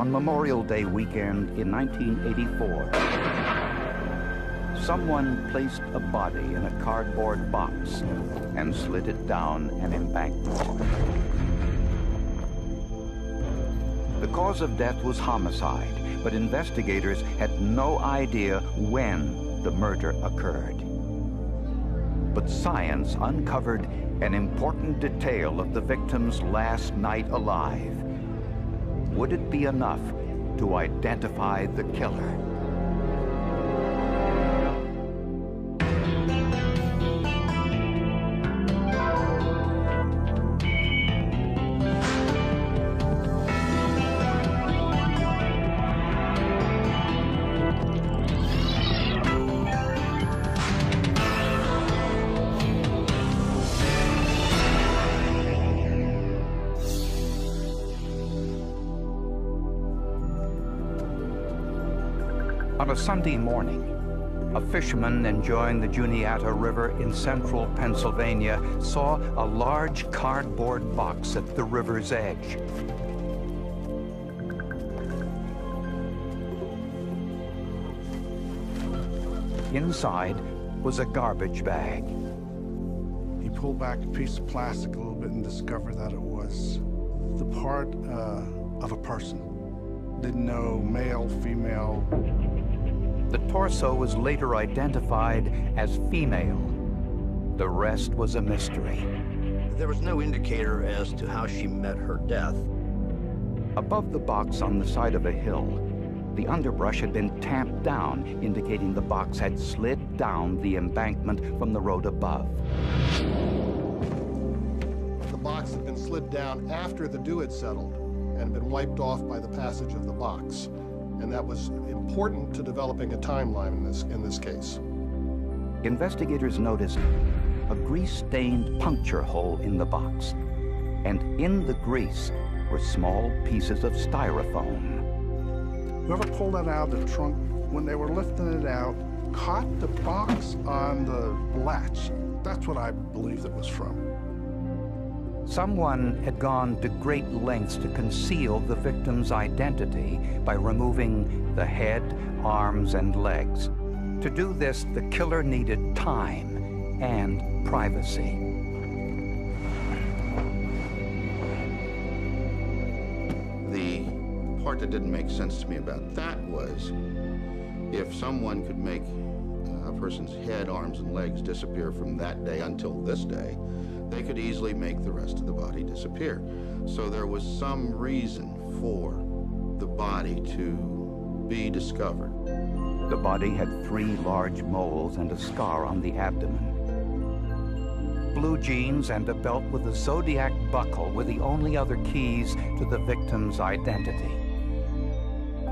On Memorial Day weekend in 1984, someone placed a body in a cardboard box and slid it down an embankment. The cause of death was homicide, but investigators had no idea when the murder occurred. But science uncovered an important detail of the victim's last night alive. Would it be enough to identify the killer? On a Sunday morning, a fisherman enjoying the Juniata River in central Pennsylvania saw a large cardboard box at the river's edge. Inside was a garbage bag. He pulled back a piece of plastic a little bit and discovered that it was the part of a person. Didn't know male, female. The torso was later identified as female. The rest was a mystery. There was no indicator as to how she met her death. Above the box on the side of a hill, the underbrush had been tamped down, indicating the box had slid down the embankment from the road above. The box had been slid down after the dew had settled and been wiped off by the passage of the box. And that was important to developing a timeline in this case. Investigators noticed a grease-stained puncture hole in the box, and in the grease were small pieces of styrofoam. Whoever pulled that out of the trunk, when they were lifting it out, caught the box on the latch. That's what I believe it was from. Someone had gone to great lengths to conceal the victim's identity by removing the head, arms, and legs. To do this, the killer needed time and privacy. The part that didn't make sense to me about that was if someone could make a person's head, arms, and legs disappear from that day until this day, they could easily make the rest of the body disappear. So there was some reason for the body to be discovered. The body had 3 large moles and a scar on the abdomen. Blue jeans and a belt with a zodiac buckle were the only other keys to the victim's identity.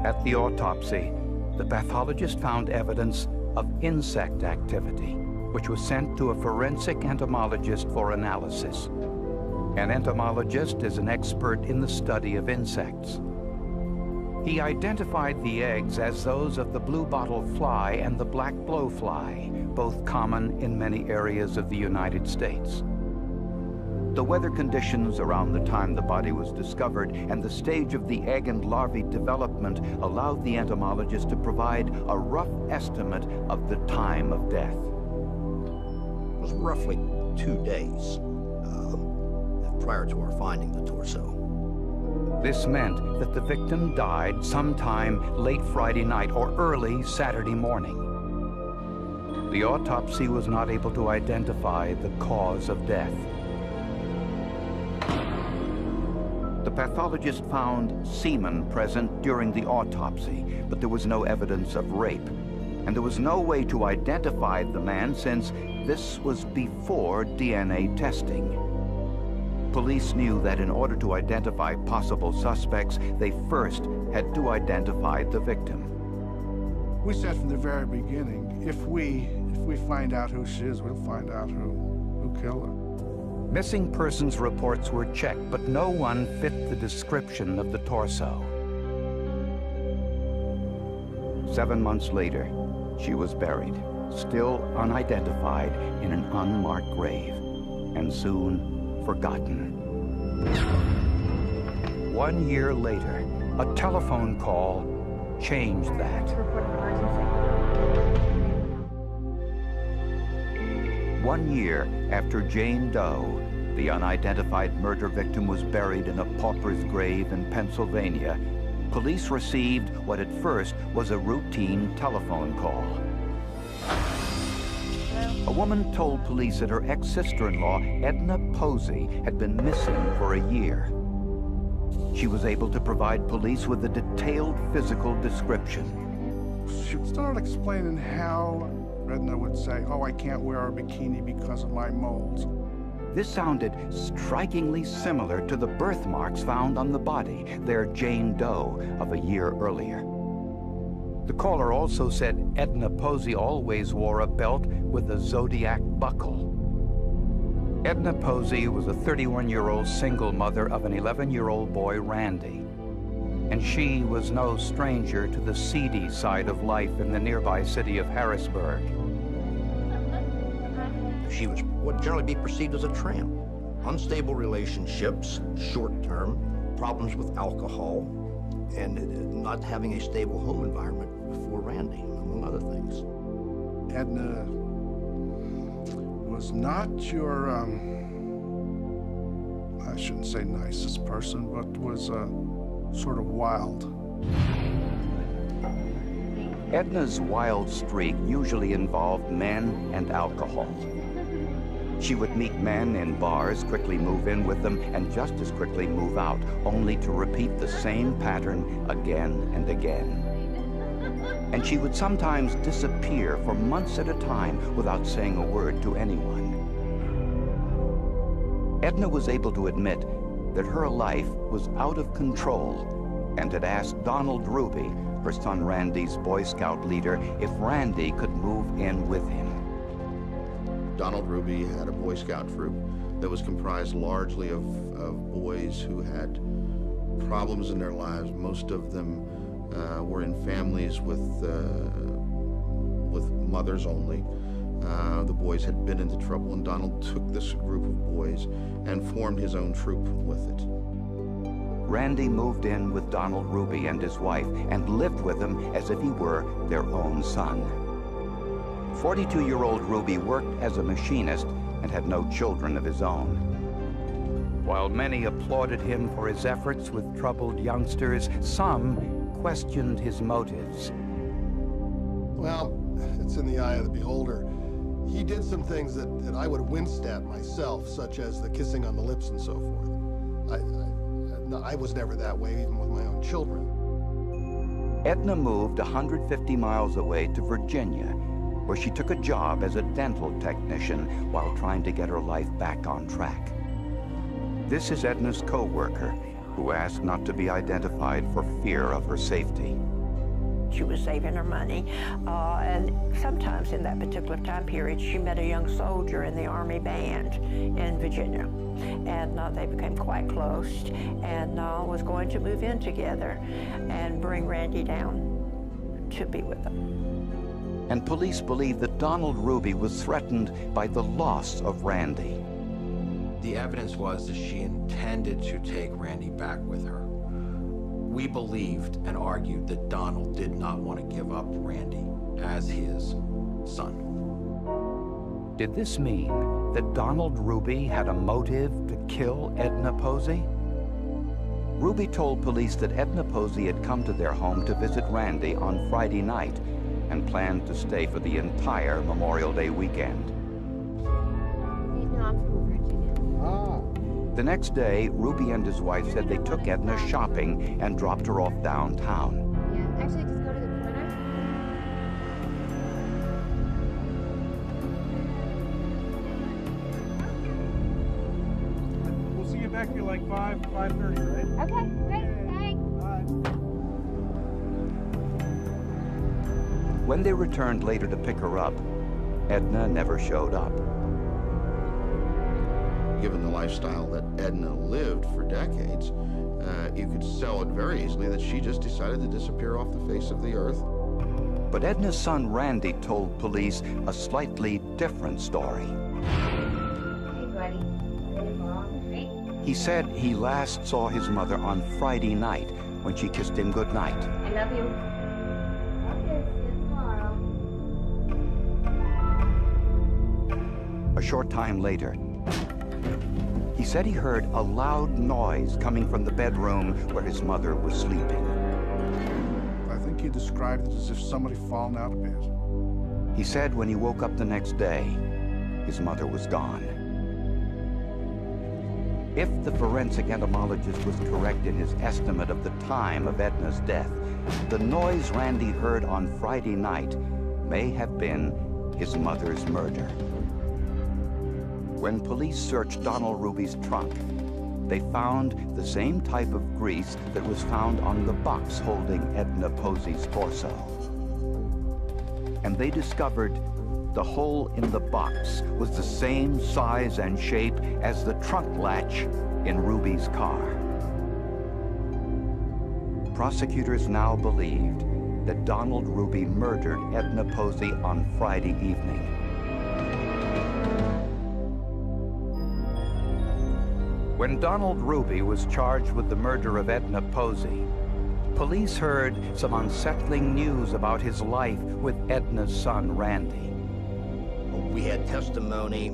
At the autopsy, the pathologist found evidence of insect activity, which was sent to a forensic entomologist for analysis. An entomologist is an expert in the study of insects. He identified the eggs as those of the blue-bottle fly and the black blowfly, both common in many areas of the United States. The weather conditions around the time the body was discovered and the stage of the egg and larvae development allowed the entomologist to provide a rough estimate of the time of death. It was roughly 2 days prior to our finding the torso. This meant that the victim died sometime late Friday night or early Saturday morning. The autopsy was not able to identify the cause of death. The pathologist found semen present during the autopsy, but there was no evidence of rape. And there was no way to identify the man since this was before DNA testing. Police knew that in order to identify possible suspects, they first had to identify the victim. We said from the very beginning, if we find out who she is, we'll find out who killed her. Missing persons reports were checked, but no one fit the description of the torso. 7 months later, she was buried, still unidentified, in an unmarked grave, and soon forgotten. 1 year later, A telephone call changed that. Report an emergency. 1 year after Jane Doe, the unidentified murder victim, was buried in a pauper's grave in Pennsylvania, police received what at first was a routine telephone call. A woman told police that her ex-sister-in-law, Edna Posey, had been missing for a year. She was able to provide police with a detailed physical description. She started explaining how Edna would say, "Oh, I can't wear a bikini because of my moles." This sounded strikingly similar to the birthmarks found on the body, their Jane Doe of a year earlier. The caller also said Edna Posey always wore a belt with a zodiac buckle. Edna Posey was a 31-year-old single mother of an 11-year-old boy, Randy. And she was no stranger to the seedy side of life in the nearby city of Harrisburg. She was what would generally be perceived as a tramp. Unstable relationships, short-term, problems with alcohol, and not having a stable home environment for Randy, among other things. Edna was not your, I shouldn't say nicest person, but was sort of wild. Edna's wild streak usually involved men and alcohol. She would meet men in bars, quickly move in with them, and just as quickly move out, only to repeat the same pattern again and again. And she would sometimes disappear for months at a time without saying a word to anyone. Edna was able to admit that her life was out of control and had asked Donald Ruby, her son Randy's Boy Scout leader, if Randy could move in with him. Donald Ruby had a Boy Scout troop that was comprised largely of boys who had problems in their lives. Most of them were in families with mothers only. The boys had been into trouble, and Donald took this group of boys and formed his own troop with it. Randy moved in with Donald Ruby and his wife and lived with them as if he were their own son. 42-year-old Ruby worked as a machinist and had no children of his own. While many applauded him for his efforts with troubled youngsters, some questioned his motives. Well, it's in the eye of the beholder. He did some things that I would have winced at myself, such as the kissing on the lips and so forth. I was never that way, even with my own children. Edna moved 150 miles away to Virginia, where she took a job as a dental technician while trying to get her life back on track. This is Edna's co-worker, who asked not to be identified for fear of her safety. She was saving her money, and sometimes in that particular time period, she met a young soldier in the Army band in Virginia, and they became quite close, and was going to move in together and bring Randy down to be with them. And police believe that Donald Ruby was threatened by the loss of Randy. The evidence was that she intended to take Randy back with her. We believed and argued that Donald did not want to give up Randy as his son. Did this mean that Donald Ruby had a motive to kill Edna Posey? Ruby told police that Edna Posey had come to their home to visit Randy on Friday night and planned to stay for the entire Memorial Day weekend. The next day, Ruby and his wife said they took Edna shopping and dropped her off downtown. Yeah, actually, just go to the corner. We'll see you back here like 5:30, right? Okay, great, thanks. Bye. When they returned later to pick her up, Edna never showed up. Given the lifestyle that Edna lived for decades, you could sell it very easily that she just decided to disappear off the face of the earth. But Edna's son Randy told police a slightly different story. Hey, buddy. Hey, Mom. Hey. He said he last saw his mother on Friday night when she kissed him goodnight. I love you. Okay, see you tomorrow. A short time later, he said he heard a loud noise coming from the bedroom where his mother was sleeping. I think he described it as if somebody fallen out of bed. He said when he woke up the next day, his mother was gone. If the forensic entomologist was correct in his estimate of the time of Edna's death, the noise Randy heard on Friday night may have been his mother's murder. When police searched Donald Ruby's trunk, they found the same type of grease that was found on the box holding Edna Posey's torso. And they discovered the hole in the box was the same size and shape as the trunk latch in Ruby's car. Prosecutors now believed that Donald Ruby murdered Edna Posey on Friday evening. When Donald Ruby was charged with the murder of Edna Posey, police heard some unsettling news about his life with Edna's son, Randy. We had testimony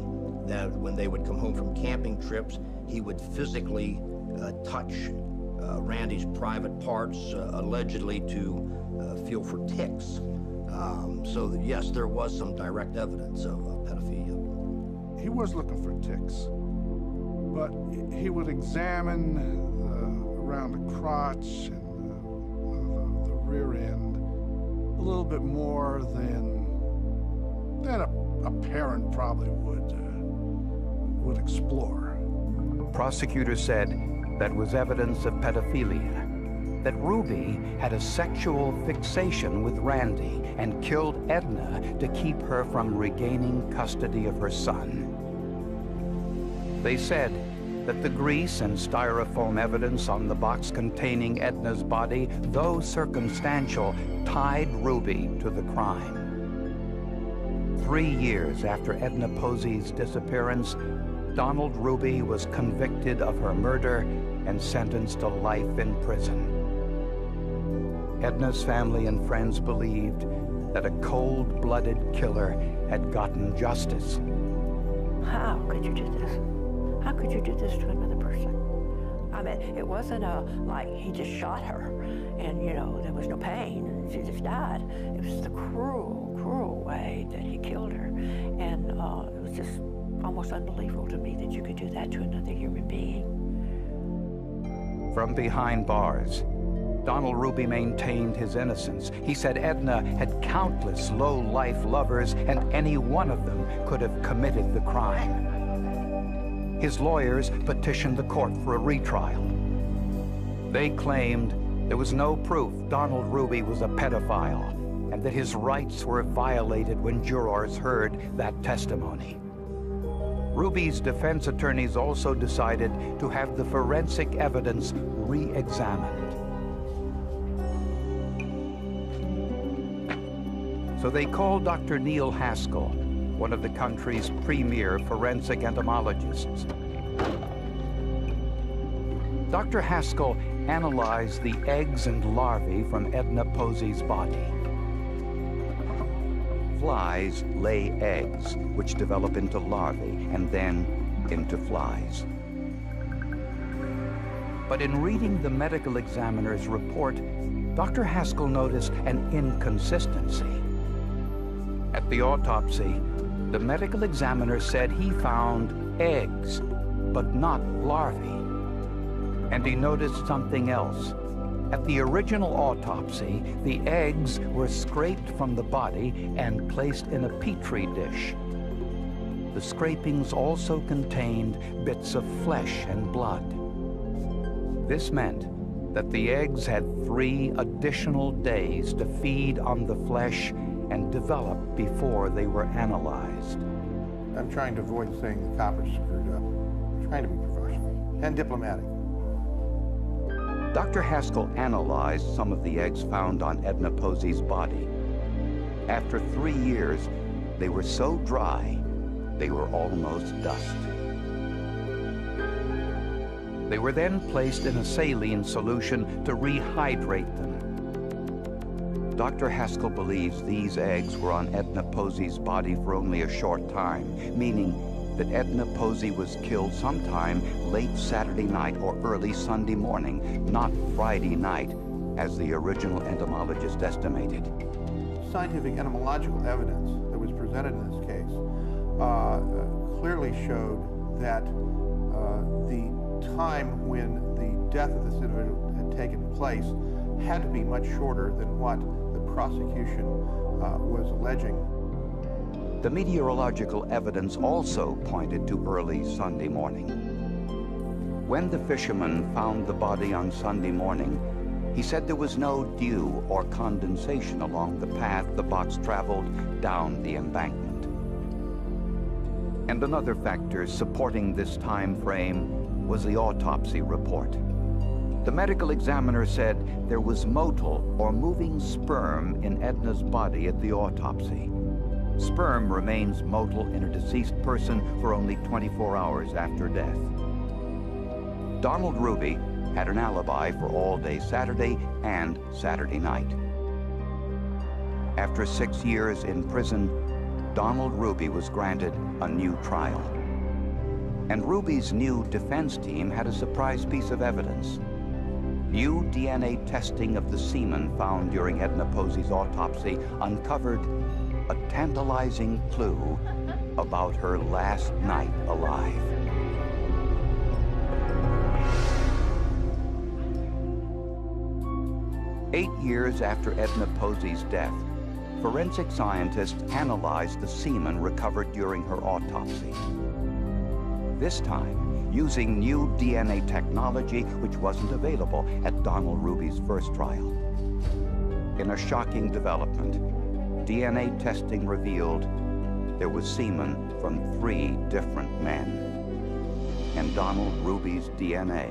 that when they would come home from camping trips, he would physically touch Randy's private parts, allegedly to feel for ticks. So yes, there was some direct evidence of pedophilia. He was looking for ticks, but he would examine around the crotch and the rear end a little bit more than a parent probably would explore. Prosecutors said that was evidence of pedophilia, that Ruby had a sexual fixation with Randy and killed Edna to keep her from regaining custody of her son. They said that the grease and styrofoam evidence on the box containing Edna's body, though circumstantial, tied Ruby to the crime. 3 years after Edna Posey's disappearance, Donald Ruby was convicted of her murder and sentenced to life in prison. Edna's family and friends believed that a cold-blooded killer had gotten justice. How could you do this? How could you do this to another person? I mean, it wasn't like he just shot her and, you know, there was no pain and she just died. It was the cruel, cruel way that he killed her. And it was just almost unbelievable to me that you could do that to another human being. From behind bars, Donald Ruby maintained his innocence. He said Edna had countless low-life lovers and any one of them could have committed the crime. His lawyers petitioned the court for a retrial. They claimed there was no proof Donald Ruby was a pedophile and that his rights were violated when jurors heard that testimony. Ruby's defense attorneys also decided to have the forensic evidence re-examined. So they called Dr. Neil Haskell, one of the country's premier forensic entomologists. Dr. Haskell analyzed the eggs and larvae from Edna Posey's body. Flies lay eggs, which develop into larvae and then into flies. But in reading the medical examiner's report, Dr. Haskell noticed an inconsistency. At the autopsy, the medical examiner said he found eggs, but not larvae. And he noticed something else. At the original autopsy, the eggs were scraped from the body and placed in a petri dish. The scrapings also contained bits of flesh and blood. This meant that the eggs had 3 additional days to feed on the flesh and develop before they were analyzed. I'm trying to avoid saying the coppers screwed up. I'm trying to be professional and diplomatic. Dr. Haskell analyzed some of the eggs found on Edna Posey's body. After 3 years, they were so dry, they were almost dust. They were then placed in a saline solution to rehydrate them. Dr. Haskell believes these eggs were on Edna Posey's body for only a short time, meaning that Edna Posey was killed sometime late Saturday night or early Sunday morning, not Friday night, as the original entomologist estimated. Scientific entomological evidence that was presented in this case clearly showed that the time when the death of this individual had taken place had to be much shorter than what the prosecution was alleging. The meteorological evidence also pointed to early Sunday morning. When the fisherman found the body on Sunday morning, he said there was no dew or condensation along the path the box traveled down the embankment. And another factor supporting this time frame was the autopsy report. The medical examiner said there was motile or moving sperm in Edna's body at the autopsy. Sperm remains motile in a deceased person for only 24 hours after death. Donald Ruby had an alibi for all day Saturday and Saturday night. After 6 years in prison, Donald Ruby was granted a new trial. And Ruby's new defense team had a surprise piece of evidence. New DNA testing of the semen found during Edna Posey's autopsy uncovered a tantalizing clue about her last night alive. Eight years after Edna Posey's death, forensic scientists analyzed the semen recovered during her autopsy. This time, using new DNA technology which wasn't available at Donald Ruby's first trial. In a shocking development, DNA testing revealed there was semen from 3 different men. And Donald Ruby's DNA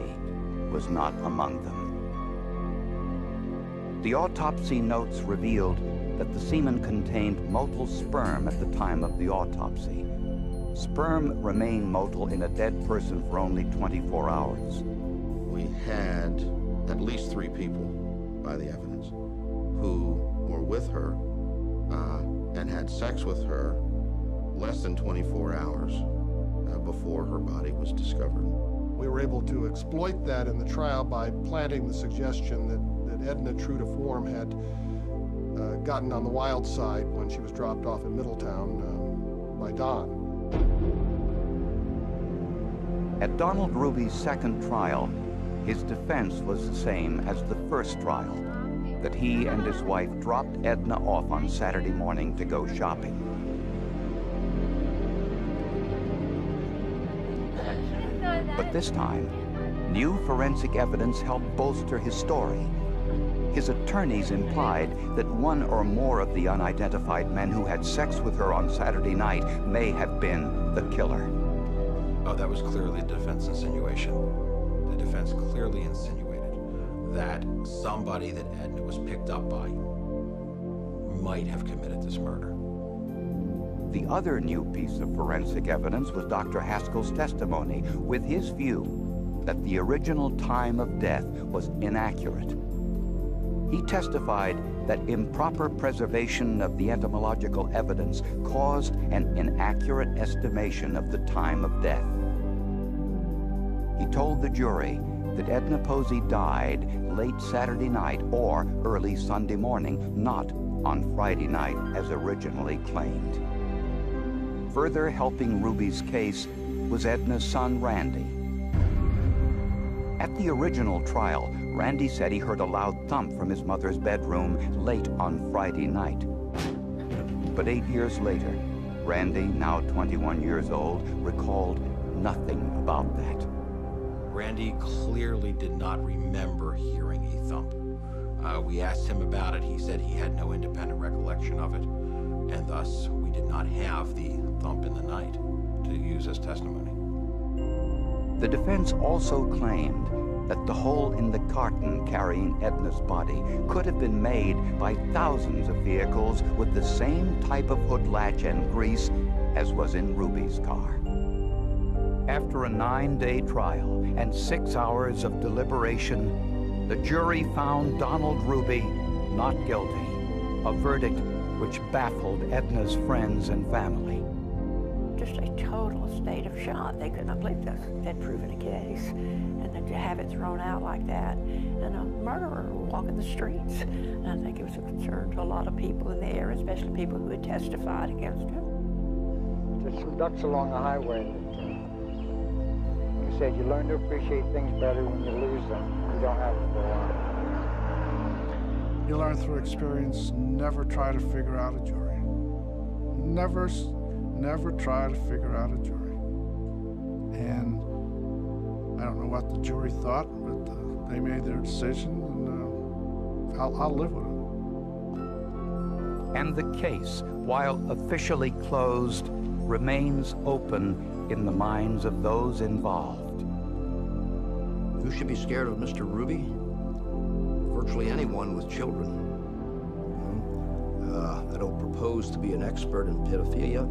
was not among them. The autopsy notes revealed that the semen contained motile sperm at the time of the autopsy. Sperm remain motile in a dead person for only 24 hours. We had at least 3 people, by the evidence, who were with her and had sex with her less than 24 hours before her body was discovered. We were able to exploit that in the trial by planting the suggestion that Edna, true to form, had gotten on the wild side when she was dropped off in Middletown by Don. At Donald Ruby's second trial, his defense was the same as the first trial, that he and his wife dropped Edna off on Saturday morning to go shopping. But this time, new forensic evidence helped bolster his story. His attorneys implied that one or more of the unidentified men who had sex with her on Saturday night may have been the killer. Oh, that was clearly a defense insinuation. The defense clearly insinuated that somebody that Edna was picked up by might have committed this murder. The other new piece of forensic evidence was Dr. Haskell's testimony, with his view that the original time of death was inaccurate. He testified that improper preservation of the entomological evidence caused an inaccurate estimation of the time of death. He told the jury that Edna Posey died late Saturday night or early Sunday morning, not on Friday night as originally claimed. Further helping Ruby's case was Edna's son, Randy. At the original trial, Randy said he heard a loud thump from his mother's bedroom late on Friday night. But 8 years later, Randy, now 21 years old, recalled nothing about that. Randy clearly did not remember hearing a thump. We asked him about it. He said he had no independent recollection of it, and thus we did not have the thump in the night to use as testimony. The defense also claimed that the hole in the carton carrying Edna's body could have been made by thousands of vehicles with the same type of hood latch and grease as was in Ruby's car. After a 9-day trial and 6 hours of deliberation, the jury found Donald Ruby not guilty, a verdict which baffled Edna's friends and family. Just a total state of shock. They could not believe this had proven a case, and then to have it thrown out like that, and a murderer walking the streets. And I think it was a concern to a lot of people in the area, especially people who had testified against him. There's some ducks along the highway. You said you learn to appreciate things better when you lose them. You don't have to go on. You learn through experience, never try to figure out a jury. Never try to figure out a jury. And I don't know what the jury thought, but they made their decision, and I'll live with it. And the case, while officially closed, remains open in the minds of those involved. Who should be scared of Mr. Ruby? Virtually anyone with children. I don't propose to be an expert in pedophilia,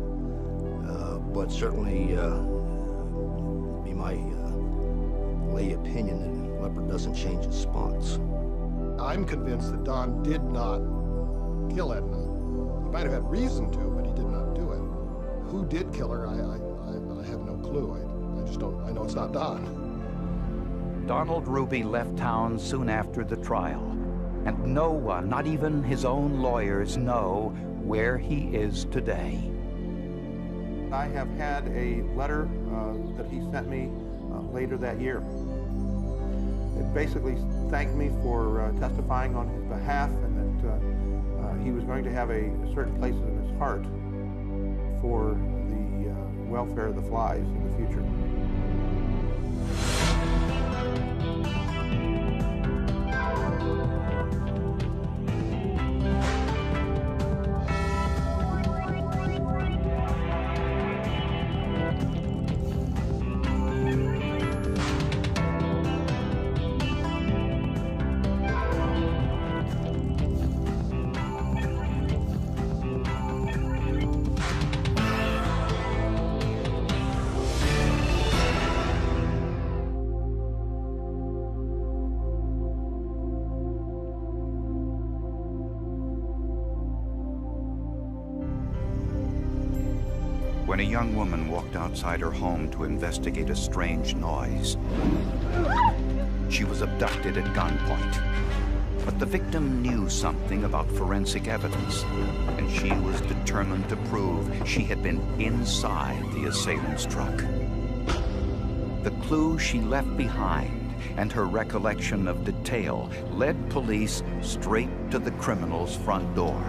but certainly be my lay opinion that a leopard doesn't change its spots. I'm convinced that Don did not kill Edna. He might have had reason to, but he did not do it. Who did kill her, I have no clue. I just don't, I know it's not Don. Donald Ruby left town soon after the trial, and no one, not even his own lawyers, know where he is today. I have had a letter that he sent me later that year. It basically thanked me for testifying on his behalf, and that he was going to have a certain place in his heart for the welfare of the flies in the future. When a young woman walked outside her home to investigate a strange noise, she was abducted at gunpoint. But the victim knew something about forensic evidence, and she was determined to prove she had been inside the assailant's truck. The clue she left behind and her recollection of detail led police straight to the criminal's front door.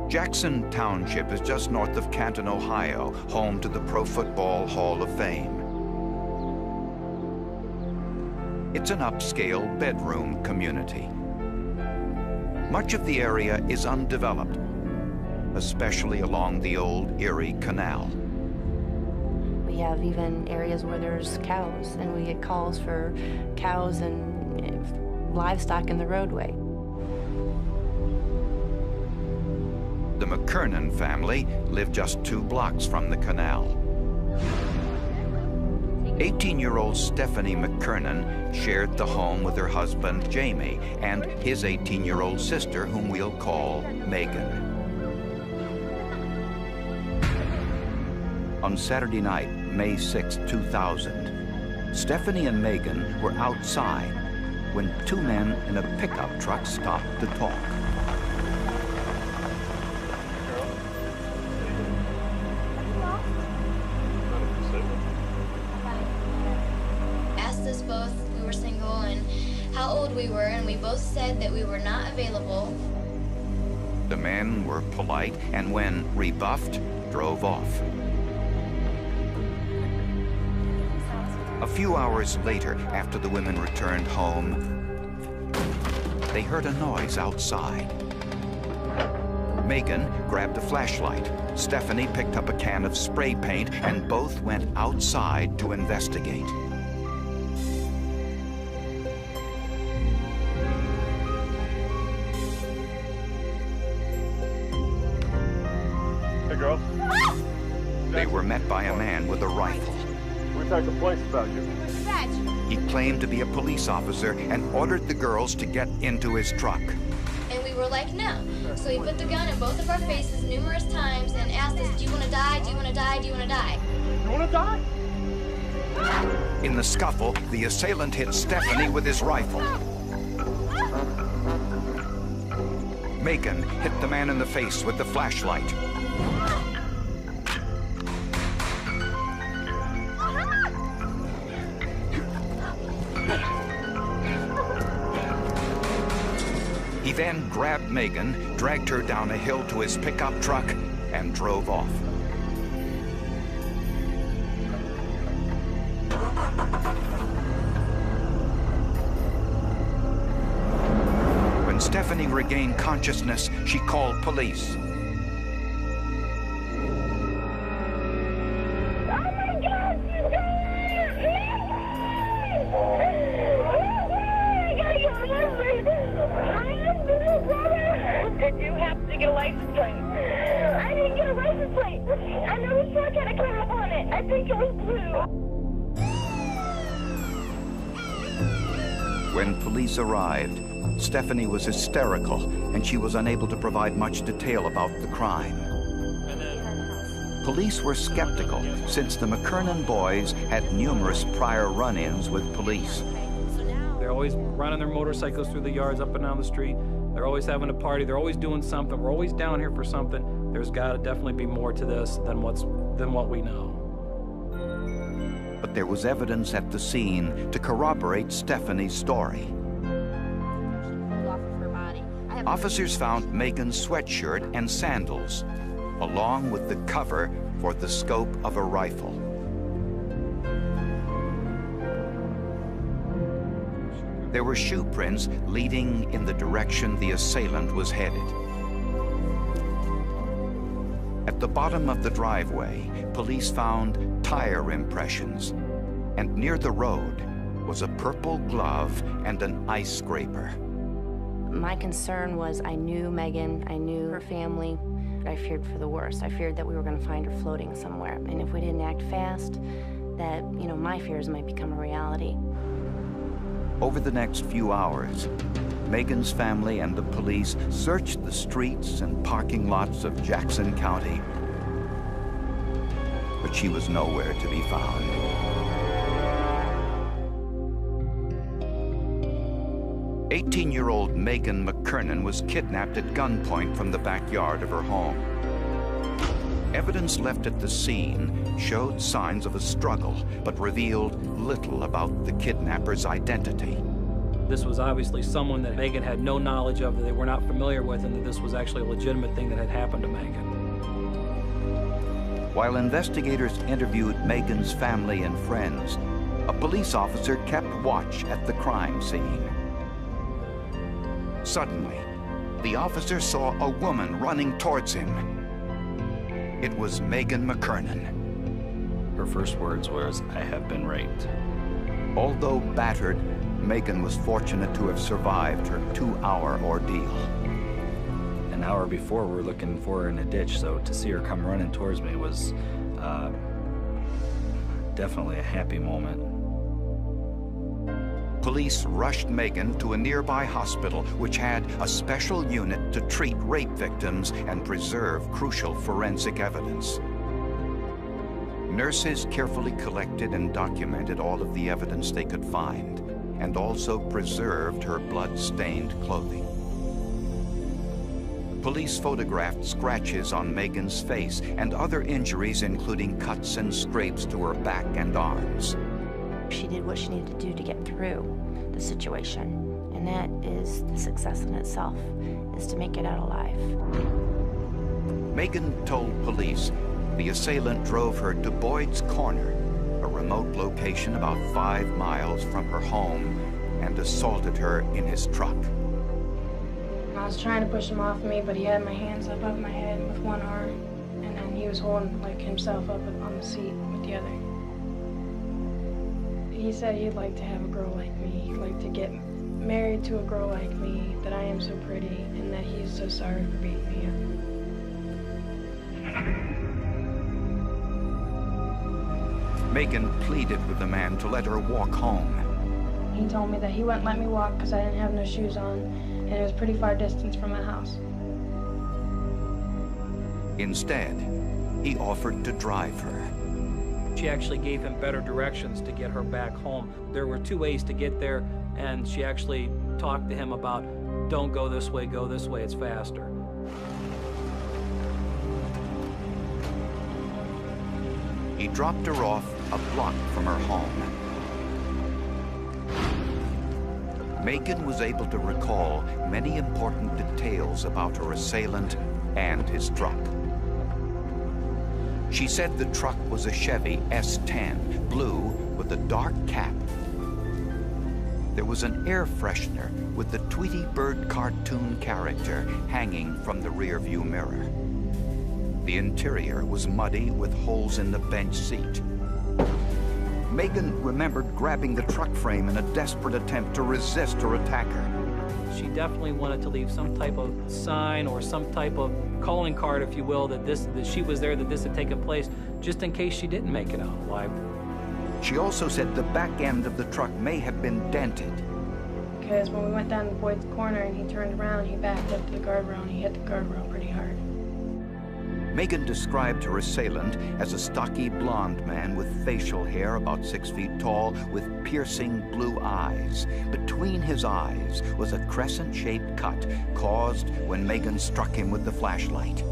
Jackson Township is just north of Canton, Ohio, home to the Pro Football Hall of Fame. It's an upscale bedroom community. Much of the area is undeveloped, especially along the old Erie Canal. We have even areas where there's cows, and we get calls for cows and livestock in the roadway. The McKernan family lived just 2 blocks from the canal. 18-year-old Stephanie McKernan shared the home with her husband, Jamie, and his 18-year-old sister, whom we'll call Megan. On Saturday night, May 6, 2000, Stephanie and Megan were outside when 2 men in a pickup truck stopped to talk. Asked us both if we were single and how old we were, and we both said that we were not available. The men were polite, and when rebuffed, drove off. A few hours later, after the women returned home, they heard a noise outside. Megan grabbed a flashlight. Stephanie picked up a can of spray paint, and both went outside to investigate. Hey, girl. They were met by a man with a rifle. We talked to the police about you. He claimed to be a police officer and ordered the girls to get into his truck. And we were like, no. So he put the gun in both of our faces numerous times and asked us, do you want to die? Do you want to die? Do you want to die? You want to die? In the scuffle, the assailant hit Stephanie with his rifle. Megan hit the man in the face with the flashlight. He then grabbed Megan, dragged her down a hill to his pickup truck, and drove off. When Stephanie regained consciousness, she called police. Did you happen to get a license plate? I didn't get a license plate. I know the truck had a cap on it. I think it was blue. When police arrived, Stephanie was hysterical, and she was unable to provide much detail about the crime. Police were skeptical, since the McKernan boys had numerous prior run-ins with police. They're always running their motorcycles through the yards up and down the street. They're always having a party. They're always doing something. We're always down here for something. There's got to definitely be more to this than what we know. But there was evidence at the scene to corroborate Stephanie's story. Officers found Megan's sweatshirt and sandals, along with the cover for the scope of a rifle. There were shoe prints leading in the direction the assailant was headed. At the bottom of the driveway, police found tire impressions, and near the road was a purple glove and an ice scraper. My concern was I knew Megan, I knew her family. I feared for the worst. I feared that we were going to find her floating somewhere, and if we didn't act fast, that, my fears might become a reality. Over the next few hours, Megan's family and the police searched the streets and parking lots of Jackson County, but she was nowhere to be found. "18-year-old Megan McKernan was kidnapped at gunpoint from the backyard of her home. Evidence left at the scene showed signs of a struggle, but revealed little about the kidnapper's identity. This was obviously someone that Megan had no knowledge of, that they were not familiar with, and that this was actually a legitimate thing that had happened to Megan. While investigators interviewed Megan's family and friends, a police officer kept watch at the crime scene. Suddenly, the officer saw a woman running towards him. It was Megan McKernan. Her first words was, "I have been raped." Although battered, Megan was fortunate to have survived her 2-hour ordeal. An hour before, we were looking for her in a ditch, so to see her come running towards me was definitely a happy moment. Police rushed Megan to a nearby hospital, which had a special unit to treat rape victims and preserve crucial forensic evidence. Nurses carefully collected and documented all of the evidence they could find, and also preserved her blood-stained clothing. Police photographed scratches on Megan's face and other injuries, including cuts and scrapes to her back and arms. She did what she needed to do to get through the situation, and that is the success in itself, is to make it out alive. Megan told police the assailant drove her to Boyd's Corner, a remote location about 5 miles from her home and assaulted her in his truck. I was trying to push him off me, but he had my hands up above my head with one arm, and then he was holding like himself up on the seat with the other. He said he'd like to have a girl like me. He'd like to get married to a girl like me, that I am so pretty, and that he's so sorry for beating me up. Megan pleaded with the man to let her walk home. He told me that he wouldn't let me walk because I didn't have no shoes on, and it was pretty far distance from my house. Instead, he offered to drive her. She actually gave him better directions to get her back home. There were 2 ways to get there, and she actually talked to him about, don't go this way, it's faster. He dropped her off a block from her home. Megan was able to recall many important details about her assailant and his truck. She said the truck was a Chevy S10, blue with a dark cap. There was an air freshener with the Tweety Bird cartoon character hanging from the rearview mirror. The interior was muddy with holes in the bench seat. Megan remembered grabbing the truck frame in a desperate attempt to resist her attacker. She definitely wanted to leave some type of sign or some type of calling card, if you will, that she was there, that this had taken place, just in case she didn't make it out alive. She also said the back end of the truck may have been dented. Because when we went down to Boyd's corner and he turned around, he backed up to the guardrail and he hit the guardrail pretty hard. Megan described her assailant as a stocky blonde man with facial hair about 6 feet tall with piercing blue eyes. Between his eyes was a crescent-shaped cut caused when Megan struck him with the flashlight.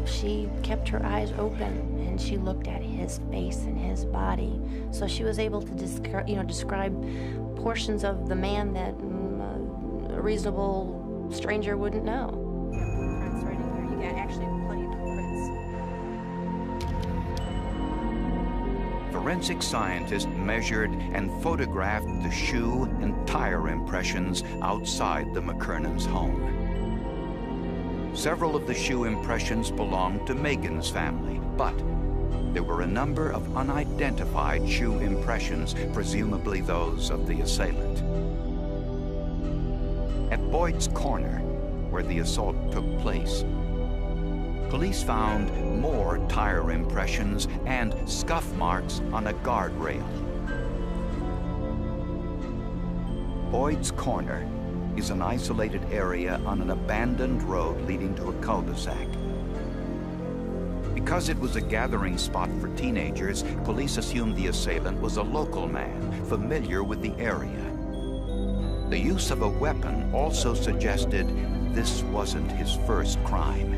She kept her eyes open and she looked at his face and his body. So she was able to describe portions of the man that a reasonable stranger wouldn't know. Actually, plenty of prints. Forensic scientists measured and photographed the shoe and tire impressions outside the McKernan's home. Several of the shoe impressions belonged to Megan's family, but there were a number of unidentified shoe impressions, presumably those of the assailant. At Boyd's corner, where the assault took place, police found more tire impressions and scuff marks on a guardrail. Boyd's Corner is an isolated area on an abandoned road leading to a cul-de-sac. Because it was a gathering spot for teenagers, police assumed the assailant was a local man, familiar with the area. The use of a weapon also suggested this wasn't his first crime.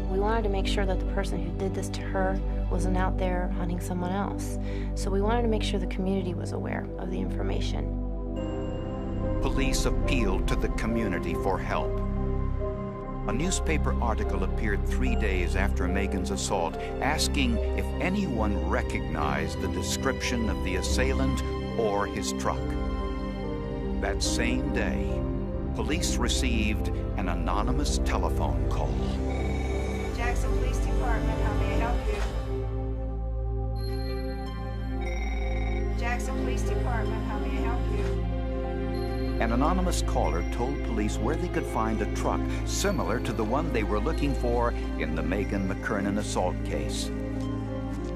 We wanted to make sure that the person who did this to her wasn't out there hunting someone else. So we wanted to make sure the community was aware of the information. Police appealed to the community for help. A newspaper article appeared 3 days after Megan's assault, asking if anyone recognized the description of the assailant or his truck. That same day, police received an anonymous telephone call. Jackson Police Department, how may I help you? Jackson Police Department, how may I help you? An anonymous caller told police where they could find a truck similar to the one they were looking for in the Megan McKernan assault case.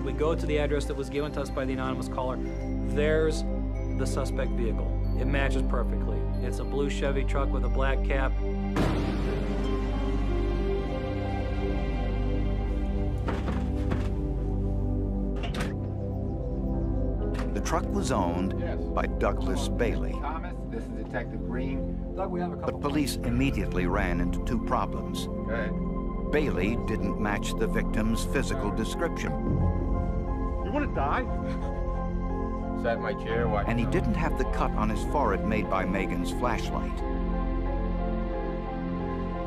We go to the address that was given to us by the anonymous caller. There's the suspect vehicle. It matches perfectly. It's a blue Chevy truck with a black cap. The truck was owned by Douglas Bailey. Thomas, this is Detective Green. Doug, we have a couple. But police immediately ran into two problems. Bailey didn't match the victim's physical description. You want to die? Is that my chair? Why? And he didn't have the cut on his forehead made by Megan's flashlight.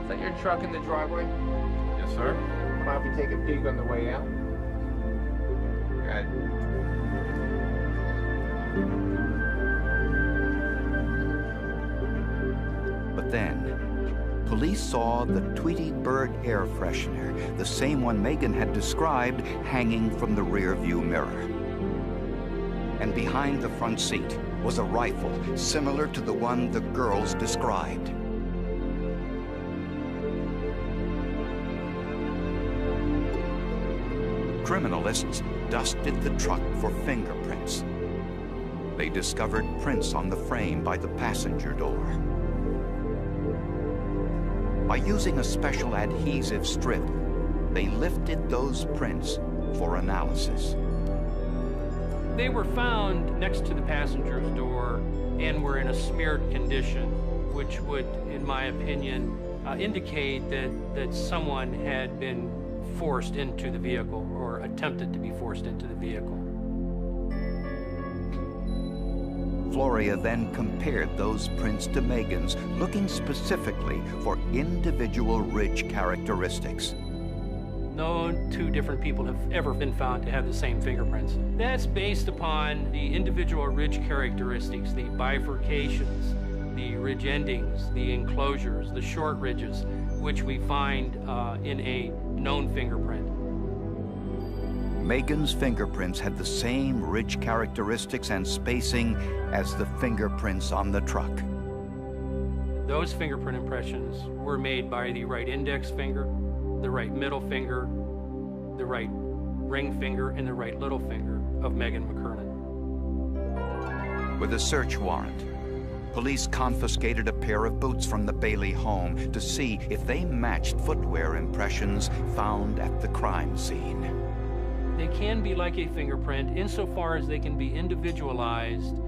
Is that your truck in the driveway? Yes, sir. How about if you take a peek on the way out? Good. But then, police saw the Tweety Bird air freshener, the same one Megan had described, hanging from the rear view mirror. And behind the front seat was a rifle similar to the one the girls described. Criminalists dusted the truck for fingerprints. They discovered prints on the frame by the passenger door. By using a special adhesive strip, they lifted those prints for analysis. They were found next to the passenger's door and were in a smeared condition, which would, in my opinion, indicate that someone had been forced into the vehicle or attempted to be forced into the vehicle. Floria then compared those prints to Megan's, looking specifically for individual ridge characteristics. No two different people have ever been found to have the same fingerprints. That's based upon the individual ridge characteristics, the bifurcations, the ridge endings, the enclosures, the short ridges, which we find in a known fingerprint. Megan's fingerprints had the same ridge characteristics and spacing as the fingerprints on the truck. Those fingerprint impressions were made by the right index finger, the right middle finger, the right ring finger, and the right little finger of Megan McKernan. With a search warrant, police confiscated a pair of boots from the Bailey home to see if they matched footwear impressions found at the crime scene. They can be like a fingerprint insofar as they can be individualized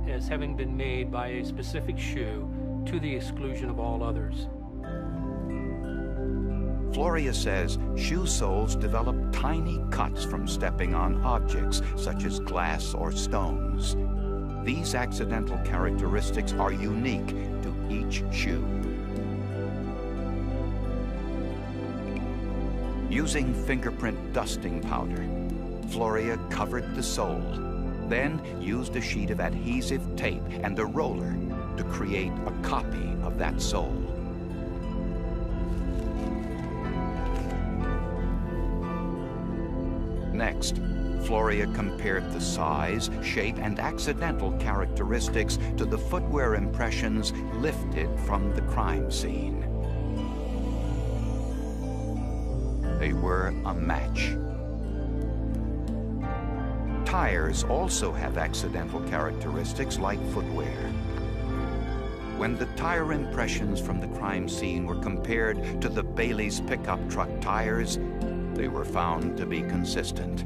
as having been made by a specific shoe to the exclusion of all others. Floria says shoe soles develop tiny cuts from stepping on objects such as glass or stones. These accidental characteristics are unique to each shoe. Using fingerprint dusting powder, Floria covered the sole, then used a sheet of adhesive tape and a roller to create a copy of that sole. Next, Floria compared the size, shape, and accidental characteristics to the footwear impressions lifted from the crime scene. They were a match. Tires also have accidental characteristics like footwear. When the tire impressions from the crime scene were compared to the Bailey's pickup truck tires, they were found to be consistent.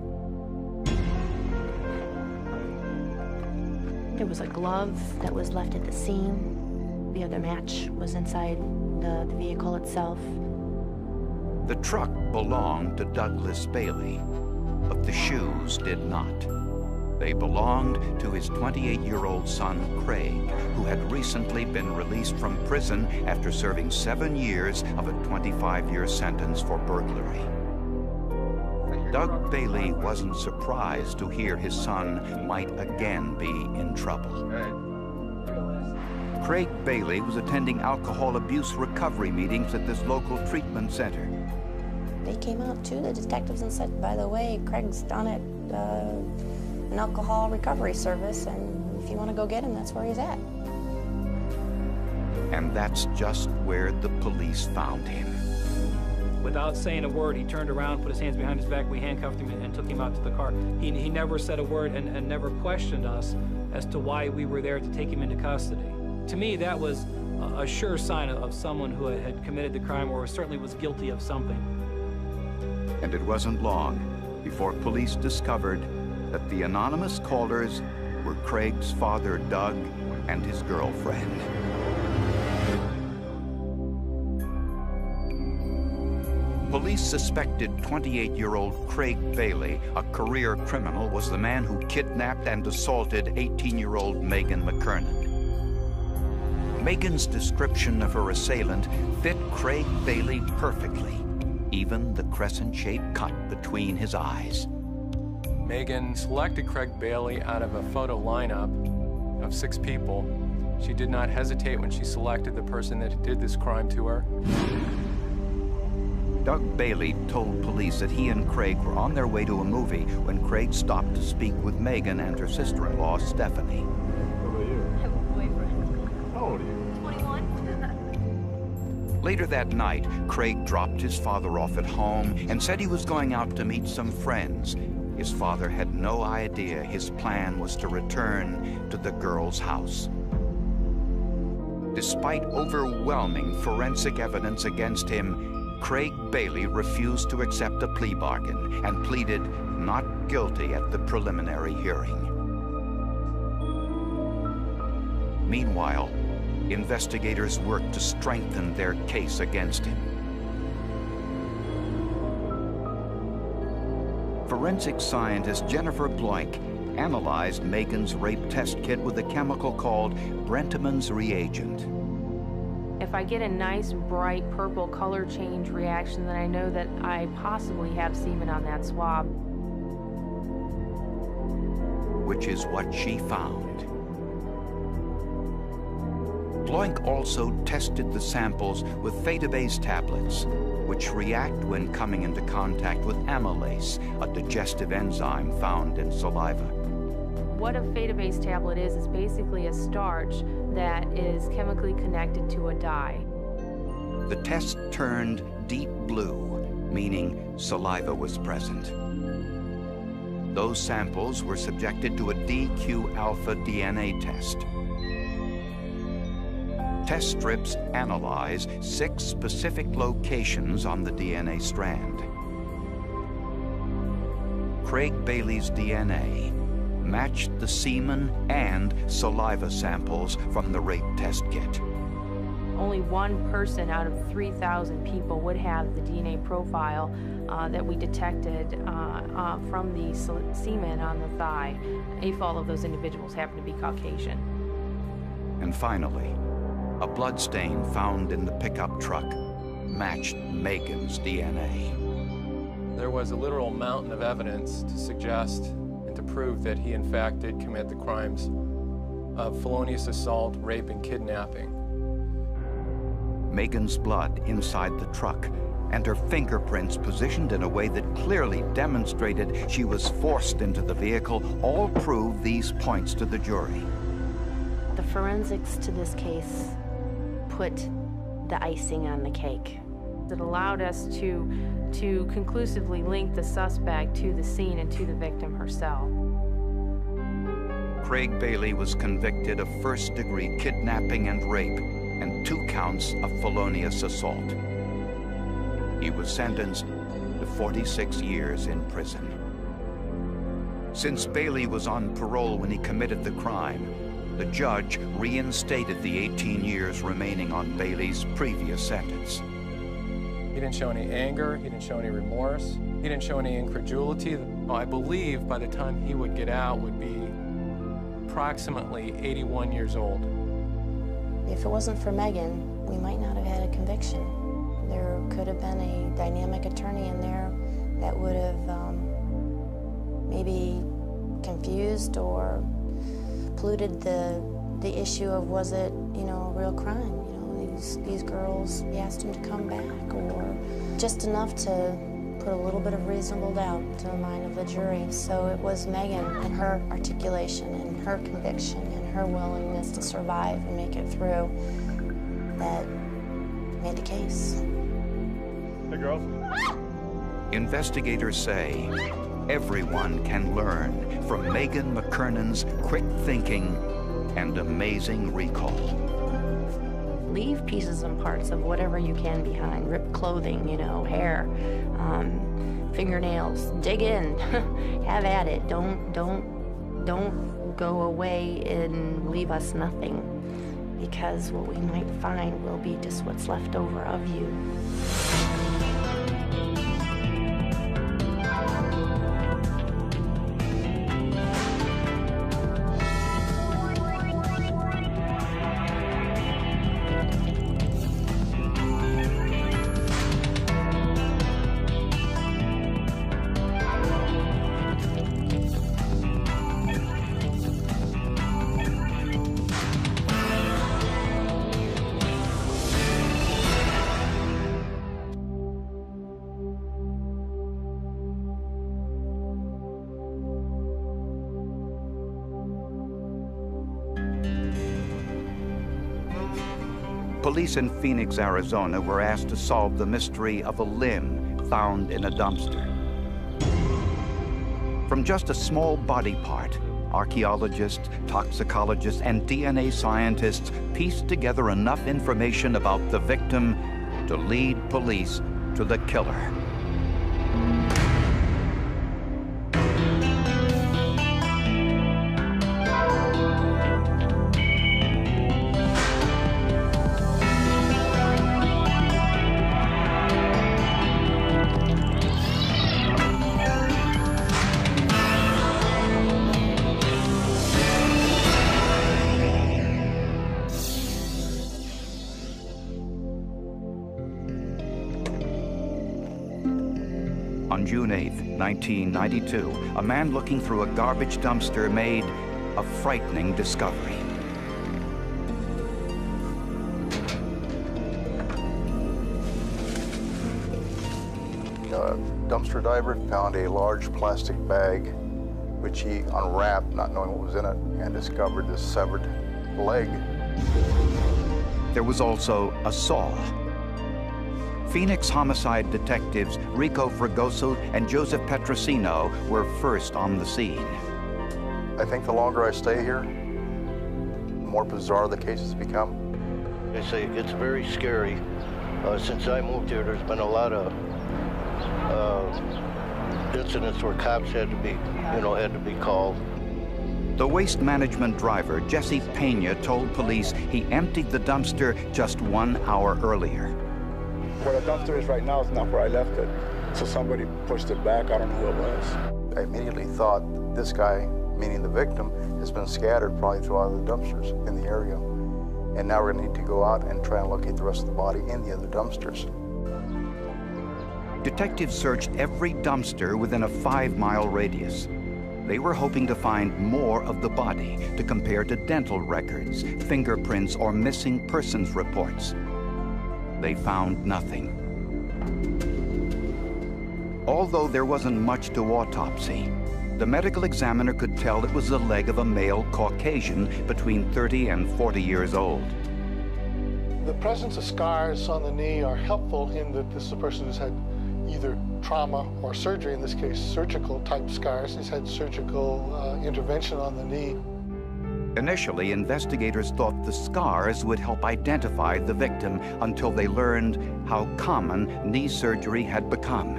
There was a glove that was left at the scene. The other match was inside the vehicle itself. The truck belonged to Douglas Bailey, but the shoes did not. They belonged to his 28-year-old son, Craig, who had recently been released from prison after serving 7 years of a 25-year sentence for burglary. Doug Bailey wasn't surprised to hear his son might again be in trouble. Craig Bailey was attending alcohol abuse recovery meetings at this local treatment center. They came out too, the detectives, and said, by the way, Craig's down at an alcohol recovery service, and if you want to go get him, that's where he's at. And that's just where the police found him. Without saying a word, he turned around, put his hands behind his back, we handcuffed him and took him out to the car. He never said a word and never questioned us as to why we were there to take him into custody. To me, that was a sure sign of someone who had committed the crime or certainly was guilty of something. And it wasn't long before police discovered that the anonymous callers were Craig's father, Doug, and his girlfriend. Police suspected 28-year-old Craig Bailey, a career criminal, was the man who kidnapped and assaulted 18-year-old Megan McKernan. Megan's description of her assailant fit Craig Bailey perfectly, even the crescent-shaped cut between his eyes. Megan selected Craig Bailey out of a photo lineup of 6 people. She did not hesitate when she selected the person that did this crime to her. Doug Bailey told police that he and Craig were on their way to a movie when Craig stopped to speak with Megan and her sister-in-law, Stephanie. How about you? I have a boyfriend. How old are you? 21. Later that night, Craig dropped his father off at home and said he was going out to meet some friends. His father had no idea his plan was to return to the girl's house. Despite overwhelming forensic evidence against him, Craig Bailey refused to accept a plea bargain and pleaded not guilty at the preliminary hearing. Meanwhile, investigators worked to strengthen their case against him. Forensic scientist Jennifer Bloink analyzed Megan's rape test kit with a chemical called Brentman's reagent. If I get a nice, bright purple color change reaction, then I know that I possibly have semen on that swab. Which is what she found. Bloink also tested the samples with Fetabase tablets, which react when coming into contact with amylase, a digestive enzyme found in saliva. What a Fetabase tablet is basically a starch that is chemically connected to a dye. The test turned deep blue, meaning saliva was present. Those samples were subjected to a DQ-alpha DNA test. Test strips analyze 6 specific locations on the DNA strand. Craig Bailey's DNA matched the semen and saliva samples from the rape test kit. Only one person out of 3,000 people would have the DNA profile that we detected from the semen on the thigh, if all of those individuals happen to be Caucasian. And finally, a bloodstain found in the pickup truck matched Megan's DNA. There was a literal mountain of evidence to suggest and to prove that he in fact did commit the crimes of felonious assault, rape, and kidnapping. Megan's blood inside the truck and her fingerprints positioned in a way that clearly demonstrated she was forced into the vehicle all prove these points to the jury. The forensics to this case put the icing on the cake. It allowed us to conclusively link the suspect to the scene and to the victim herself. Craig Bailey was convicted of first-degree kidnapping and rape and 2 counts of felonious assault. He was sentenced to 46 years in prison. Since Bailey was on parole when he committed the crime, the judge reinstated the 18 years remaining on Bailey's previous sentence. He didn't show any anger, he didn't show any remorse, he didn't show any incredulity. I believe by the time he would get out would be approximately 81 years old. If it wasn't for Megan, we might not have had a conviction. There could have been a dynamic attorney in there that would have maybe confused or polluted the issue of was it, a real crime. These girls, we asked them to come back, or just enough to put a little bit of reasonable doubt to the mind of the jury. So it was Megan and her articulation and her conviction and her willingness to survive and make it through that made the case. Hey, girls. Investigators say everyone can learn from Megan McKernan's quick thinking and amazing recall. Leave pieces and parts of whatever you can behind. Ripped clothing, hair, fingernails. Dig in. Have at it. Don't go away and leave us nothing, because what we might find will be just what's left over of you. Police in Phoenix, Arizona were asked to solve the mystery of a limb found in a dumpster. From just a small body part, archaeologists, toxicologists, and DNA scientists pieced together enough information about the victim to lead police to the killer. On June 8, 1992, a man looking through a garbage dumpster made a frightening discovery. A dumpster diver found a large plastic bag, which he unwrapped, not knowing what was in it, and discovered this severed leg. There was also a saw. Phoenix homicide detectives Rico Fragoso and Joseph Petrosino were first on the scene. I think the longer I stay here, the more bizarre the cases become. I say it's very scary. Since I moved here, there's been a lot of incidents where cops had to be called. The waste management driver, Jesse Pena, told police he emptied the dumpster just 1 hour earlier. Where the dumpster is right now is not where I left it. So somebody pushed it back. I don't know who it was. I immediately thought this guy, meaning the victim, has been scattered probably throughout the dumpsters in the area. And now we're going to need to go out and try and locate the rest of the body in the other dumpsters. Detectives searched every dumpster within a 5-mile radius. They were hoping to find more of the body to compare to dental records, fingerprints, or missing persons reports. They found nothing. Although there wasn't much to autopsy, the medical examiner could tell it was the leg of a male Caucasian between 30 and 40 years old. The presence of scars on the knee are helpful in that this is a person who's had either trauma or surgery, in this case surgical type scars. He's had surgical intervention on the knee. Initially, investigators thought the scars would help identify the victim until they learned how common knee surgery had become.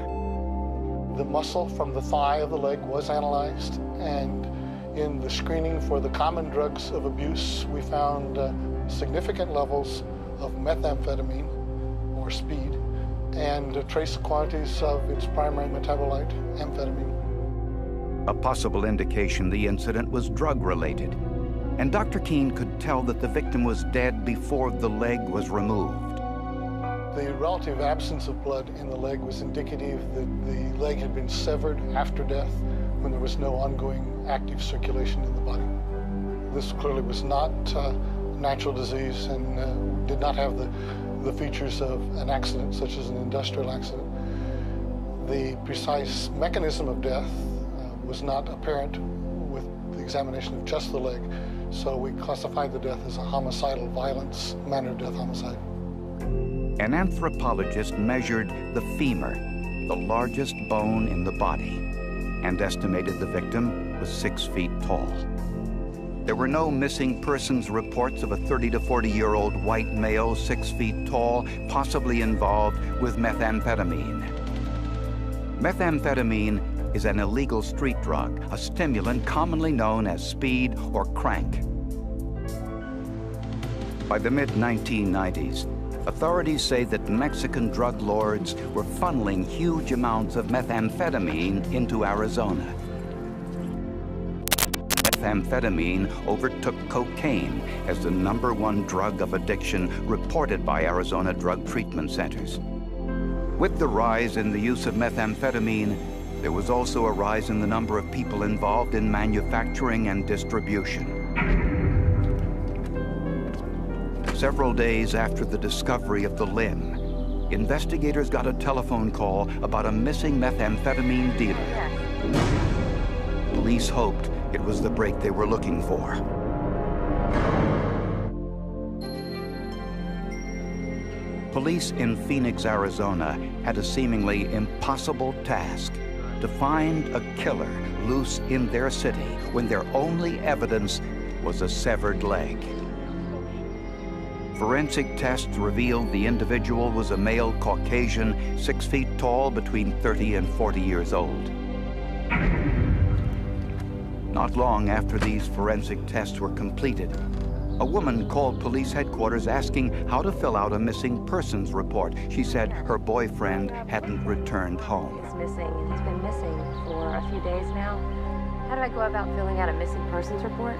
The muscle from the thigh of the leg was analyzed, and in the screening for the common drugs of abuse, we found significant levels of methamphetamine, or speed, and trace quantities of its primary metabolite, amphetamine. A possible indication the incident was drug-related. And Dr. Keene could tell that the victim was dead before the leg was removed. The relative absence of blood in the leg was indicative that the leg had been severed after death when there was no ongoing active circulation in the body. This clearly was not natural disease and did not have the features of an accident, such as an industrial accident. The precise mechanism of death was not apparent with the examination of just the leg. So we classified the death as a homicidal violence manner of death homicide. An anthropologist measured the femur, the largest bone in the body, and estimated the victim was 6 feet tall. There were no missing persons reports of a 30 to 40-year-old white male 6 feet tall, possibly involved with methamphetamine. Methamphetamine is an illegal street drug, a stimulant commonly known as speed or crank. By the mid-1990s, authorities say that Mexican drug lords were funneling huge amounts of methamphetamine into Arizona. Methamphetamine overtook cocaine as the #1 drug of addiction reported by Arizona drug treatment centers. With the rise in the use of methamphetamine, there was also a rise in the number of people involved in manufacturing and distribution. Several days after the discovery of the limb, investigators got a telephone call about a missing methamphetamine dealer. Police hoped it was the break they were looking for. Police in Phoenix, Arizona had a seemingly impossible task: to find a killer loose in their city when their only evidence was a severed leg. Forensic tests revealed the individual was a male Caucasian, 6 feet tall, between 30 and 40 years old. Not long after these forensic tests were completed, a woman called police headquarters asking how to fill out a missing persons report. She said her boyfriend hadn't returned home. He's missing, and he's been missing for a few days now. How do I go about filling out a missing persons report?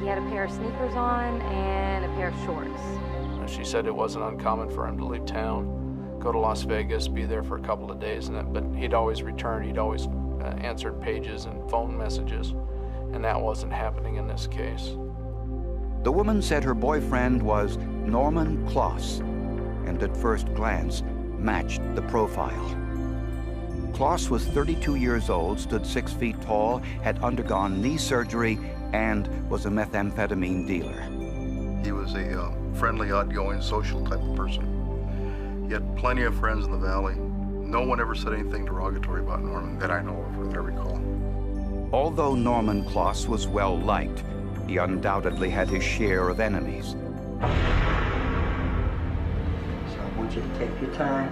He had a pair of sneakers on and a pair of shorts. She said it wasn't uncommon for him to leave town, go to Las Vegas, be there for a couple of days, but he'd always return. He'd always answered pages and phone messages, and that wasn't happening in this case. The woman said her boyfriend was Norman Kloss, and at first glance matched the profile. Kloss was 32 years old, stood 6 feet tall, had undergone knee surgery, and was a methamphetamine dealer. He was a friendly, outgoing, social type of person. He had plenty of friends in the valley. No one ever said anything derogatory about Norman that I know of or that I recall. Although Norman Kloss was well-liked, he undoubtedly had his share of enemies. So I want you to take your time,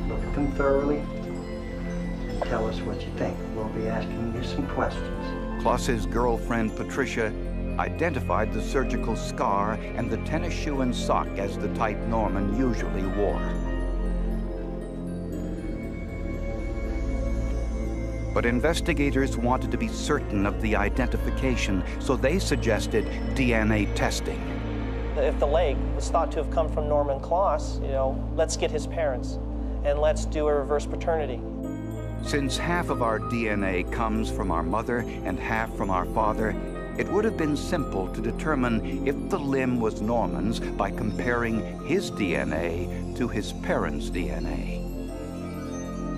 look at them thoroughly, and tell us what you think. We'll be asking you some questions. Kloss's girlfriend, Patricia, identified the surgical scar and the tennis shoe and sock as the type Norman usually wore. But investigators wanted to be certain of the identification, so they suggested DNA testing. If the leg was thought to have come from Norman Kloss, let's get his parents and let's do a reverse paternity. Since half of our DNA comes from our mother and half from our father, it would have been simple to determine if the limb was Norman's by comparing his DNA to his parents' DNA.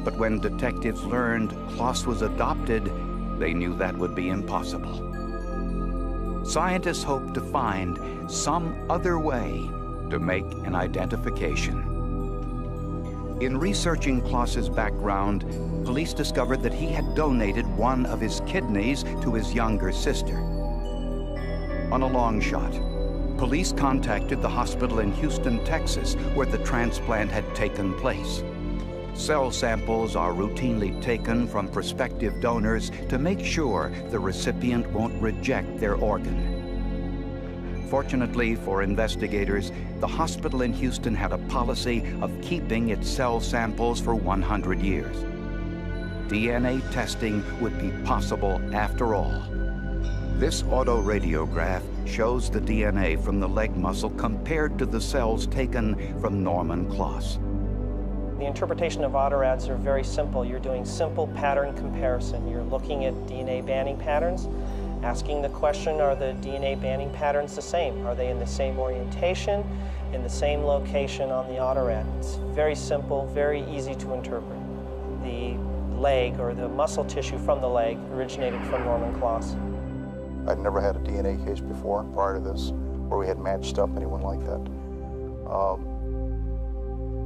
But when detectives learned Kloss was adopted, they knew that would be impossible. Scientists hoped to find some other way to make an identification. In researching Kloss's background, police discovered that he had donated one of his kidneys to his younger sister. On a long shot, police contacted the hospital in Houston, Texas, where the transplant had taken place. Cell samples are routinely taken from prospective donors to make sure the recipient won't reject their organ. Fortunately for investigators, the hospital in Houston had a policy of keeping its cell samples for 100 years. DNA testing would be possible after all. This autoradiograph shows the DNA from the leg muscle compared to the cells taken from Norman Kloss. The interpretation of autorads are very simple. You're doing simple pattern comparison. You're looking at DNA banding patterns, asking the question, are the DNA banding patterns the same? Are they in the same orientation, in the same location on the autorad? It's very simple, very easy to interpret. The leg, or the muscle tissue from the leg, originated from Norman Kloss. I'd never had a DNA case before, prior to this, where we had matched up anyone like that.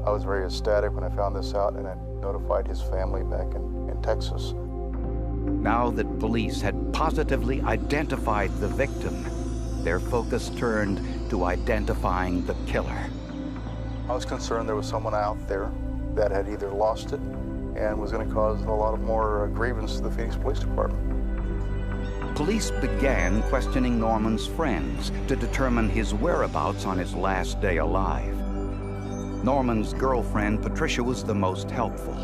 I was very ecstatic when I found this out, and I notified his family back in Texas. Now that police had positively identified the victim, their focus turned to identifying the killer. I was concerned there was someone out there that had either lost it and was going to cause a lot of more grievance to the Phoenix Police Department. Police began questioning Norman's friends to determine his whereabouts on his last day alive. Norman's girlfriend, Patricia, was the most helpful.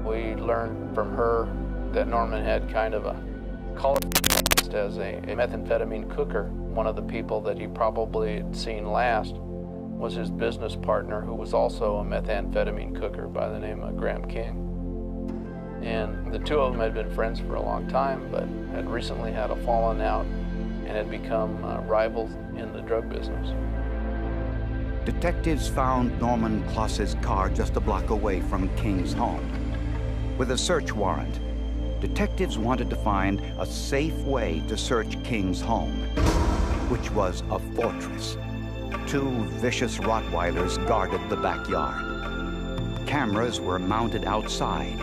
We learned from her that Norman had kind of a color as a methamphetamine cooker. One of the people that he probably had seen last was his business partner, who was also a methamphetamine cooker by the name of Graham King. And the two of them had been friends for a long time, but had recently had a falling out and had become rivals in the drug business. Detectives found Norman Kloss's car just a block away from King's home. With a search warrant, detectives wanted to find a safe way to search King's home, which was a fortress. 2 vicious Rottweilers guarded the backyard. Cameras were mounted outside,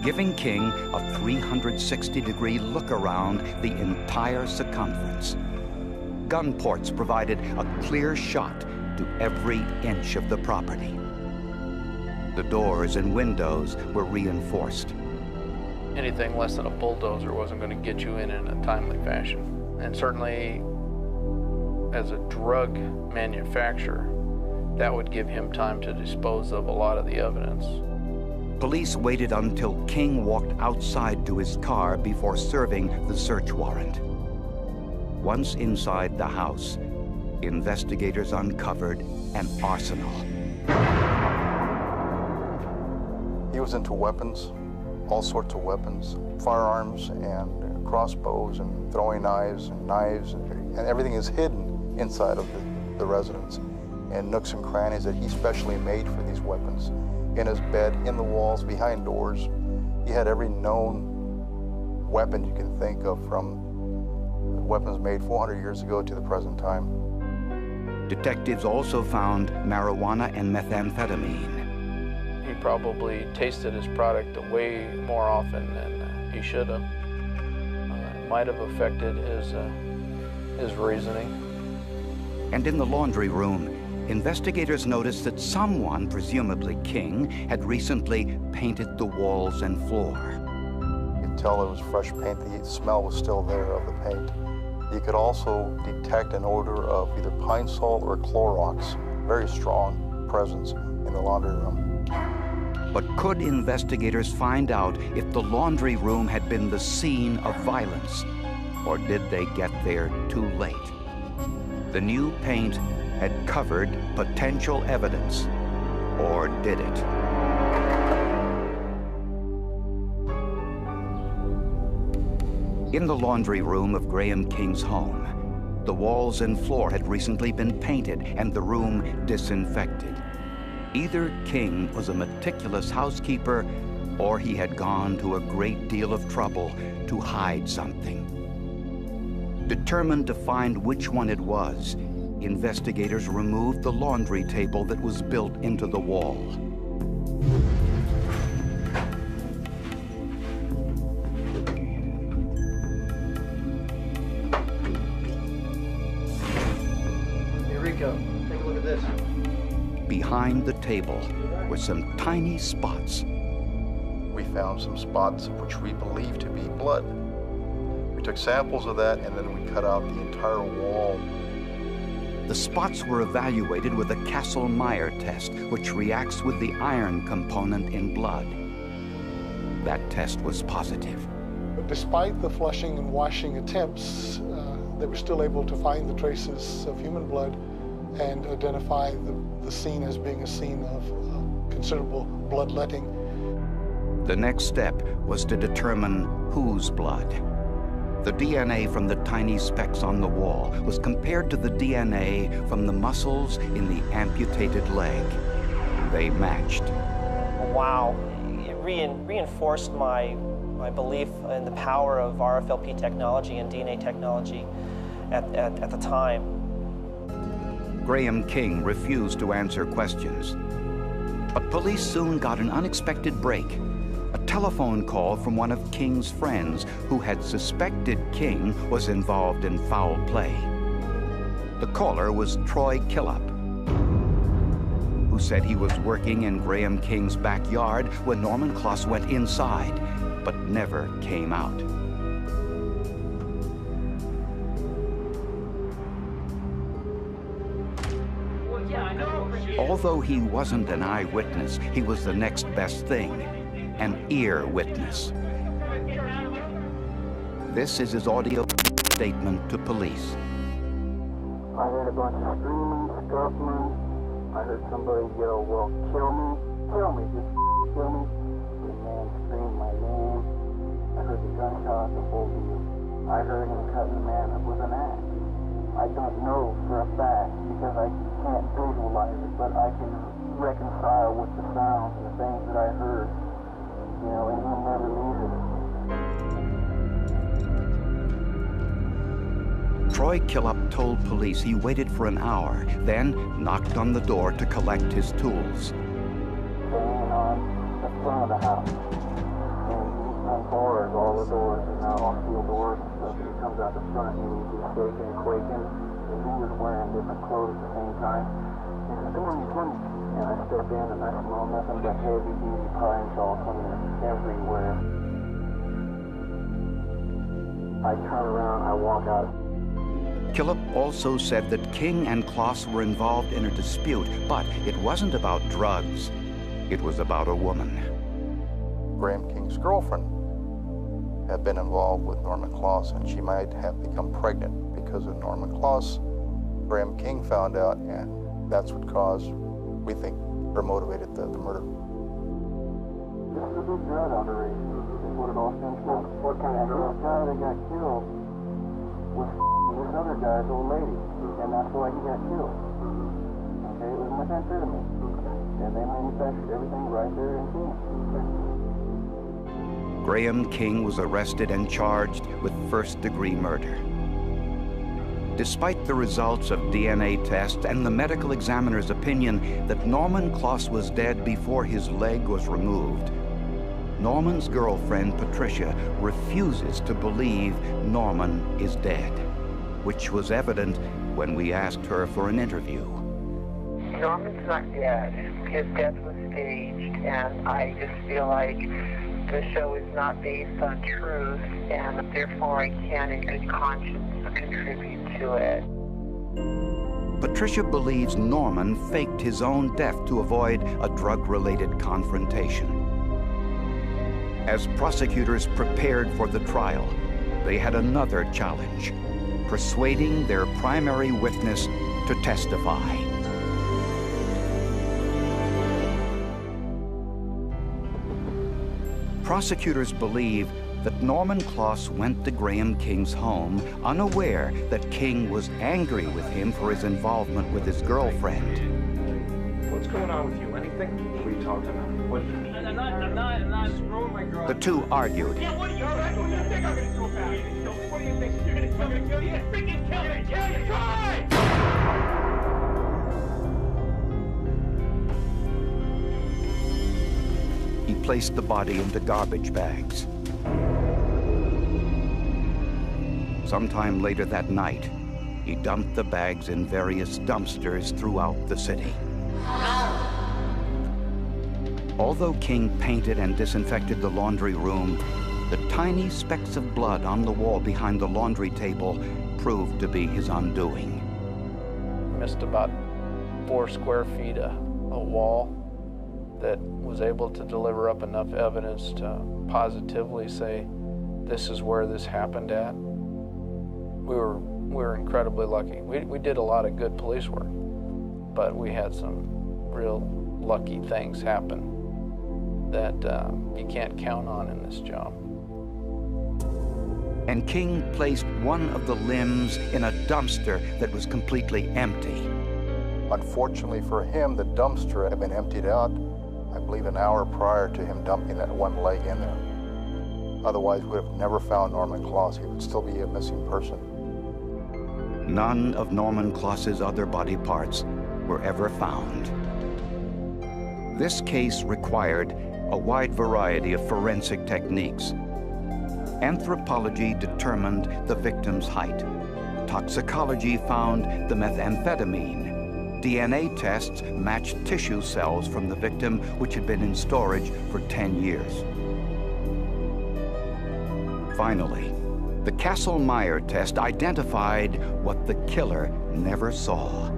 giving King a 360-degree look around the entire circumference. Gun ports provided a clear shot to every inch of the property. The doors and windows were reinforced. Anything less than a bulldozer wasn't going to get you in a timely fashion. And certainly, as a drug manufacturer, that would give him time to dispose of a lot of the evidence. Police waited until King walked outside to his car before serving the search warrant. Once inside the house, investigators uncovered an arsenal. He was into weapons, all sorts of weapons, firearms and crossbows and throwing knives, and everything is hidden inside of the residence, and nooks and crannies that he specially made for these weapons. In his bed, in the walls, behind doors. He had every known weapon you can think of, from weapons made 400 years ago to the present time. Detectives also found marijuana and methamphetamine. He probably tasted his product way more often than he should have. It might have affected his reasoning. And in the laundry room, investigators noticed that someone, presumably King, had recently painted the walls and floor. You could tell it was fresh paint. The smell was still there of the paint. You could also detect an odor of either pine salt or Clorox, very strong presence in the laundry room. But could investigators find out if the laundry room had been the scene of violence, or did they get there too late? The new paint had covered potential evidence, or did it? In the laundry room of Graham King's home, the walls and floor had recently been painted and the room disinfected. Either King was a meticulous housekeeper, or he had gone to a great deal of trouble to hide something. Determined to find which one it was, investigators removed the laundry table that was built into the wall. Hey, Rico, take a look at this. Behind the table were some tiny spots. We found some spots which we believe to be blood. We took samples of that, and then we cut out the entire wall. The spots were evaluated with a Kastle-Meyer test, which reacts with the iron component in blood. That test was positive. But despite the flushing and washing attempts, they were still able to find the traces of human blood and identify the scene as being a scene of considerable bloodletting. The next step was to determine whose blood. The DNA from the tiny specks on the wall was compared to the DNA from the muscles in the amputated leg. They matched. Wow, it reinforced my belief in the power of RFLP technology and DNA technology at the time. Graham King refused to answer questions. But police soon got an unexpected break. A telephone call from one of King's friends who had suspected King was involved in foul play. The caller was Troy Killop, who said he was working in Graham King's backyard when Norman Kloss went inside, but never came out. Although he wasn't an eyewitness, he was the next best thing, an ear witness. This is his audio statement to police. I heard a bunch of screaming, scuffling. I heard somebody yell, well, kill me, just kill me. The man screamed my name. I heard the gunshot, the whole deal. I heard him cutting the man up with an axe. I don't know for a fact because I can't visualize it, but I can reconcile with the sounds and the things that I heard. You know, and he'll never leave it. Troy Killop told police he waited for an hour, then knocked on the door to collect his tools. Staying on the front of the house. And he's done bars, all the doors are now all steel doors and stuff. And he comes out the front and he's shaking and quaking. And he was wearing different clothes at the same time. He says, come on, you come. And I step in and I smell nothing but heavy duty pine saw coming everywhere. I turn around, I walk out. Killop also said that King and Kloss were involved in a dispute, but it wasn't about drugs. It was about a woman. Graham King's girlfriend had been involved with Norman Kloss, and she might have become pregnant because of Norman Kloss. Graham King found out, and that's what caused, we think, or motivated the murder. This is a big drug operation, is what it all stems from. What kind of drug? The guy that got killed was this other guy's old lady, and that's why he got killed. Okay, it was methamphetamine. And they manufactured everything right there in King. Graham King was arrested and charged with first-degree murder. Despite the results of DNA tests and the medical examiner's opinion that Norman Kloss was dead before his leg was removed, Norman's girlfriend, Patricia, refuses to believe Norman is dead, which was evident when we asked her for an interview. Norman's not dead. His death was staged, and I just feel like the show is not based on truth, and therefore I can't in good conscience contribute to it. Patricia believes Norman faked his own death to avoid a drug-related confrontation. As prosecutors prepared for the trial, they had another challenge: persuading their primary witness to testify. Prosecutors believe that Norman Kloss went to Graham King's home unaware that King was angry with him for his involvement with his girlfriend. What's going on with you? Anything? What are you talking about? What do you mean? I'm not screwing my girl. The two argued. Yeah, what do you think I'm going to do about it? What do you think? You're going to kill me? Yeah, freaking kill me! Yeah, try! He placed the body into garbage bags. Sometime later that night, he dumped the bags in various dumpsters throughout the city. Although King painted and disinfected the laundry room, the tiny specks of blood on the wall behind the laundry table proved to be his undoing. Missed about 4 square feet of a wall that was able to deliver up enough evidence to positively say this is where this happened at. We were incredibly lucky. We did a lot of good police work, but we had some real lucky things happen that you can't count on in this job. And King placed one of the limbs in a dumpster that was completely empty. Unfortunately for him, the dumpster had been emptied out, I believe, an hour prior to him dumping that one leg in there. Otherwise, we would have never found Norman Kloss. He would still be a missing person. None of Norman Kloss's other body parts were ever found. This case required a wide variety of forensic techniques. Anthropology determined the victim's height. Toxicology found the methamphetamine. DNA tests matched tissue cells from the victim, which had been in storage for 10 years. Finally, the Castle-Meyer test identified what the killer never saw.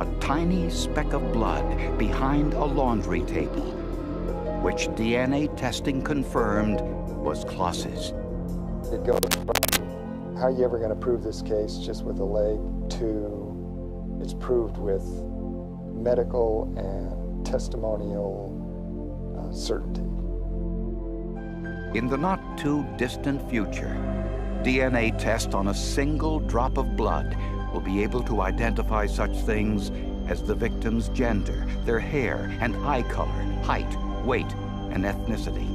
A tiny speck of blood behind a laundry table, which DNA testing confirmed was Kloss's. It goes from how are you ever going to prove this case just with a leg to it's proved with medical and testimonial certainty. In the not-too-distant future, DNA tests on a single drop of blood will be able to identify such things as the victim's gender, their hair and eye color, height, weight, and ethnicity.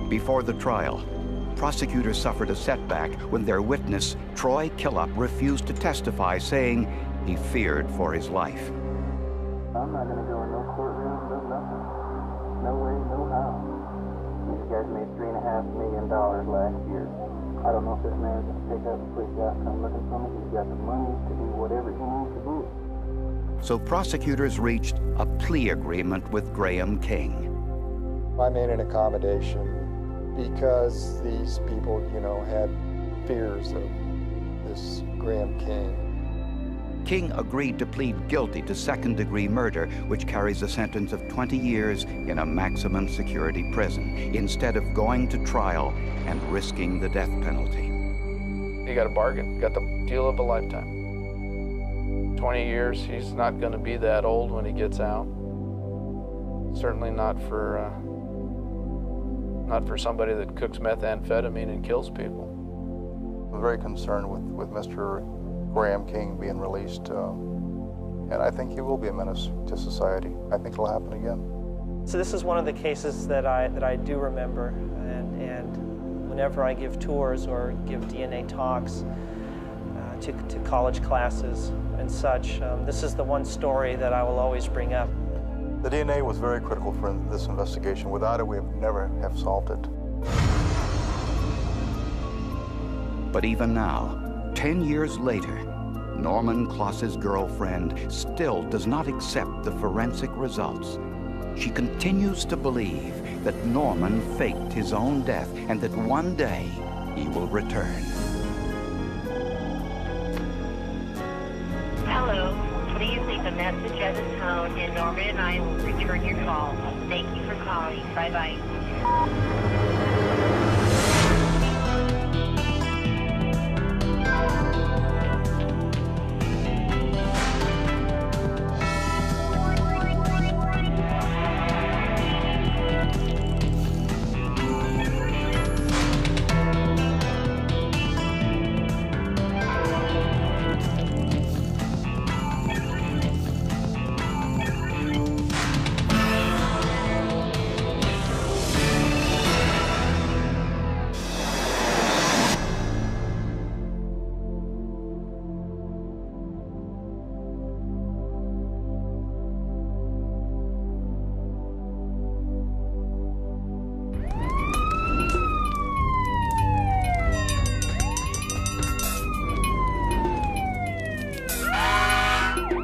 Before the trial, prosecutors suffered a setback when their witness, Troy Killup, refused to testify, saying he feared for his life. I'm not going to go in no courtroom, no nothing. No way, no how. These guys made $3.5 million last year. I don't know if this man's going to pick up and freak out and come looking for me. He's got the money to do whatever he needs to do. So prosecutors reached a plea agreement with Graham King. I made an accommodation because these people, you know, had fears of this Graham King. King agreed to plead guilty to second-degree murder, which carries a sentence of 20 years in a maximum security prison, instead of going to trial and risking the death penalty. He got a bargain, got the deal of a lifetime. 20 years, he's not going to be that old when he gets out. Certainly not for somebody that cooks methamphetamine and kills people. I'm very concerned with Mr. Graham King being released, and I think he will be a menace to society. I think it'll happen again. So this is one of the cases that I do remember, and whenever I give tours or give DNA talks to college classes and such, this is the one story that I will always bring up. The DNA was very critical for this investigation. Without it, we would never have solved it. But even now, 10 years later, Norman Kloss's girlfriend still does not accept the forensic results. She continues to believe that Norman faked his own death and that one day he will return. Hello. Please leave a message at the tone, and Norman and I will return your call. Thank you for calling. Bye-bye.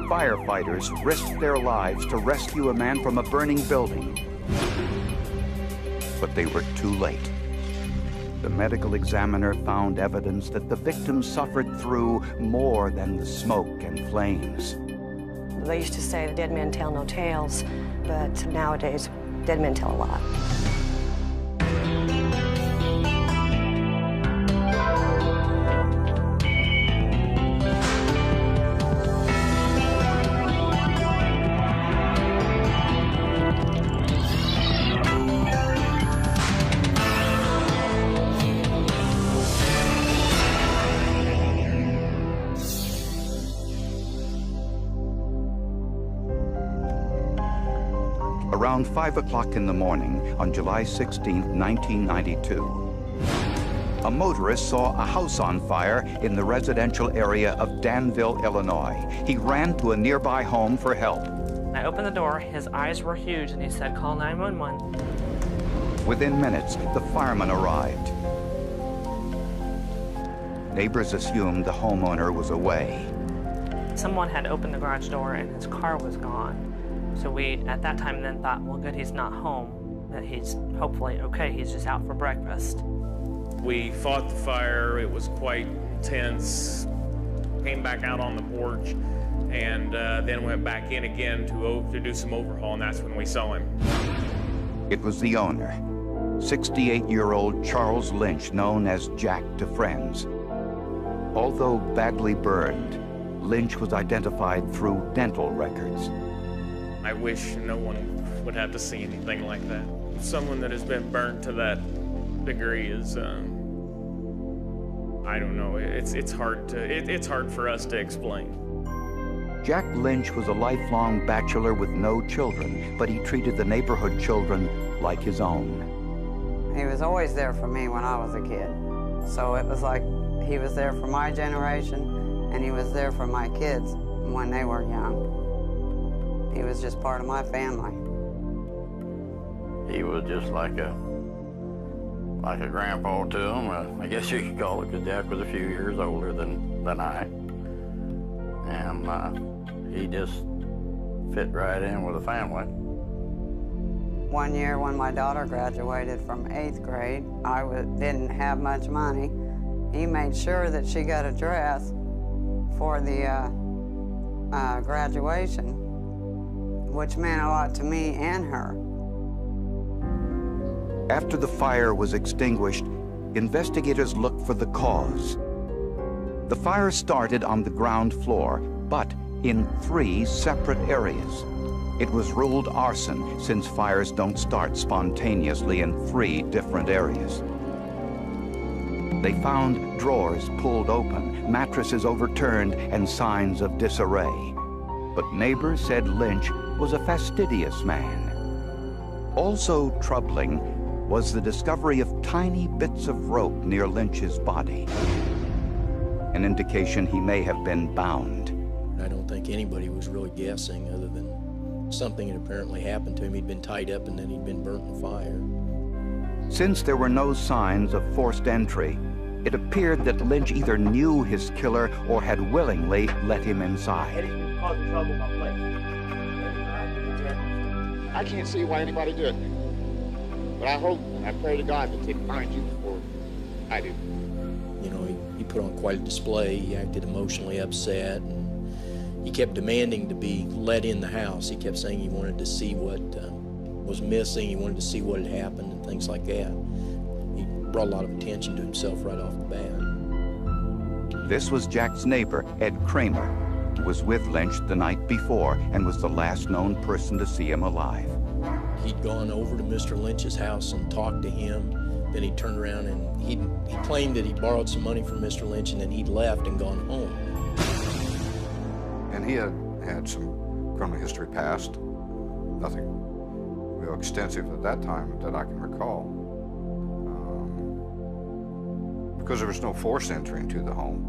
Firefighters risked their lives to rescue a man from a burning building. But they were too late. The medical examiner found evidence that the victim suffered through more than the smoke and flames. They used to say dead men tell no tales, but nowadays, dead men tell a lot. Around 5 o'clock in the morning on July 16, 1992, a motorist saw a house on fire in the residential area of Danville, Illinois. He ran to a nearby home for help. I opened the door, his eyes were huge, and he said, "Call 911. Within minutes, the firemen arrived. Neighbors assumed the homeowner was away. Someone had opened the garage door and his car was gone. So we, at that time, then thought, well, good, he's not home, that he's hopefully okay, he's just out for breakfast. We fought the fire, it was quite intense, came back out on the porch, and then went back in again to do some overhaul, and that's when we saw him. It was the owner, 68-year-old Charles Lynch, known as Jack to friends. Although badly burned, Lynch was identified through dental records. I wish no one would have to see anything like that. Someone that has been burned to that degree is, I don't know, it's hard for us to explain. Jack Lynch was a lifelong bachelor with no children, but he treated the neighborhood children like his own. He was always there for me when I was a kid. So it was like he was there for my generation, and he was there for my kids when they were young. He was just part of my family. He was just like a grandpa to him. I guess you could call it, because Jack was a few years older than I. And he just fit right in with the family. One year when my daughter graduated from 8th grade, I didn't have much money. He made sure that she got a dress for the graduation, which meant a lot to me and her. After the fire was extinguished, investigators looked for the cause. The fire started on the ground floor, but in 3 separate areas. It was ruled arson, since fires don't start spontaneously in 3 different areas. They found drawers pulled open, mattresses overturned, and signs of disarray. But neighbors said Lynch was a fastidious man. Also troubling was the discovery of tiny bits of rope near Lynch's body, an indication he may have been bound. I don't think anybody was really guessing, other than something had apparently happened to him. He'd been tied up and then he'd been burnt in the fire. Since there were no signs of forced entry, it appeared that Lynch either knew his killer or had willingly let him inside. I can't see why anybody did it. But I hope and I pray to God that they find you before I do. You know, he put on quite a display. He acted emotionally upset, and he kept demanding to be let in the house. He kept saying he wanted to see what was missing. He wanted to see what had happened and things like that. He brought a lot of attention to himself right off the bat. This was Jack's neighbor, Ed Kramer, who was with Lynch the night before and was the last known person to see him alive. He'd gone over to Mr. Lynch's house and talked to him. Then he turned around and he claimed that he borrowed some money from Mr. Lynch, and then he'd left and gone home. And he had some criminal history past. Nothing real extensive at that time that I can recall. Because there was no forced entry into the home.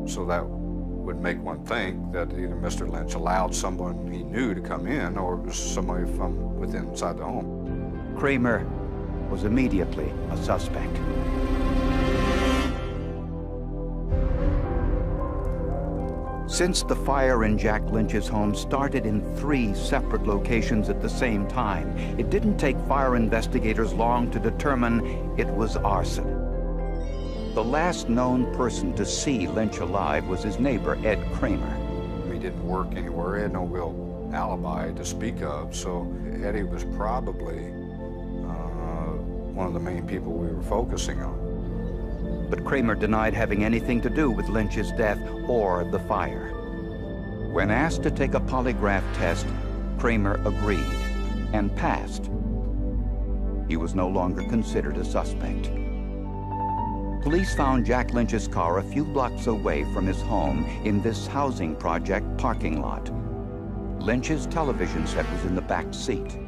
So that would make one think that either Mr. Lynch allowed someone he knew to come in, or it was somebody from within inside the home. Kramer was immediately a suspect. Since the fire in Jack Lynch's home started in 3 separate locations at the same time, it didn't take fire investigators long to determine it was arson. The last known person to see Lynch alive was his neighbor, Ed Kramer. He didn't work anywhere. He had no real alibi to speak of, so Eddie was probably one of the main people we were focusing on. But Kramer denied having anything to do with Lynch's death or the fire. When asked to take a polygraph test, Kramer agreed and passed. He was no longer considered a suspect. Police found Jack Lynch's car a few blocks away from his home in this housing project parking lot. Lynch's television set was in the back seat.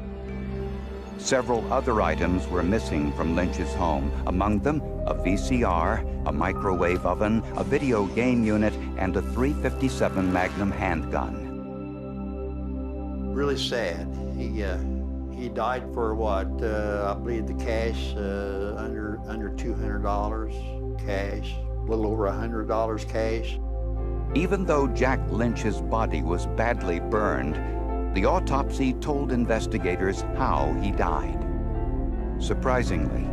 Several other items were missing from Lynch's home, among them a VCR, a microwave oven, a video game unit, and a .357 Magnum handgun. Really sad. He died for what? I believe the cash under $200 cash, a little over $100 cash. Even though Jack Lynch's body was badly burned, the autopsy told investigators how he died. Surprisingly,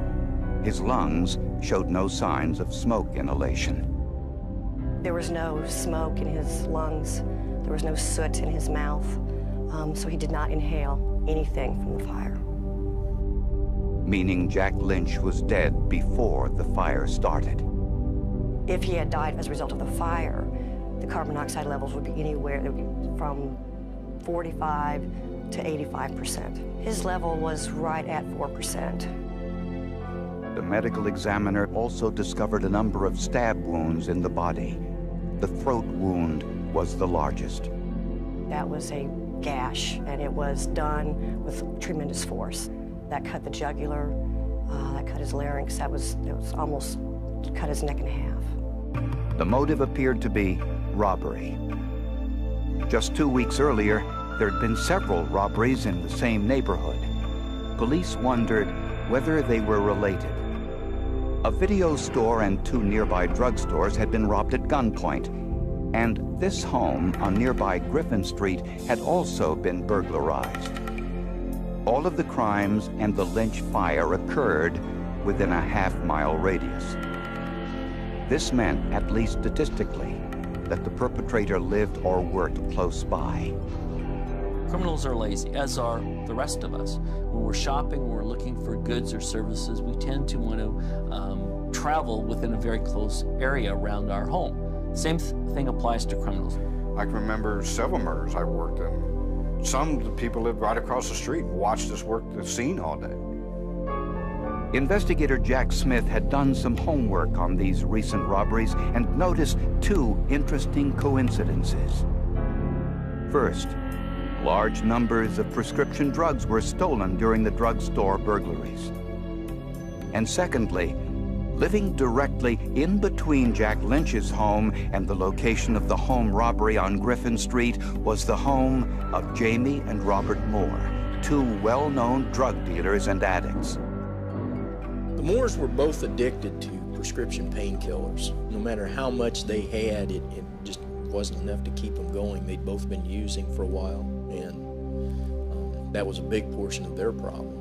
his lungs showed no signs of smoke inhalation. There was no smoke in his lungs. There was no soot in his mouth. So he did not inhale anything from the fire. Meaning Jack Lynch was dead before the fire started. If he had died as a result of the fire, the carbon dioxide levels would be anywhere from 45 to 85%. His level was right at 4%. The medical examiner also discovered a number of stab wounds in the body. The throat wound was the largest. That was a gash, and it was done with tremendous force. That cut the jugular That cut his larynx. That was almost cut his neck in half. The motive appeared to be robbery. Just 2 weeks earlier, there had been several robberies in the same neighborhood. Police wondered whether they were related. A video store and 2 nearby drugstores had been robbed at gunpoint, and this home on nearby Griffin Street had also been burglarized. All of the crimes and the Lynch fire occurred within a half-mile radius. This meant, at least statistically, that the perpetrator lived or worked close by. Criminals are lazy, as are the rest of us. When we're shopping, when we're looking for goods or services, we tend to want to travel within a very close area around our home. Same thing applies to criminals. I can remember several murders I worked in. Some people lived right across the street and watched us work the scene all day. Investigator Jack Smith had done some homework on these recent robberies and noticed 2 interesting coincidences. First, large numbers of prescription drugs were stolen during the drugstore burglaries. And secondly, living directly in between Jack Lynch's home and the location of the home robbery on Griffin Street was the home of Jamie and Robert Moore, 2 well-known drug dealers and addicts. The Moores were both addicted to prescription painkillers. No matter how much they had, it just wasn't enough to keep them going. They'd both been using for a while, and that was a big portion of their problem.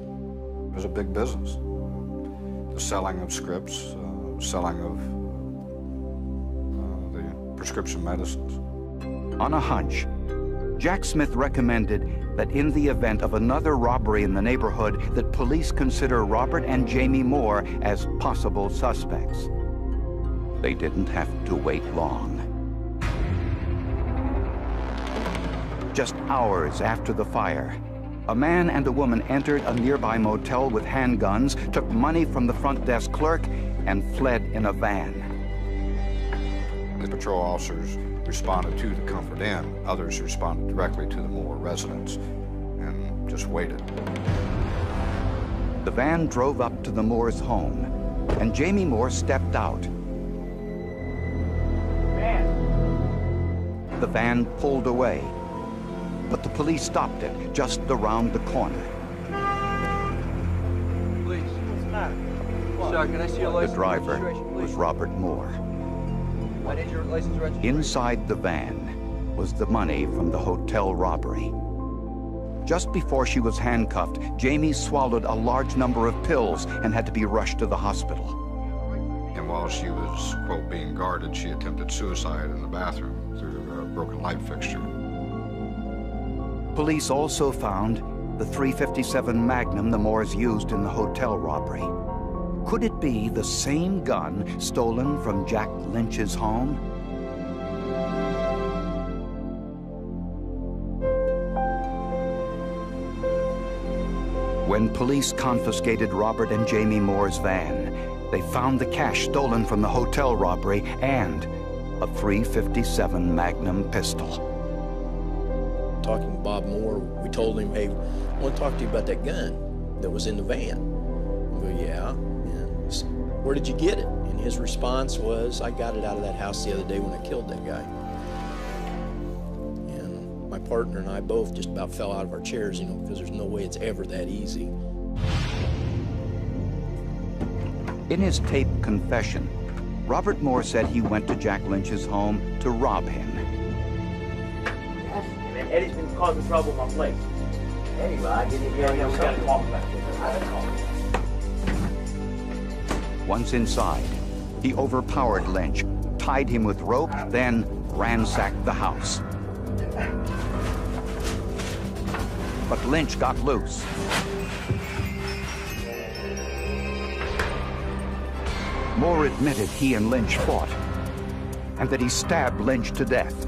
It was a big business. The selling of scripts, selling of the prescription medicines. On a hunch, Jack Smith recommended that in the event of another robbery in the neighborhood, that police consider Robert and Jamie Moore as possible suspects. They didn't have to wait long. Just hours after the fire, a man and a woman entered a nearby motel with handguns, took money from the front desk clerk, and fled in a van. The patrol officers responded to the Comfort Inn. Others responded directly to the Moore residence and just waited. The van drove up to the Moores' home, and Jamie Moore stepped out. The van pulled away, but the police stopped it just around the corner. Please, what's the matter? Sir, can I see your license? The driver was Robert Moore. I need your license registration. Inside the van was the money from the hotel robbery. Just before she was handcuffed, Jamie swallowed a large number of pills and had to be rushed to the hospital. And while she was, quote, being guarded, she attempted suicide in the bathroom through a broken light fixture. Police also found the .357 Magnum the Moores used in the hotel robbery. Could it be the same gun stolen from Jack Lynch's home? When police confiscated Robert and Jamie Moore's van, they found the cash stolen from the hotel robbery and a .357 Magnum pistol. Talking to Bob Moore, we told him, hey, I want to talk to you about that gun that was in the van. We go, yeah. Where did you get it? And his response was, I got it out of that house the other day when I killed that guy. And my partner and I both just about fell out of our chairs, because there's no way it's ever that easy. In his taped confession, Robert Moore said he went to Jack Lynch's home to rob him. Man, Eddie's been causing trouble in my place. Anyway, I didn't hear him. We got to talk about this. Once inside, he overpowered Lynch, tied him with rope, then ransacked the house. But Lynch got loose. Moore admitted he and Lynch fought, and that he stabbed Lynch to death.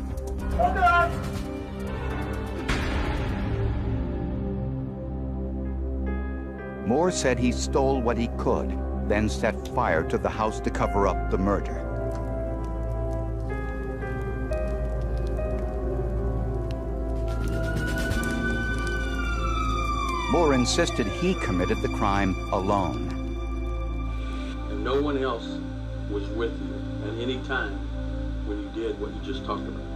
Moore said he stole what he could, then set fire to the house to cover up the murder. Moore insisted he committed the crime alone. And no one else was with you at any time when you did what you just talked about.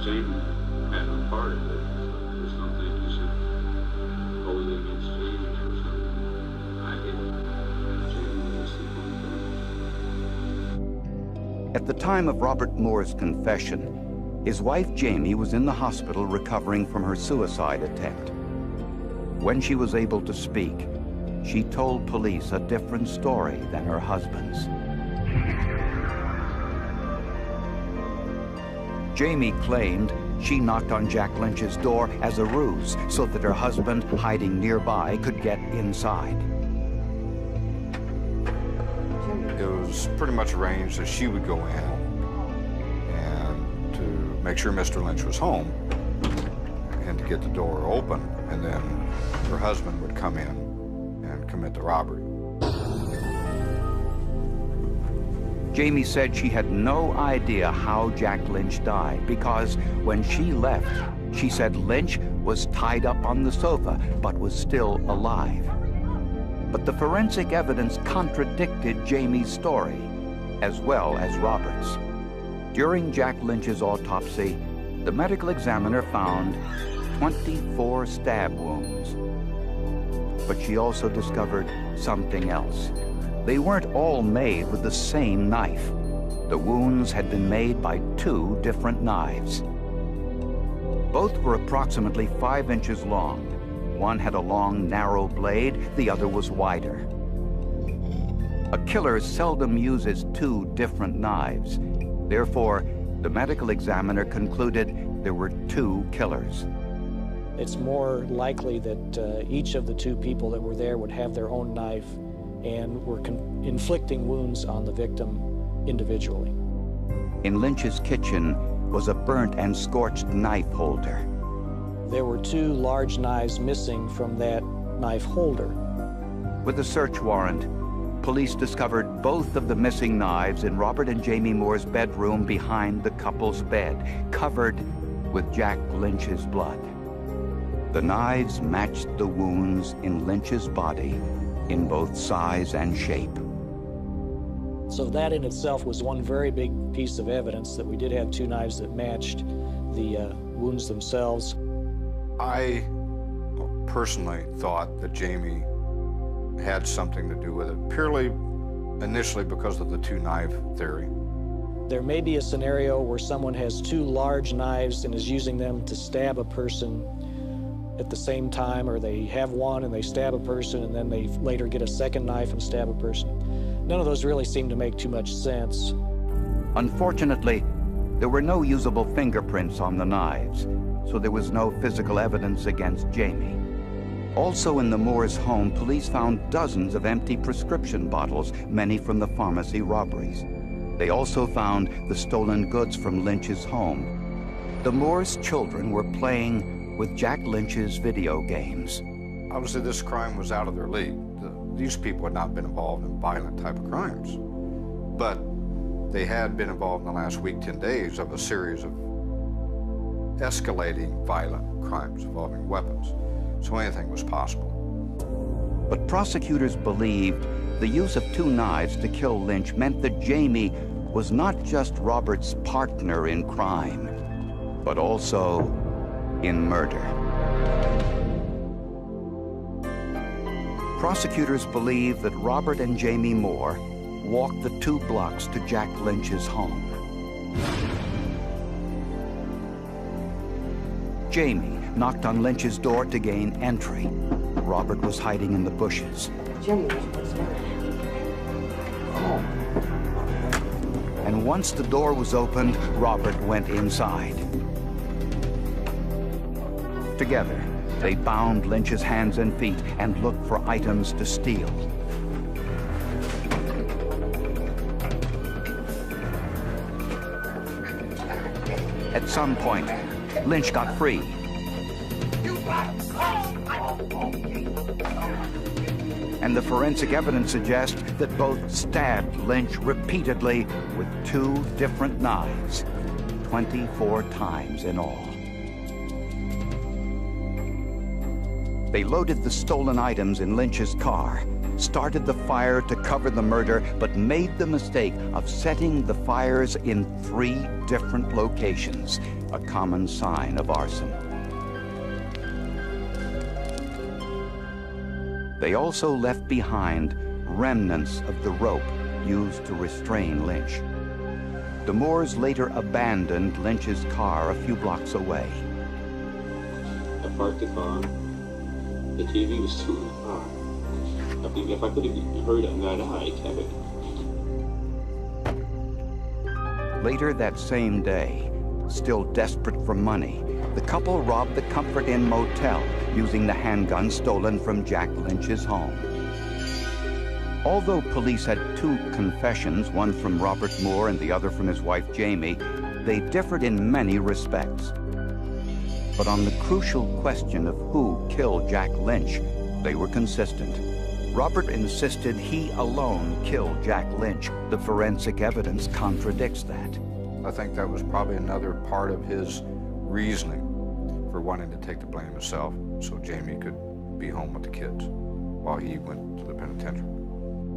Jamie had a part of it. I just don't think you should hold it against Jamie or something. I didn't. Jamie was the one. At the time of Robert Moore's confession, his wife Jamie was in the hospital recovering from her suicide attempt. When she was able to speak, she told police a different story than her husband's. Jamie claimed she knocked on Jack Lynch's door as a ruse so that her husband, hiding nearby, could get inside. It was pretty much arranged that she would go in and to make sure Mr. Lynch was home and to get the door open, and then her husband would come in and commit the robbery. Jamie said she had no idea how Jack Lynch died because when she left, she said Lynch was tied up on the sofa but was still alive. But the forensic evidence contradicted Jamie's story, as well as Robert's. During Jack Lynch's autopsy, the medical examiner found 24 stab wounds. But she also discovered something else. They weren't all made with the same knife. The wounds had been made by 2 different knives. Both were approximately 5 inches long. One had a long, narrow blade, the other was wider. A killer seldom uses 2 different knives. Therefore, the medical examiner concluded there were 2 killers. It's more likely that each of the 2 people that were there would have their own knife and were inflicting wounds on the victim individually. In Lynch's kitchen was a burnt and scorched knife holder. There were 2 large knives missing from that knife holder. With a search warrant, police discovered both of the missing knives in Robert and Jamie Moore's bedroom behind the couple's bed, covered with Jack Lynch's blood. The knives matched the wounds in Lynch's body in both size and shape. So that in itself was one very big piece of evidence that we did have 2 knives that matched the wounds themselves. I personally thought that Jamie had something to do with it, purely initially because of the 2-knife theory. There may be a scenario where someone has 2 large knives and is using them to stab a person at the same time, or they have one and they stab a person and then they later get a second knife and stab a person. None of those really seem to make too much sense. Unfortunately, there were no usable fingerprints on the knives, so there was no physical evidence against Jamie. Also in the Moores' home, police found dozens of empty prescription bottles, many from the pharmacy robberies. They also found the stolen goods from Lynch's home. The Moores' children were playing with Jack Lynch's video games. Obviously, this crime was out of their league. These people had not been involved in violent type of crimes, but they had been involved in the last week, 10 days of a series of escalating violent crimes involving weapons. So anything was possible. But prosecutors believed the use of 2 knives to kill Lynch meant that Jamie was not just Robert's partner in crime, but also in murder. Prosecutors believe that Robert and Jamie Moore walked the 2 blocks to Jack Lynch's home. Jamie knocked on Lynch's door to gain entry. Robert was hiding in the bushes. And once the door was opened, Robert went inside. Together, they bound Lynch's hands and feet and looked for items to steal. At some point, Lynch got free. And the forensic evidence suggests that both stabbed Lynch repeatedly with 2 different knives, 24 times in all. They loaded the stolen items in Lynch's car, started the fire to cover the murder, but made the mistake of setting the fires in 3 different locations, a common sign of arson. They also left behind remnants of the rope used to restrain Lynch. The Moores later abandoned Lynch's car a few blocks away. I parked the car. The TV was still in the car. I think if I could have heard it, I'd have it. Later that same day, still desperate for money, the couple robbed the Comfort Inn motel using the handgun stolen from Jack Lynch's home. Although police had 2 confessions, one from Robert Moore and the other from his wife Jamie, they differed in many respects. But on the crucial question of who killed Jack Lynch, they were consistent. Robert insisted he alone killed Jack Lynch. The forensic evidence contradicts that. I think that was probably another part of his reasoning for wanting to take the blame himself so Jamie could be home with the kids while he went to the penitentiary.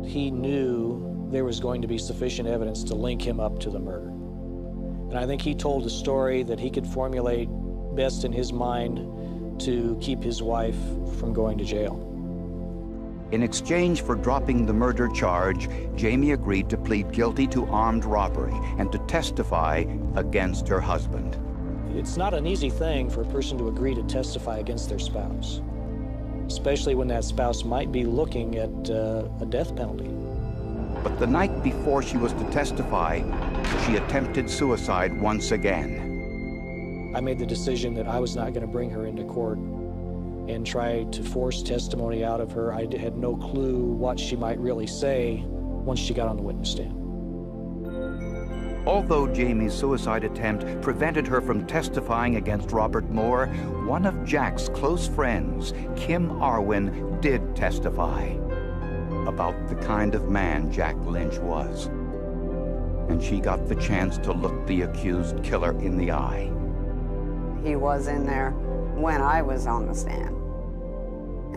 He knew there was going to be sufficient evidence to link him up to the murder. And I think he told a story that he could formulate best in his mind to keep his wife from going to jail. In exchange for dropping the murder charge, Jamie agreed to plead guilty to armed robbery and to testify against her husband. It's not an easy thing for a person to agree to testify against their spouse, especially when that spouse might be looking at a death penalty. But the night before she was to testify, she attempted suicide once again. I made the decision that I was not going to bring her into court and try to force testimony out of her. I had no clue what she might really say once she got on the witness stand. Although Jamie's suicide attempt prevented her from testifying against Robert Moore, one of Jack's close friends, Kim Arwin, did testify about the kind of man Jack Lynch was. And she got the chance to look the accused killer in the eye. He was in there when I was on the stand.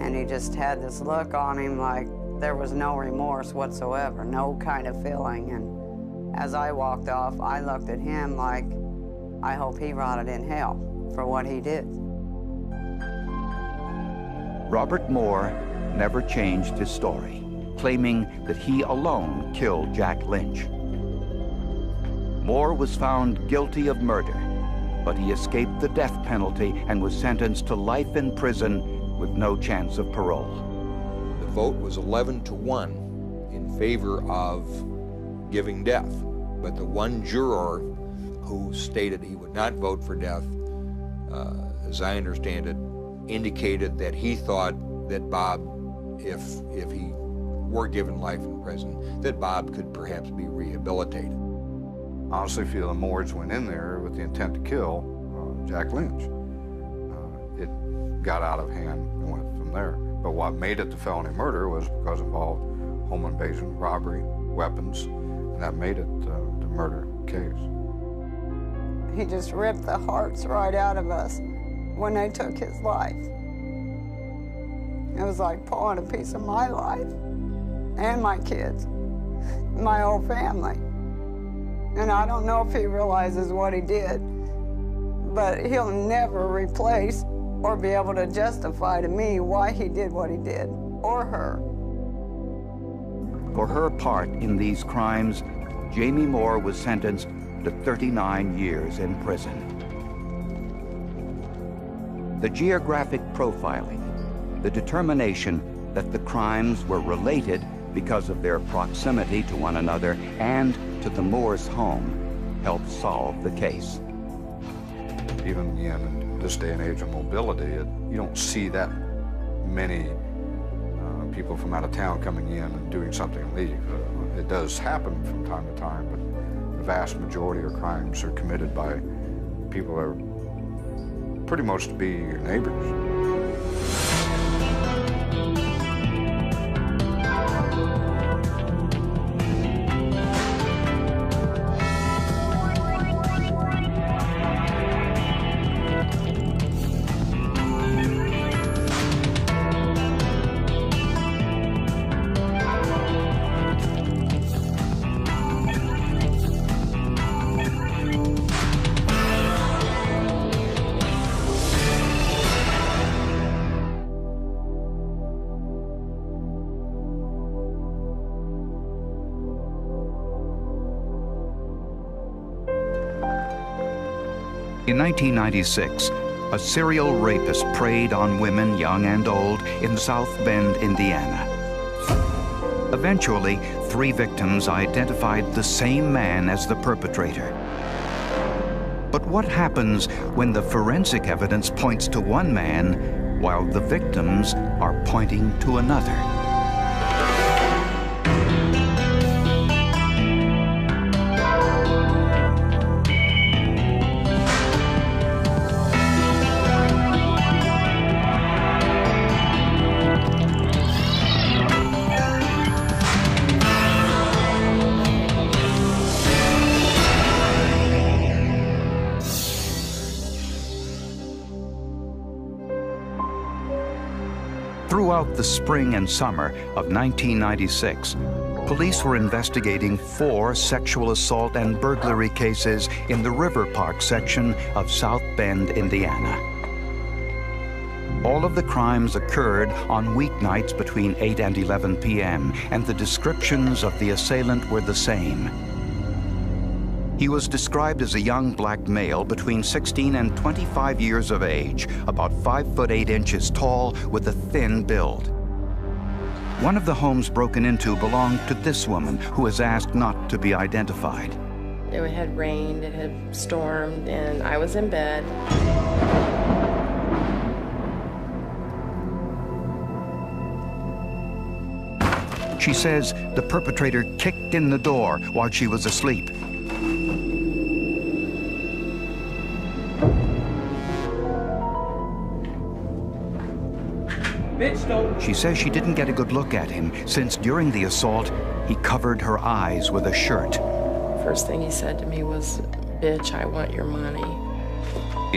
And he just had this look on him like there was no remorse whatsoever, no kind of feeling. And as I walked off, I looked at him like, I hope he rotted in hell for what he did. Robert Moore never changed his story, claiming that he alone killed Jack Lynch. Moore was found guilty of murder, but he escaped the death penalty and was sentenced to life in prison with no chance of parole. The vote was 11-1 in favor of giving death, but the one juror who stated he would not vote for death, as I understand it, indicated that he thought that Bob, if he were given life in prison, that Bob could perhaps be rehabilitated. I honestly feel the Moores went in there with the intent to kill Jack Lynch. It got out of hand and went from there. But what made it the felony murder was because it involved home invasion, robbery, weapons, and that made it the murder case. He just ripped the hearts right out of us when they took his life. It was like pulling a piece of my life and my kids, my whole family. And I don't know if he realizes what he did, but he'll never replace or be able to justify to me why he did what he did, or her. For her part in these crimes, Jamie Moore was sentenced to 39 years in prison. The geographic profiling, the determination that the crimes were related because of their proximity to one another and to the Moore's home, helped solve the case. Even in this day and age of mobility, you don't see that many people from out of town coming in and doing something and leave. It does happen from time to time, but the vast majority of crimes are committed by people that are pretty much to be your neighbors. In 1996, a serial rapist preyed on women, young and old, in South Bend, Indiana. Eventually, 3 victims identified the same man as the perpetrator. But what happens when the forensic evidence points to one man while the victims are pointing to another? Throughout the spring and summer of 1996, police were investigating 4 sexual assault and burglary cases in the River Park section of South Bend, Indiana. All of the crimes occurred on weeknights between 8 and 11 p.m., and the descriptions of the assailant were the same. He was described as a young black male between 16 and 25 years of age, about 5 foot 8 inches tall, with a thin build. One of the homes broken into belonged to this woman, who was asked not to be identified. It had rained, it had stormed, and I was in bed. She says the perpetrator kicked in the door while she was asleep. She says she didn't get a good look at him since during the assault, he covered her eyes with a shirt. First thing he said to me was, "Bitch, I want your money."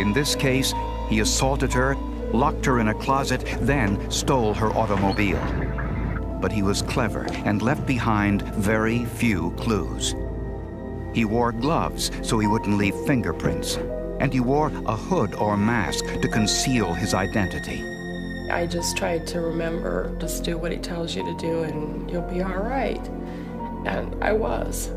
In this case, he assaulted her, locked her in a closet, then stole her automobile. But he was clever and left behind very few clues. He wore gloves so he wouldn't leave fingerprints, and he wore a hood or mask to conceal his identity. I just tried to remember, just do what he tells you to do and you'll be all right. And I was.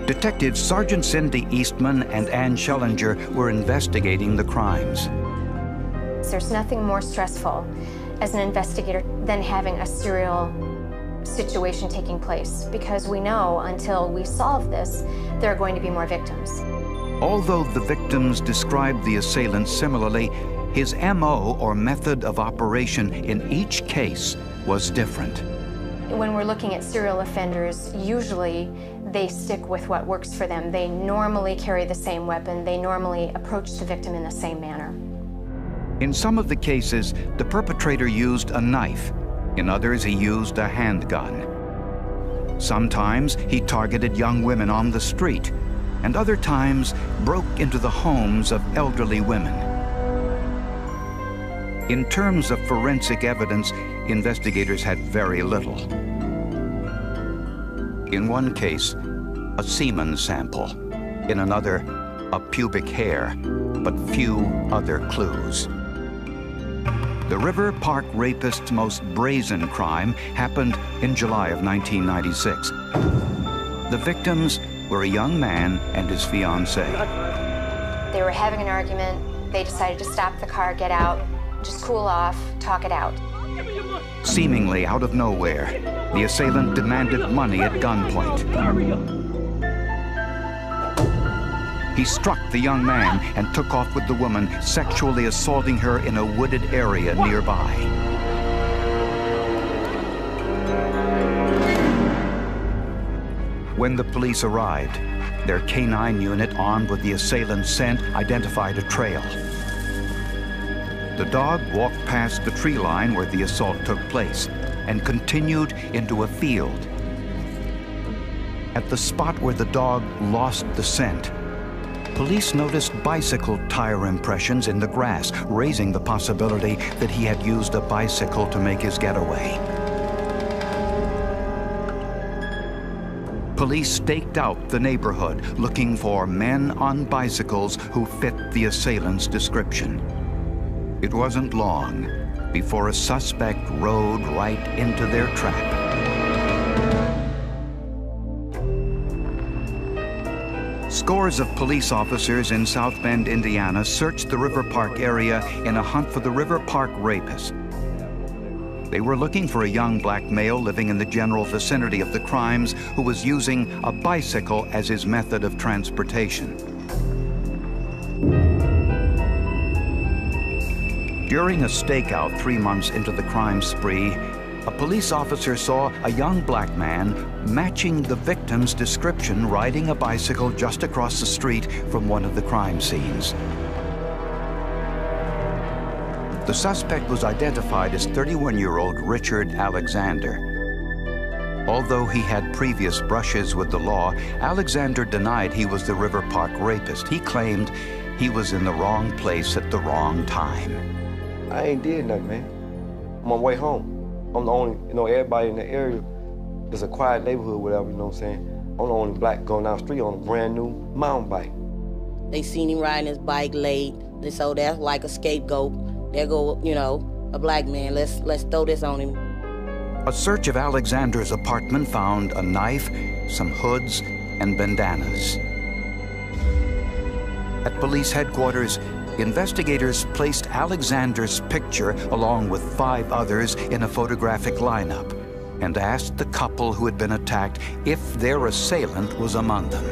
Detectives Sergeant Cindy Eastman and Ann Schellinger were investigating the crimes. There's nothing more stressful as an investigator than having a serial situation taking place, because we know until we solve this, there are going to be more victims. Although the victims described the assailant similarly, his MO, or method of operation, in each case was different. When we're looking at serial offenders, usually they stick with what works for them. They normally carry the same weapon. They normally approach the victim in the same manner. In some of the cases, the perpetrator used a knife. In others, he used a handgun. Sometimes he targeted young women on the street, and other times broke into the homes of elderly women. In terms of forensic evidence, investigators had very little. In one case, a semen sample. In another, a pubic hair, but few other clues. The River Park rapist's most brazen crime happened in July of 1996. The victims were a young man and his fiancée. They were having an argument. They decided to stop the car, get out, just cool off, talk it out. Seemingly out of nowhere, the assailant demanded money at gunpoint. He struck the young man and took off with the woman, sexually assaulting her in a wooded area nearby. When the police arrived, their canine unit, armed with the assailant's scent, identified a trail. The dog walked past the tree line where the assault took place and continued into a field. At the spot where the dog lost the scent, police noticed bicycle tire impressions in the grass, raising the possibility that he had used a bicycle to make his getaway. Police staked out the neighborhood, looking for men on bicycles who fit the assailant's description. It wasn't long before a suspect rode right into their trap. Scores of police officers in South Bend, Indiana, searched the River Park area in a hunt for the River Park rapist. They were looking for a young black male living in the general vicinity of the crimes who was using a bicycle as his method of transportation. During a stakeout 3 months into the crime spree, a police officer saw a young black man matching the victim's description riding a bicycle just across the street from one of the crime scenes. The suspect was identified as 31-year-old Richard Alexander. Although he had previous brushes with the law, Alexander denied he was the River Park rapist. He claimed he was in the wrong place at the wrong time. I ain't did nothing, man. I'm on my way home. I'm the only, everybody in the area, it's a quiet neighborhood, whatever, you know what I'm saying? I'm the only black going down the street on a brand new mountain bike. They seen him riding his bike late, and so that's like a scapegoat. There go, a black man, let's throw this on him. A search of Alexander's apartment found a knife, some hoods, and bandanas. At police headquarters, investigators placed Alexander's picture along with 5 others in a photographic lineup and asked the couple who had been attacked if their assailant was among them.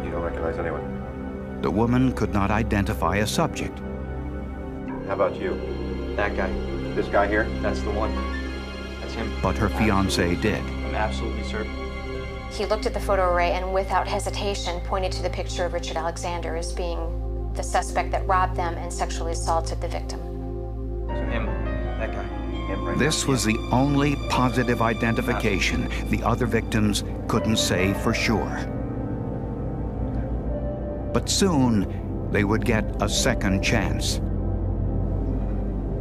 You don't recognize anyone? The woman could not identify a subject. How about you? That guy. This guy here? That's the one. That's him. But her fiancé did. I'm absolutely certain. He looked at the photo array and without hesitation pointed to the picture of Richard Alexander as being the suspect that robbed them and sexually assaulted the victim. Him, that guy. Him right This was the only positive identification. The other victims couldn't say for sure. But soon, they would get a second chance.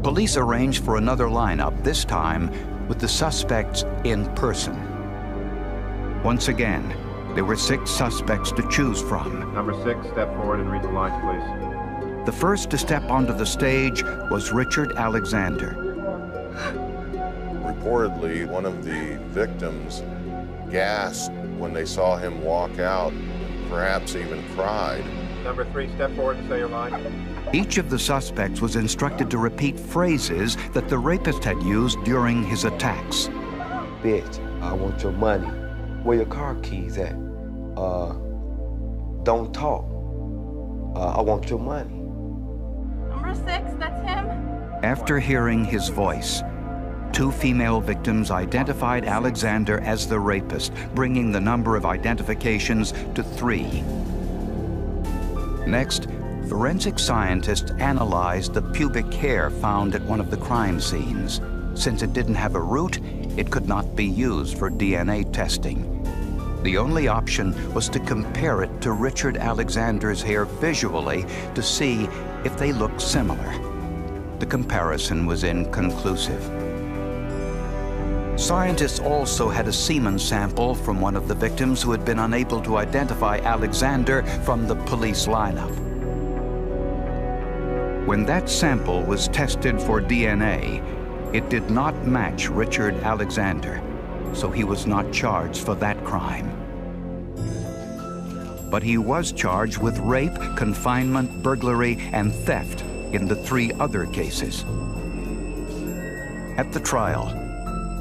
Police arranged for another lineup, this time with the suspects in person. Once again, there were 6 suspects to choose from. Number 6, step forward and read the lines, please. The first to step onto the stage was Richard Alexander. Reportedly, one of the victims gasped when they saw him walk out, perhaps even cried. Number 3, step forward and say your line. Each of the suspects was instructed to repeat phrases that the rapist had used during his attacks. Bitch, I want your money. Where your car keys at? Don't talk. I want your money. Number 6, that's him. After hearing his voice, 2 female victims identified Alexander as the rapist, bringing the number of identifications to 3. Next, forensic scientists analyzed the pubic hair found at one of the crime scenes. Since it didn't have a root, it could not be used for DNA testing. The only option was to compare it to Richard Alexander's hair visually to see if they looked similar. The comparison was inconclusive. Scientists also had a semen sample from one of the victims who had been unable to identify Alexander from the police lineup. When that sample was tested for DNA, it did not match Richard Alexander, so he was not charged for that crime. But he was charged with rape, confinement, burglary, and theft in the 3 other cases. At the trial,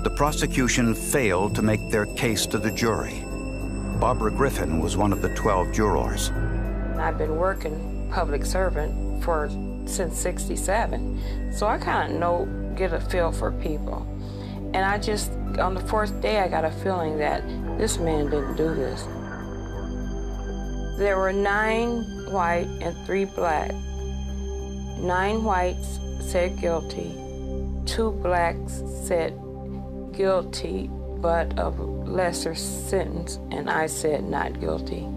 the prosecution failed to make their case to the jury. Barbara Griffin was one of the 12 jurors. I've been working public servant since '67, so I kind of get a feel for people. And I just, on the 4th day, I got a feeling that this man didn't do this. There were 9 white and 3 black. 9 whites said guilty. 2 blacks said guilty, but of lesser sentence, and I said not guilty.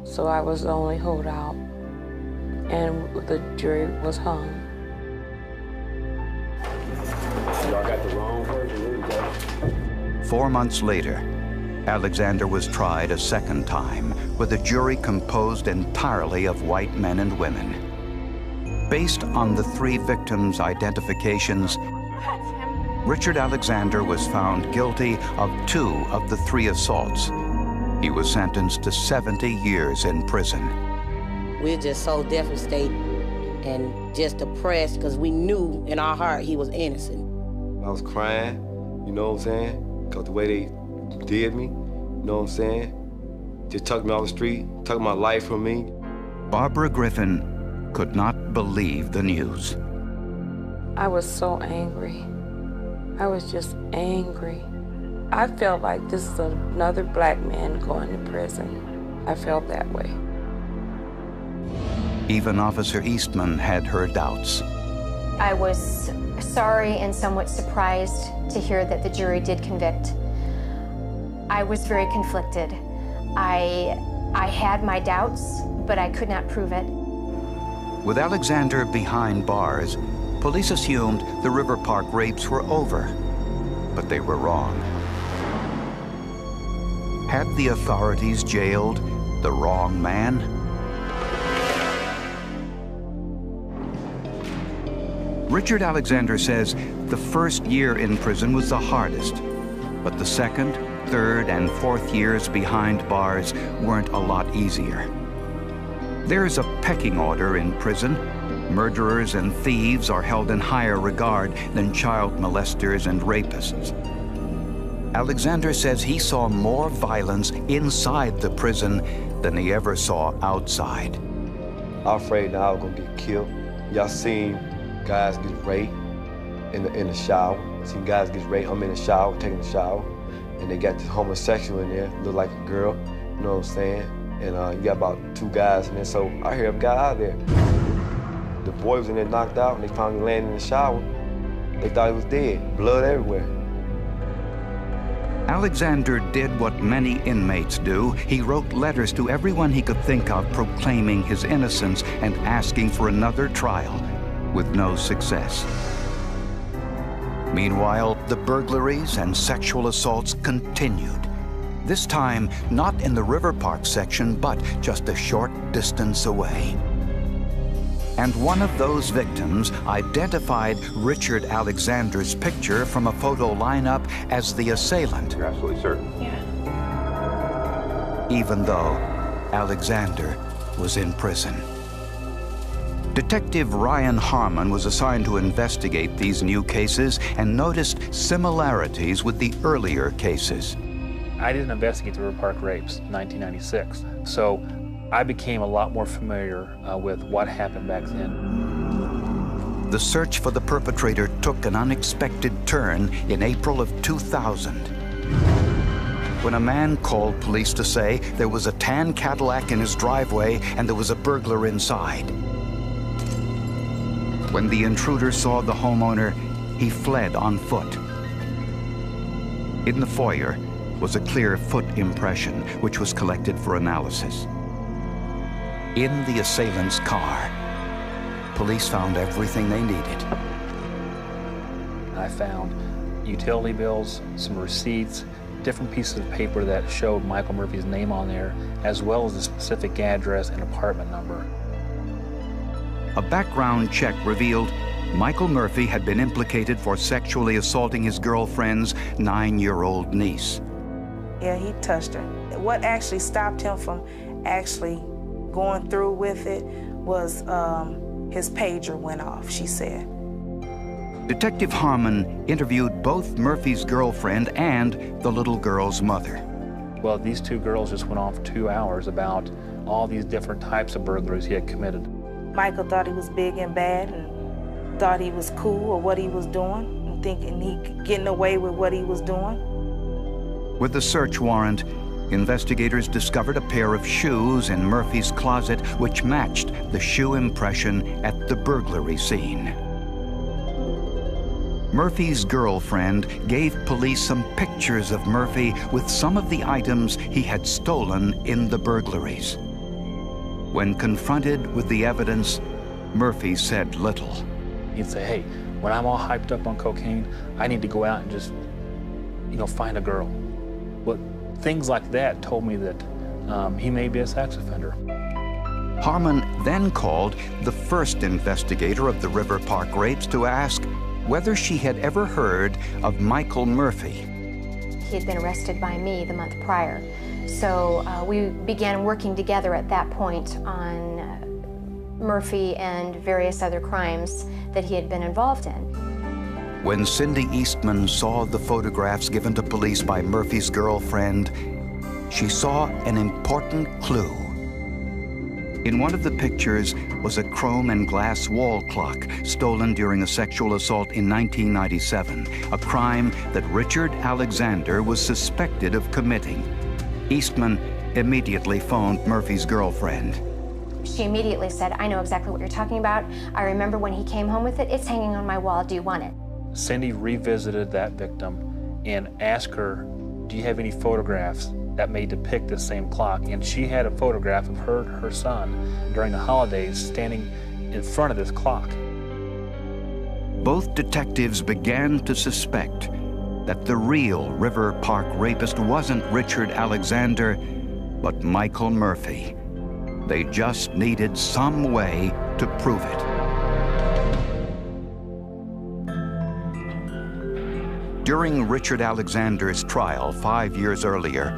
So I was the only holdout, and the jury was hung. Y'all got the wrong person. 4 months later, Alexander was tried a second time with a jury composed entirely of white men and women. Based on the 3 victims' identifications, Richard Alexander was found guilty of 2 of the 3 assaults, He was sentenced to 70 years in prison. We're just so devastated and just depressed because we knew in our heart he was innocent. I was crying, you know what I'm saying? Because the way they did me, you know what I'm saying? Just took me off the street, took my life from me. Barbara Griffin could not believe the news. I was so angry. I was just angry. I felt like this is another black man going to prison. I felt that way. Even Officer Eastman had her doubts. I was sorry and somewhat surprised to hear that the jury did convict. I was very conflicted. I had my doubts, but I could not prove it. With Alexander behind bars, police assumed the River Park rapes were over, but they were wrong. Had the authorities jailed the wrong man? Richard Alexander says the first year in prison was the hardest, but the second, third, and fourth years behind bars weren't a lot easier. There's a pecking order in prison. Murderers and thieves are held in higher regard than child molesters and rapists. Alexander says he saw more violence inside the prison than he ever saw outside. I was afraid that I was gonna get killed. Y'all seen guys get raped in the shower. Seen guys get raped, I'm in the shower, taking a shower, and they got this homosexual in there, look like a girl, you know what I'm saying? And you got about 2 guys in there, so I hear him got out of there. The boy was in there knocked out, and they found him laying in the shower. They thought he was dead, blood everywhere. Alexander did what many inmates do. He wrote letters to everyone he could think of proclaiming his innocence and asking for another trial, with no success. Meanwhile, the burglaries and sexual assaults continued. This time, not in the River Park section, but just a short distance away. And one of those victims identified Richard Alexander's picture from a photo lineup as the assailant. You're absolutely certain? Yeah. Even though Alexander was in prison. Detective Ryan Harmon was assigned to investigate these new cases and noticed similarities with the earlier cases. I didn't investigate the River Park rapes in 1996, so I became a lot more familiar with what happened back then. The search for the perpetrator took an unexpected turn in April of 2000, when a man called police to say there was a tan Cadillac in his driveway and there was a burglar inside. When the intruder saw the homeowner, he fled on foot. In the foyer was a clear foot impression, which was collected for analysis. In the assailant's car, police found everything they needed. I found utility bills, some receipts, different pieces of paper that showed Michael Murphy's name on there, as well as the specific address and apartment number. A background check revealed Michael Murphy had been implicated for sexually assaulting his girlfriend's 9-year-old niece. Yeah, he touched her. What actually stopped him from actually going through with it was his pager went off, she said. Detective Harmon interviewed both Murphy's girlfriend and the little girl's mother. Well, these 2 girls just went on for 2 hours about all these different types of burglaries he had committed. Michael thought he was big and bad and thought he was cool or what he was doing and thinking he could getting away with what he was doing. With the search warrant, investigators discovered a pair of shoes in Murphy's closet which matched the shoe impression at the burglary scene. Murphy's girlfriend gave police some pictures of Murphy with some of the items he had stolen in the burglaries. When confronted with the evidence, Murphy said little. He'd say, hey, when I'm all hyped up on cocaine, I need to go out and just, find a girl. Well, things like that told me that he may be a sex offender. Harmon then called the first investigator of the River Park rapes to ask whether she had ever heard of Michael Murphy. He had been arrested by me the month prior. So we began working together at that point on Murphy and various other crimes that he had been involved in. When Cindy Eastman saw the photographs given to police by Murphy's girlfriend, she saw an important clue. In one of the pictures was a chrome and glass wall clock stolen during a sexual assault in 1997, a crime that Richard Alexander was suspected of committing. Eastman immediately phoned Murphy's girlfriend. She immediately said, "I know exactly what you're talking about. I remember when he came home with it. It's hanging on my wall. Do you want it?" Cindy revisited that victim and asked her, "Do you have any photographs that may depict the same clock?" And she had a photograph of her and her son during the holidays standing in front of this clock. Both detectives began to suspect that the real River Park rapist wasn't Richard Alexander, but Michael Murphy. They just needed some way to prove it. During Richard Alexander's trial 5 years earlier,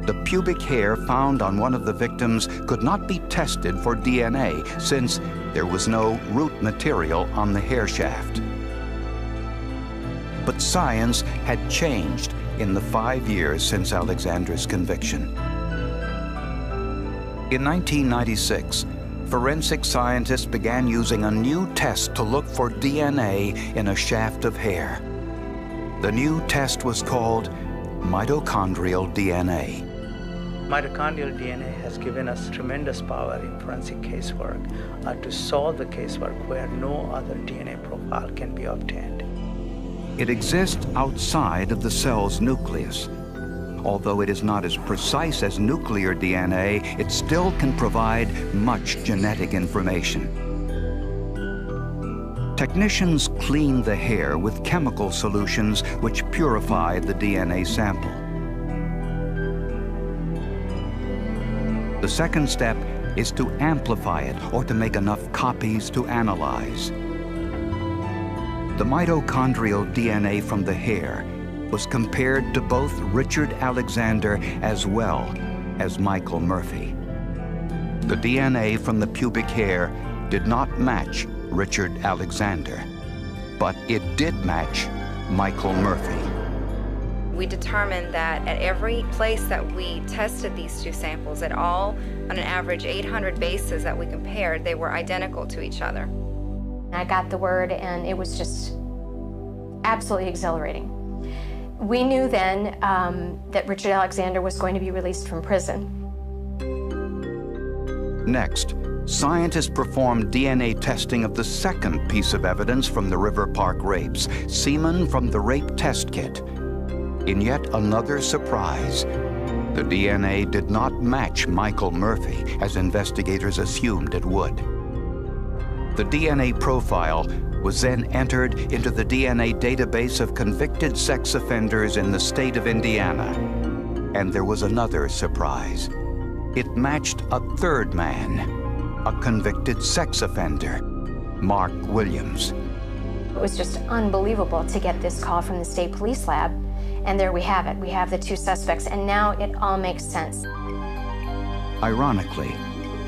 the pubic hair found on one of the victims could not be tested for DNA since there was no root material on the hair shaft. But science had changed in the 5 years since Alexander's conviction. In 1996, forensic scientists began using a new test to look for DNA in a shaft of hair. The new test was called mitochondrial DNA. Mitochondrial DNA has given us tremendous power in forensic casework to solve the casework where no other DNA profile can be obtained. It exists outside of the cell's nucleus. Although it is not as precise as nuclear DNA, it still can provide much genetic information. Technicians clean the hair with chemical solutions which purify the DNA sample. The second step is to amplify it or to make enough copies to analyze. The mitochondrial DNA from the hair was compared to both Richard Alexander as well as Michael Murphy. The DNA from the pubic hair did not match Richard Alexander, but it did match Michael Murphy. We determined that at every place that we tested these two samples, at all on an average 800 bases that we compared, they were identical to each other. I got the word and it was just absolutely exhilarating. We knew then that Richard Alexander was going to be released from prison. Next, scientists performed DNA testing of the second piece of evidence from the River Park rapes, semen from the rape test kit. In yet another surprise, the DNA did not match Michael Murphy, as investigators assumed it would. The DNA profile was then entered into the DNA database of convicted sex offenders in the state of Indiana. And there was another surprise. It matched a third man, a convicted sex offender, Mark Williams. It was just unbelievable to get this call from the state police lab, and there we have it. We have the two suspects, and now it all makes sense. Ironically,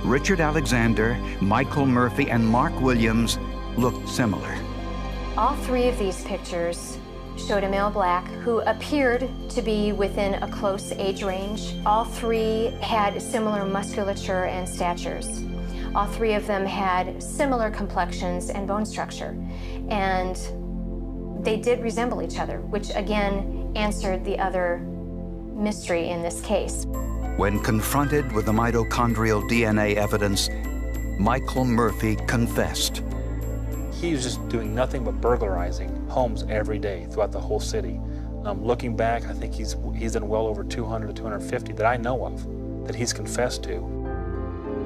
Richard Alexander, Michael Murphy, and Mark Williams looked similar. All three of these pictures showed a male black who appeared to be within a close age range. All three had similar musculature and statures. All three of them had similar complexions and bone structure. And they did resemble each other, which again answered the other mystery in this case. When confronted with the mitochondrial DNA evidence, Michael Murphy confessed. He was just doing nothing but burglarizing homes every day throughout the whole city. Looking back, I think he's done well over 200 to 250 that I know of, that he's confessed to.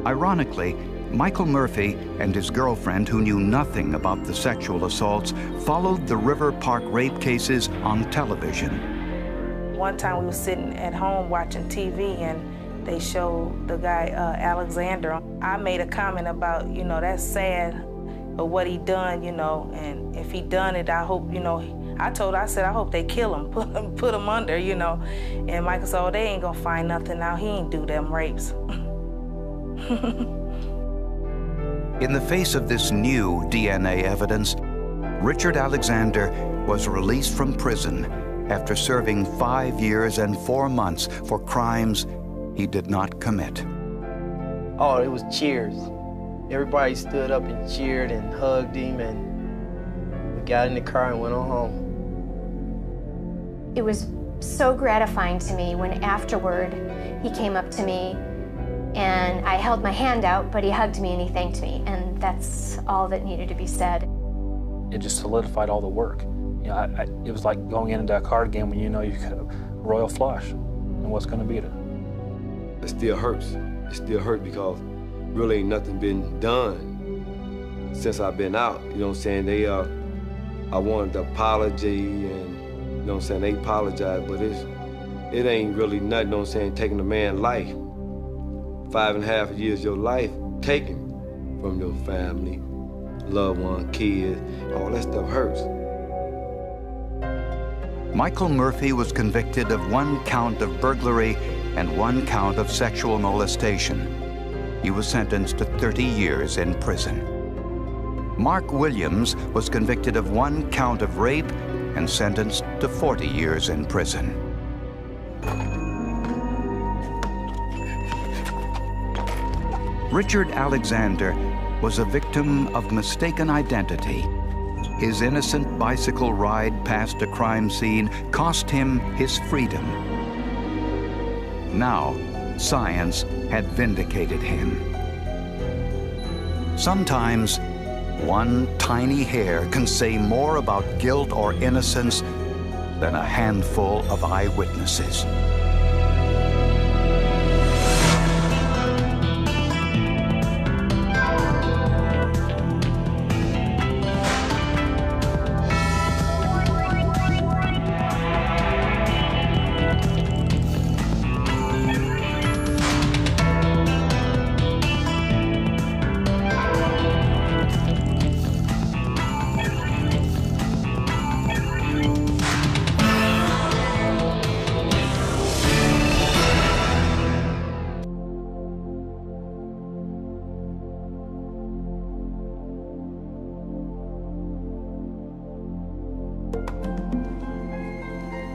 Ironically, Michael Murphy and his girlfriend, who knew nothing about the sexual assaults, followed the River Park rape cases on television. One time we were sitting at home watching TV and they showed the guy, Alexander. I made a comment about, that's sad, but what he done, and if he done it, I hope, I told her, I said, I hope they kill him, put him under, you know. And Michael said, oh, they ain't gonna find nothing now. He ain't do them rapes. In the face of this new DNA evidence, Richard Alexander was released from prison after serving 5 years and 4 months for crimes he did not commit. Oh, it was cheers. Everybody stood up and cheered and hugged him, and we got in the car and went on home. It was so gratifying to me when afterward he came up to me and I held my hand out, but he hugged me and he thanked me, and that's all that needed to be said. It just solidified all the work. You know, it was like going into a card game when you know you got a royal flush, and what's going to beat it? It still hurts. It still hurts because really ain't nothing been done since I've been out. You know what I'm saying? I wanted to apology, and you know what I'm saying, they apologized, but it ain't really nothing, you know what I'm saying, taking a man's life. 5.5 years of your life taken from your family, loved one, kids, all that stuff hurts. Michael Murphy was convicted of 1 count of burglary and 1 count of sexual molestation. He was sentenced to 30 years in prison. Mark Williams was convicted of 1 count of rape and sentenced to 40 years in prison. Richard Alexander was a victim of mistaken identity. His innocent bicycle ride past a crime scene cost him his freedom. Now, science had vindicated him. Sometimes, one tiny hair can say more about guilt or innocence than a handful of eyewitnesses.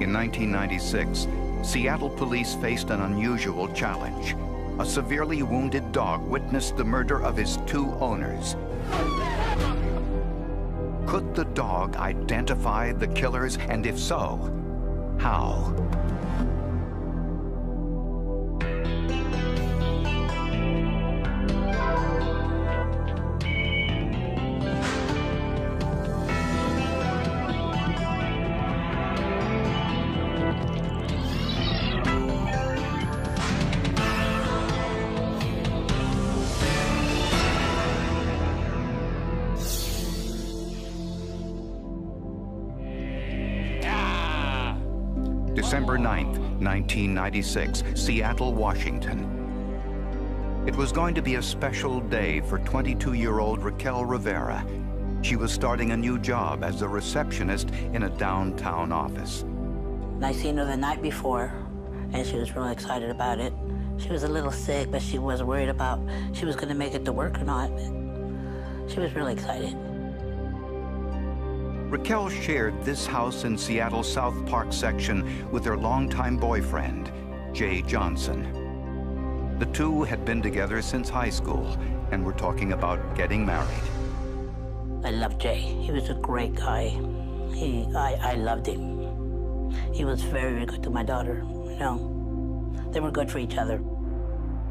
In 1996, Seattle police faced an unusual challenge. A severely wounded dog witnessed the murder of his 2 owners. Could the dog identify the killers, and if so, how? December 9th, 1996, Seattle, Washington. It was going to be a special day for 22-year-old Raquel Rivera. She was starting a new job as a receptionist in a downtown office. I seen her the night before, and she was really excited about it. She was a little sick, but she wasn't worried about she was going to make it to work or not. She was really excited. Raquel shared this house in Seattle's South Park section with her longtime boyfriend, Jay Johnson. The two had been together since high school and were talking about getting married. I loved Jay. He was a great guy. I loved him. He was very, very good to my daughter, you know. They were good for each other.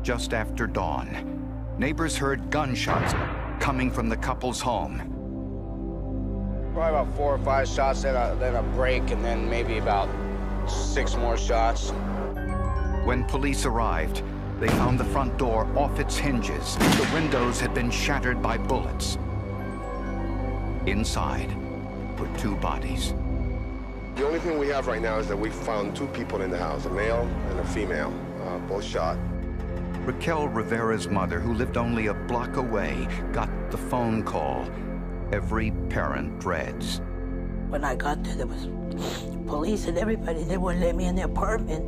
Just after dawn, neighbors heard gunshots coming from the couple's home. Probably about 4 or 5 shots, then a break, and then maybe about 6 more shots. When police arrived, they found the front door off its hinges. The windows had been shattered by bullets. Inside were 2 bodies. The only thing we have right now is that we found 2 people in the house, a male and a female, both shot. Raquel Rivera's mother, who lived only a block away, got the phone call every parent dreads. When I got there was police and everybody. They wouldn't let me in the apartment.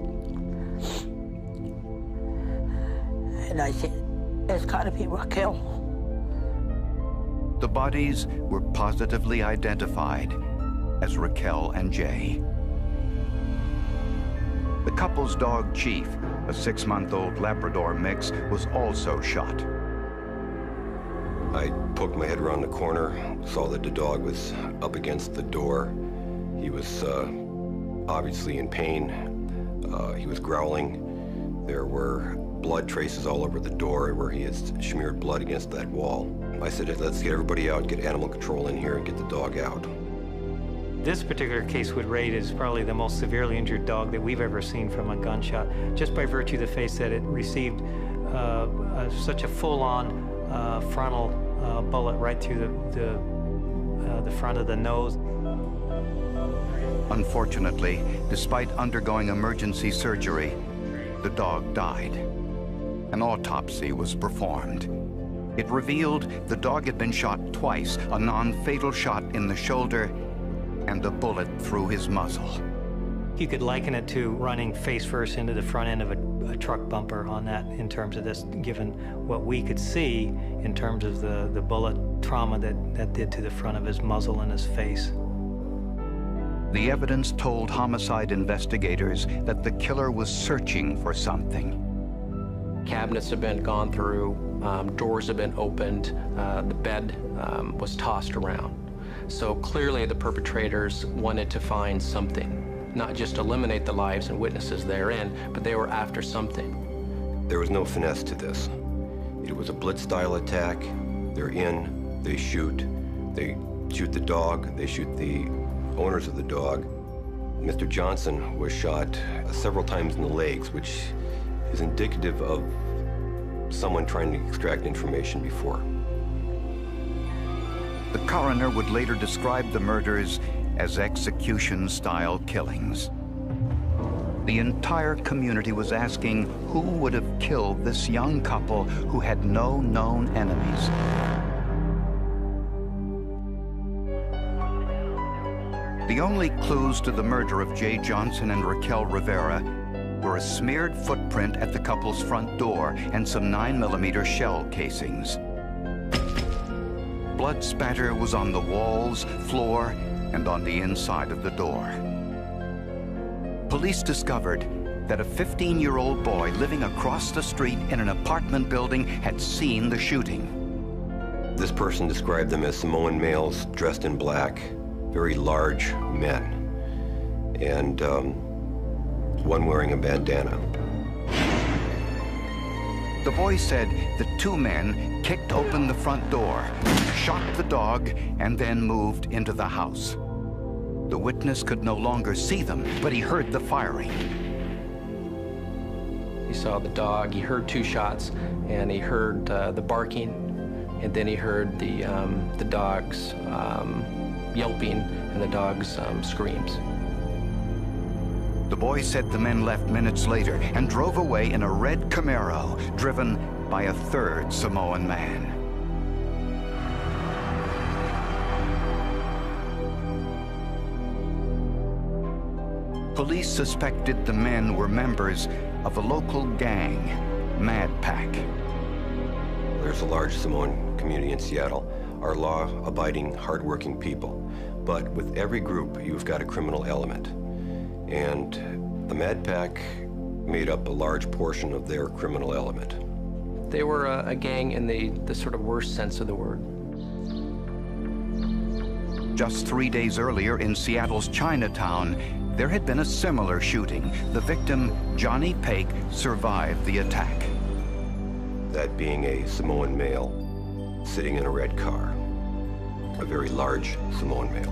And I said, it's gotta be Raquel. The bodies were positively identified as Raquel and Jay. The couple's dog, Chief, a 6-month-old Labrador mix, was also shot. I poked my head around the corner, saw that the dog was up against the door. He was obviously in pain. He was growling. There were blood traces all over the door where he had smeared blood against that wall. I said, let's get everybody out, get animal control in here and get the dog out. This particular case would rate as probably the most severely injured dog that we've ever seen from a gunshot, just by virtue of the fact that it received such a full-on frontal bullet right through the front of the nose. Unfortunately, despite undergoing emergency surgery, the dog died. An autopsy was performed. It revealed the dog had been shot twice, a non-fatal shot in the shoulder and a bullet through his muzzle. You could liken it to running face first into the front end of a truck bumper on that in terms of this, given what we could see in terms of the bullet trauma that did to the front of his muzzle and his face. The evidence told homicide investigators that the killer was searching for something. Cabinets have been gone through, doors have been opened, the bed was tossed around. So clearly the perpetrators wanted to find something, not just eliminate the lives and witnesses therein, but they were after something. There was no finesse to this. It was a blitz-style attack. They're in, they shoot the dog, they shoot the owners of the dog. Mr. Johnson was shot several times in the legs, which is indicative of someone trying to extract information before. The coroner would later describe the murders as execution-style killings. The entire community was asking who would have killed this young couple who had no known enemies. The only clues to the murder of Jay Johnson and Raquel Rivera were a smeared footprint at the couple's front door and some 9mm shell casings. Blood spatter was on the walls, floor, and on the inside of the door. Police discovered that a 15-year-old boy living across the street in an apartment building had seen the shooting. This person described them as Samoan males dressed in black, very large men, and one wearing a bandana. The boy said the two men kicked open the front door, shot the dog, and then moved into the house. The witness could no longer see them, but he heard the firing. He saw the dog, he heard 2 shots, and he heard the barking, and then he heard the dog's yelping and the dog's screams. The boy said the men left minutes later and drove away in a red Camaro, driven by a third Samoan man. Police suspected the men were members of a local gang, Mad Pack. There's a large Samoan community in Seattle, are law-abiding, hardworking people. But with every group, you've got a criminal element. And the Mad Pack made up a large portion of their criminal element. They were a gang in the sort of worst sense of the word. Just 3 days earlier in Seattle's Chinatown, there had been a similar shooting. The victim, Johnny Pake, survived the attack. That being a Samoan male sitting in a red car, a very large Samoan male.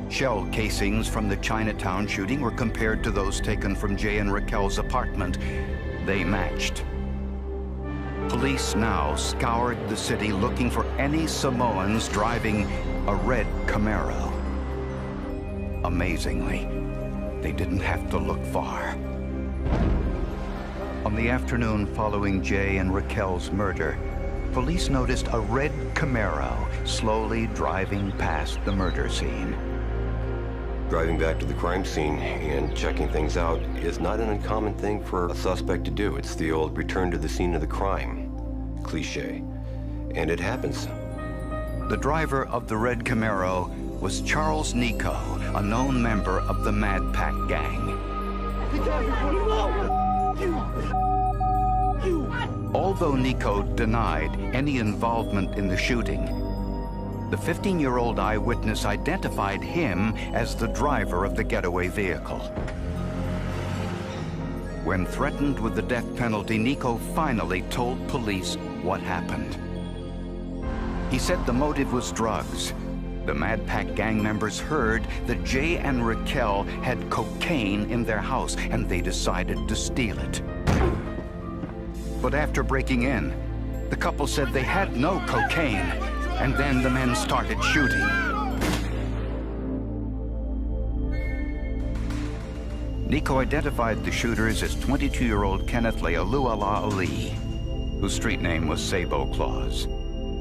Shell casings from the Chinatown shooting were compared to those taken from Jay and Raquel's apartment. They matched. Police now scoured the city looking for any Samoans driving a red Camaro. Amazingly, they didn't have to look far. On the afternoon following Jay and Raquel's murder, police noticed a red Camaro slowly driving past the murder scene. Driving back to the crime scene and checking things out is not an uncommon thing for a suspect to do. It's the old return to the scene of the crime cliche, and it happens. The driver of the red Camaro was Charles Nico, a known member of the Mad Pack gang. Although Nico denied any involvement in the shooting, the 15-year-old eyewitness identified him as the driver of the getaway vehicle. When threatened with the death penalty, Nico finally told police what happened. He said the motive was drugs. The Mad Pack gang members heard that Jay and Raquel had cocaine in their house, and they decided to steal it. But after breaking in, the couple said they had no cocaine, and then the men started shooting. Nico identified the shooters as 22-year-old Kenneth Lealua Ali, whose street name was Sabo Claus,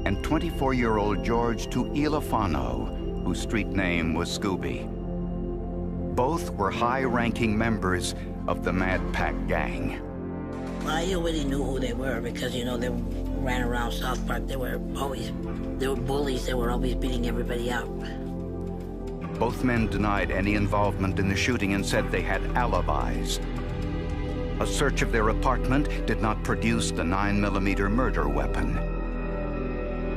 and 24-year-old George Tuilafano, whose street name was Scooby. Both were high-ranking members of the Mad Pack gang. I already knew who they were because, you know, they ran around South Park. They were bullies. They were always beating everybody out. Both men denied any involvement in the shooting and said they had alibis. A search of their apartment did not produce the 9mm murder weapon.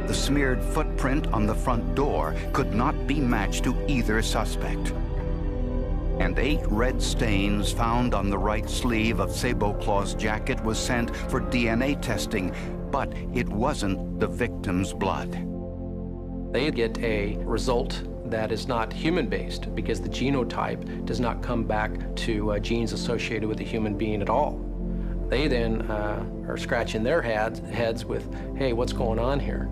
The smeared footprint on the front door could not be matched to either suspect. And 8 red stains found on the right sleeve of Sabo Claw's jacket was sent for DNA testing, but it wasn't the victim's blood. They get a result that is not human-based because the genotype does not come back to genes associated with a human being at all. They then are scratching their heads with, hey, what's going on here?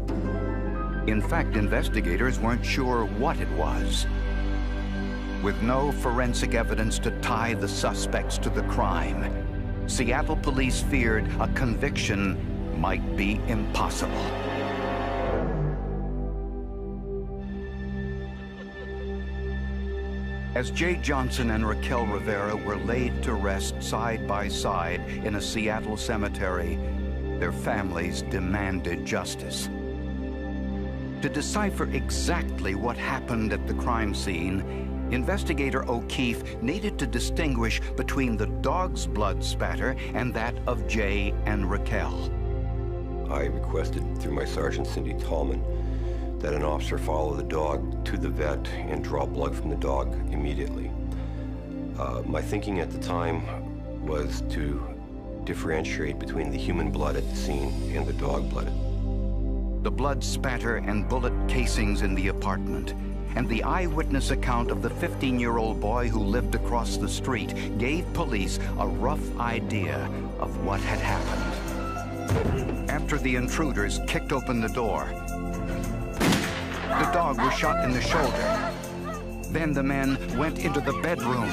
In fact, investigators weren't sure what it was. With no forensic evidence to tie the suspects to the crime, Seattle police feared a conviction might be impossible. As Jay Johnson and Raquel Rivera were laid to rest side by side in a Seattle cemetery, their families demanded justice. To decipher exactly what happened at the crime scene, investigator O'Keefe needed to distinguish between the dog's blood spatter and that of Jay and Raquel. I requested through my sergeant, Cindy Tallman, that an officer follow the dog to the vet and draw blood from the dog immediately. My thinking at the time was to differentiate between the human blood at the scene and the dog blood. The blood spatter and bullet casings in the apartment and the eyewitness account of the 15-year-old boy who lived across the street gave police a rough idea of what had happened. After the intruders kicked open the door, the dog was shot in the shoulder. Then the men went into the bedroom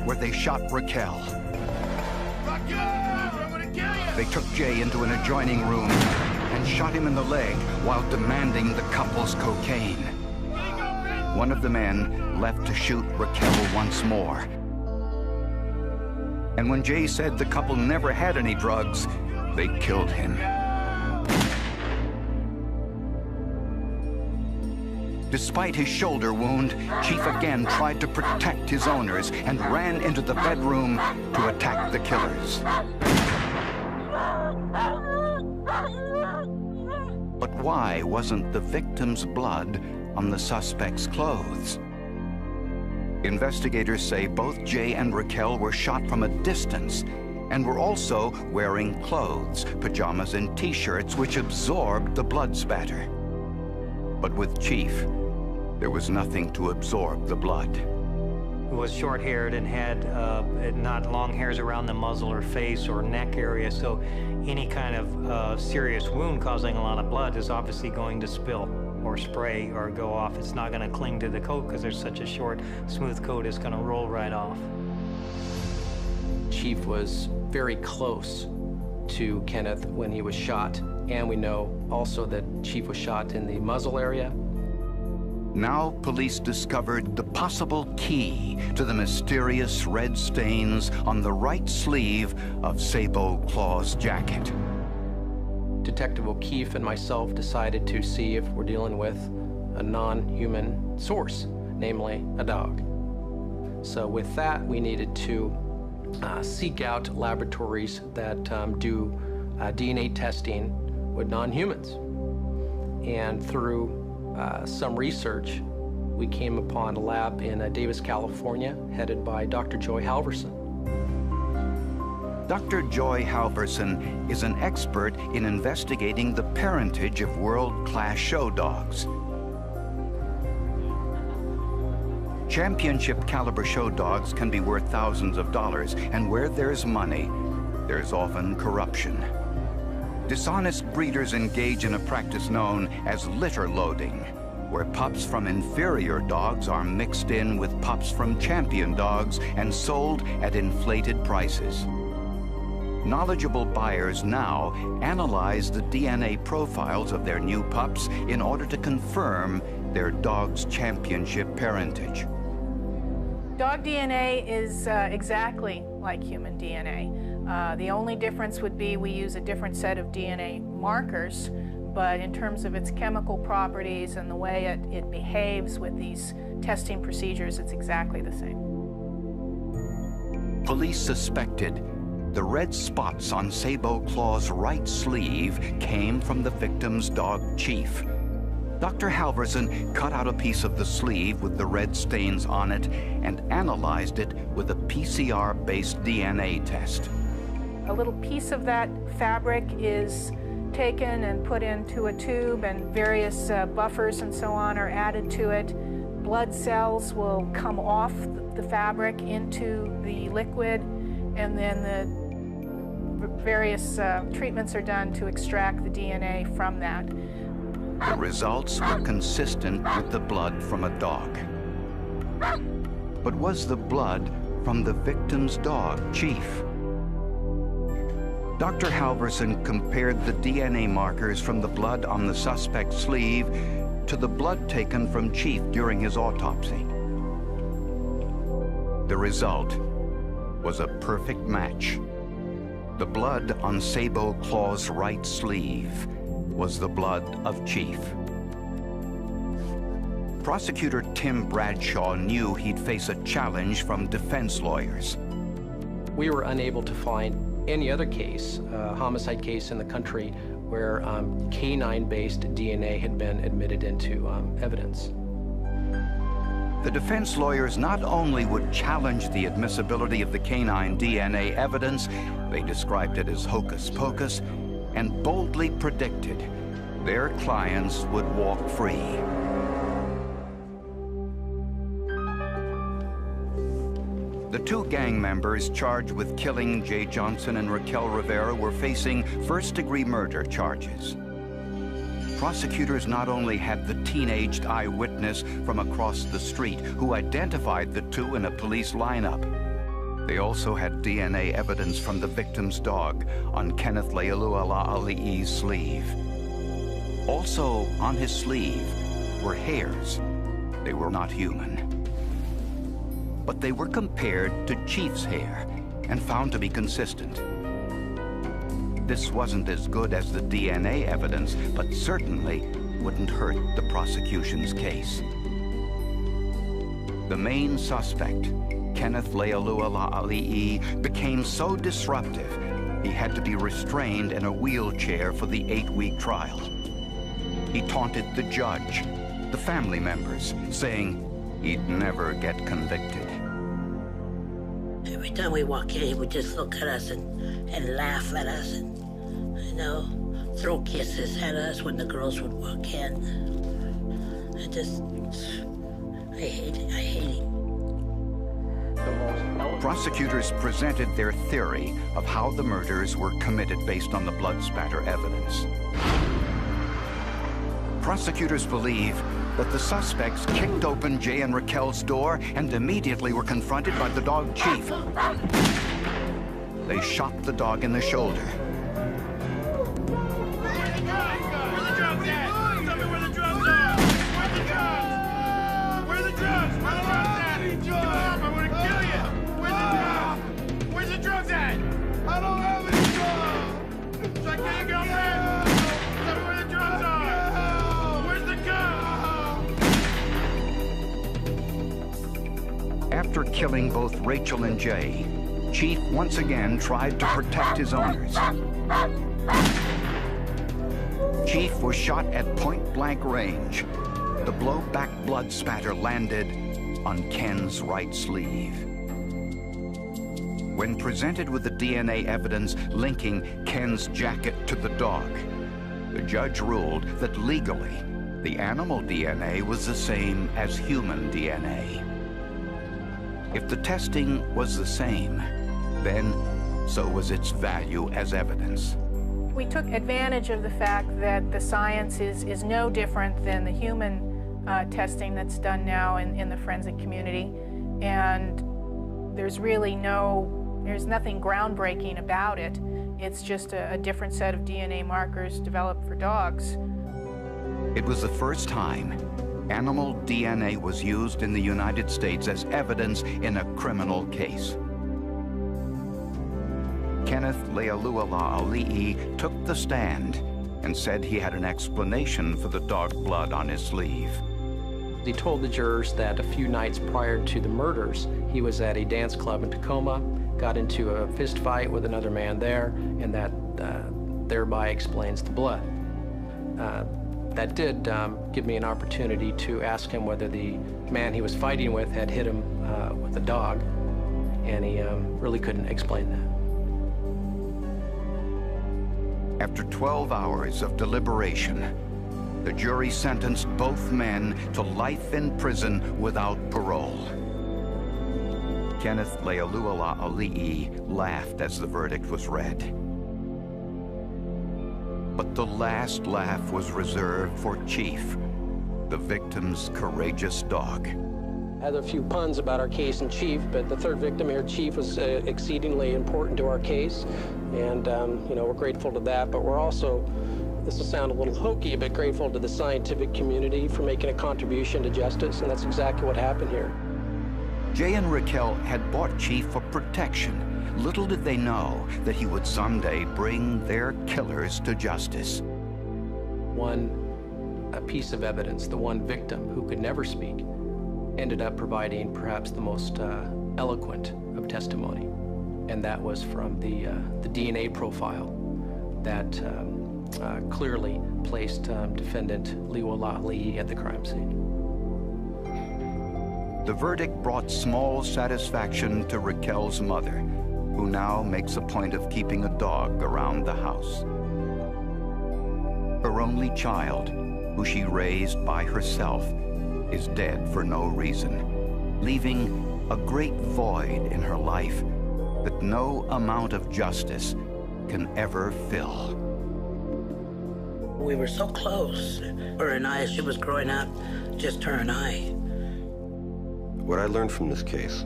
where they shot Raquel. They took Jay into an adjoining room and shot him in the leg while demanding the couple's cocaine. One of the men left to shoot Raquel once more. And when Jay said the couple never had any drugs, they killed him. Despite his shoulder wound, Chief again tried to protect his owners and ran into the bedroom to attack the killers. But why wasn't the victim's blood on the suspect's clothes? Investigators say both Jay and Raquel were shot from a distance and were also wearing clothes, pajamas and t-shirts, which absorbed the blood spatter. But with Chief, there was nothing to absorb the blood. Was short-haired and had not long hairs around the muzzle or face or neck area, so any kind of serious wound causing a lot of blood is obviously going to spill or spray or go off. It's not going to cling to the coat because there's such a short, smooth coat, it's going to roll right off. Chief was very close to Kenneth when he was shot, and we know also that Chief was shot in the muzzle area. Now police discovered the possible key to the mysterious red stains on the right sleeve of Sabo Claw's jacket. Detective O'Keefe and myself decided to see if we're dealing with a non-human source, namely a dog. So with that, we needed to seek out laboratories that do DNA testing with non-humans. And through some research, we came upon a lab in Davis, California, headed by Dr. Joy Halverson. Dr. Joy Halverson is an expert in investigating the parentage of world-class show dogs. Championship caliber show dogs can be worth thousands of dollars, and where there's money, there's often corruption. Dishonest breeders engage in a practice known as litter loading, where pups from inferior dogs are mixed in with pups from champion dogs and sold at inflated prices. Knowledgeable buyers now analyze the DNA profiles of their new pups in order to confirm their dog's championship parentage. Dog DNA is exactly like human DNA. The only difference would be we use a different set of DNA markers, but in terms of its chemical properties and the way it behaves with these testing procedures, it's exactly the same. Police suspected the red spots on Sabo Claw's right sleeve came from the victim's dog, Chief. Dr. Halverson cut out a piece of the sleeve with the red stains on it and analyzed it with a PCR-based DNA test. A little piece of that fabric is taken and put into a tube, and various buffers and so on are added to it. Blood cells will come off the fabric into the liquid, and then the various treatments are done to extract the DNA from that. The results were consistent with the blood from a dog. But was the blood from the victim's dog, Chief? Dr. Halverson compared the DNA markers from the blood on the suspect's sleeve to the blood taken from Chief during his autopsy. The result was a perfect match. The blood on Sabo Claw's right sleeve was the blood of Chief. Prosecutor Tim Bradshaw knew he'd face a challenge from defense lawyers. We were unable to find any other case, homicide case in the country, where canine-based DNA had been admitted into evidence. The defense lawyers not only would challenge the admissibility of the canine DNA evidence, they described it as hocus pocus, and boldly predicted their clients would walk free. The two gang members charged with killing Jay Johnson and Raquel Rivera were facing first-degree murder charges. Prosecutors not only had the teenaged eyewitness from across the street who identified the two in a police lineup, they also had DNA evidence from the victim's dog on Kenneth Lealuala-Ali'i's sleeve. Also on his sleeve were hairs. They were not human. But they were compared to Chief's hair and found to be consistent. This wasn't as good as the DNA evidence, but certainly wouldn't hurt the prosecution's case. The main suspect, Kenneth Lealuala-Ali'i, became so disruptive, he had to be restrained in a wheelchair for the 8-week trial. He taunted the judge, the family members, saying he'd never get convicted. Every time we walk in, he would just look at us and laugh at us and, you know, throw kisses at us when the girls would walk in. I hate him. Prosecutors presented their theory of how the murders were committed based on the blood spatter evidence. Prosecutors believe that the suspects kicked open Jay and Raquel's door and immediately were confronted by the dog Chief. They shot the dog in the shoulder. killing both Rachel and Jay, Chief once again tried to protect his owners. Chief was shot at point-blank range. The blowback blood spatter landed on Ken's right sleeve. When presented with the DNA evidence linking Ken's jacket to the dog, the judge ruled that legally, the animal DNA was the same as human DNA. If the testing was the same, then so was its value as evidence. We took advantage of the fact that the science is no different than the human testing that's done now in the forensic community, and there's nothing groundbreaking about it. It's just a different set of DNA markers developed for dogs. It was the first time animal DNA was used in the United States as evidence in a criminal case. Kenneth Lealuala Ali'i took the stand and said he had an explanation for the dog blood on his sleeve. He told the jurors that a few nights prior to the murders, he was at a dance club in Tacoma, got into a fist fight with another man there, and that thereby explains the blood. That did give me an opportunity to ask him whether the man he was fighting with had hit him with a dog, and he really couldn't explain that. After 12 hours of deliberation, the jury sentenced both men to life in prison without parole. Kenneth Lealuala Ali'i laughed as the verdict was read. But the last laugh was reserved for Chief, the victim's courageous dog. I had a few puns about our case in Chief, but the third victim here, Chief, was exceedingly important to our case, and we're grateful to that, but we're also, this will sound a little hokey, but grateful to the scientific community for making a contribution to justice, and that's exactly what happened here. Jay and Raquel had bought Chief for protection. Little did they know that he would someday bring their killers to justice. A piece of evidence, the one victim who could never speak, ended up providing perhaps the most eloquent of testimony, and that was from the DNA profile that clearly placed defendant Lealuala Ali'i at the crime scene. The verdict brought small satisfaction to Raquel's mother, who now makes a point of keeping a dog around the house. Her only child, who she raised by herself, is dead for no reason, leaving a great void in her life that no amount of justice can ever fill. We were so close. Her and I, as she was growing up, just her and I. What I learned from this case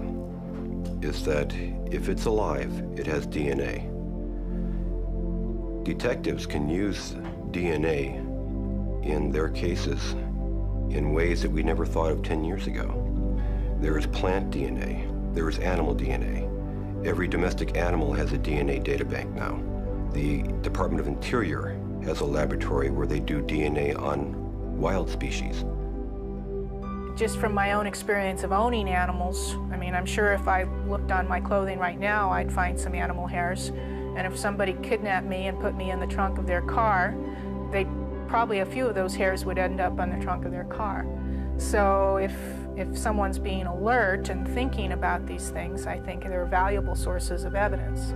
is that if it's alive, it has DNA. Detectives can use DNA in their cases in ways that we never thought of 10 years ago. There is plant DNA, there is animal DNA. Every domestic animal has a DNA databank now. The Department of Interior has a laboratory where they do DNA on wild species. Just from my own experience of owning animals, I mean, I'm sure if I looked on my clothing right now, I'd find some animal hairs. And if somebody kidnapped me and put me in the trunk of their car, probably a few of those hairs would end up on the trunk of their car. So if someone's being alert and thinking about these things, I think they're valuable sources of evidence.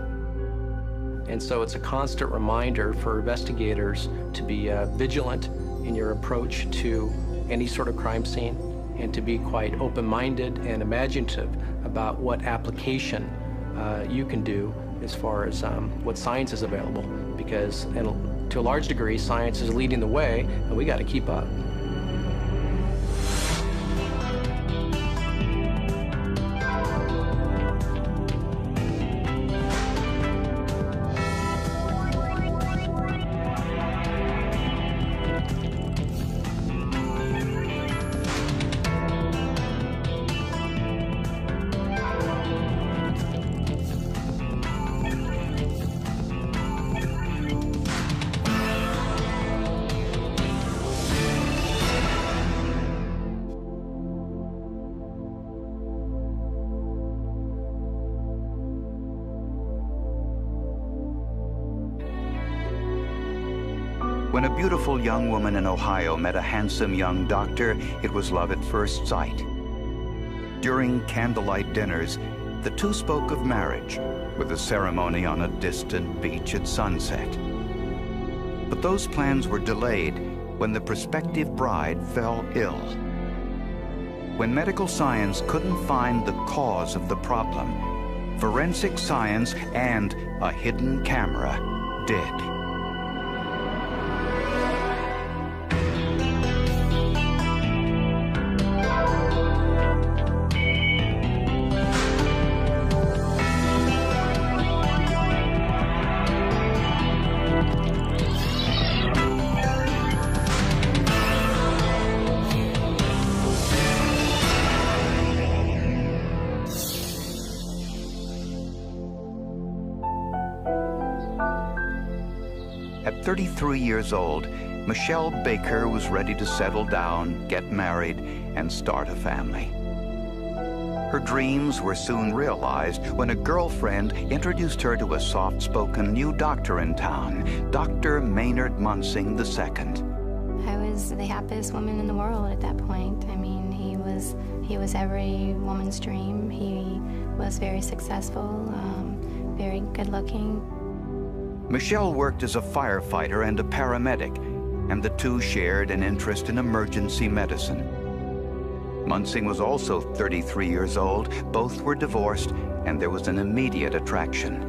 And so it's a constant reminder for investigators to be vigilant in your approach to any sort of crime scene, and to be quite open-minded and imaginative about what application you can do as far as what science is available, because to a large degree, science is leading the way, and we got to keep up. When a beautiful young woman in Ohio met a handsome young doctor, it was love at first sight. During candlelight dinners, the two spoke of marriage, with a ceremony on a distant beach at sunset. But those plans were delayed when the prospective bride fell ill. When medical science couldn't find the cause of the problem, forensic science and a hidden camera did. At 33 years old, Michelle Baker was ready to settle down, get married, and start a family. Her dreams were soon realized when a girlfriend introduced her to a soft-spoken new doctor in town, Dr. Maynard Munsing II. I was the happiest woman in the world at that point. I mean, he was every woman's dream. He was very successful, very good-looking. Michelle worked as a firefighter and a paramedic, and the two shared an interest in emergency medicine. Munsing was also 33 years old. Both were divorced, and there was an immediate attraction.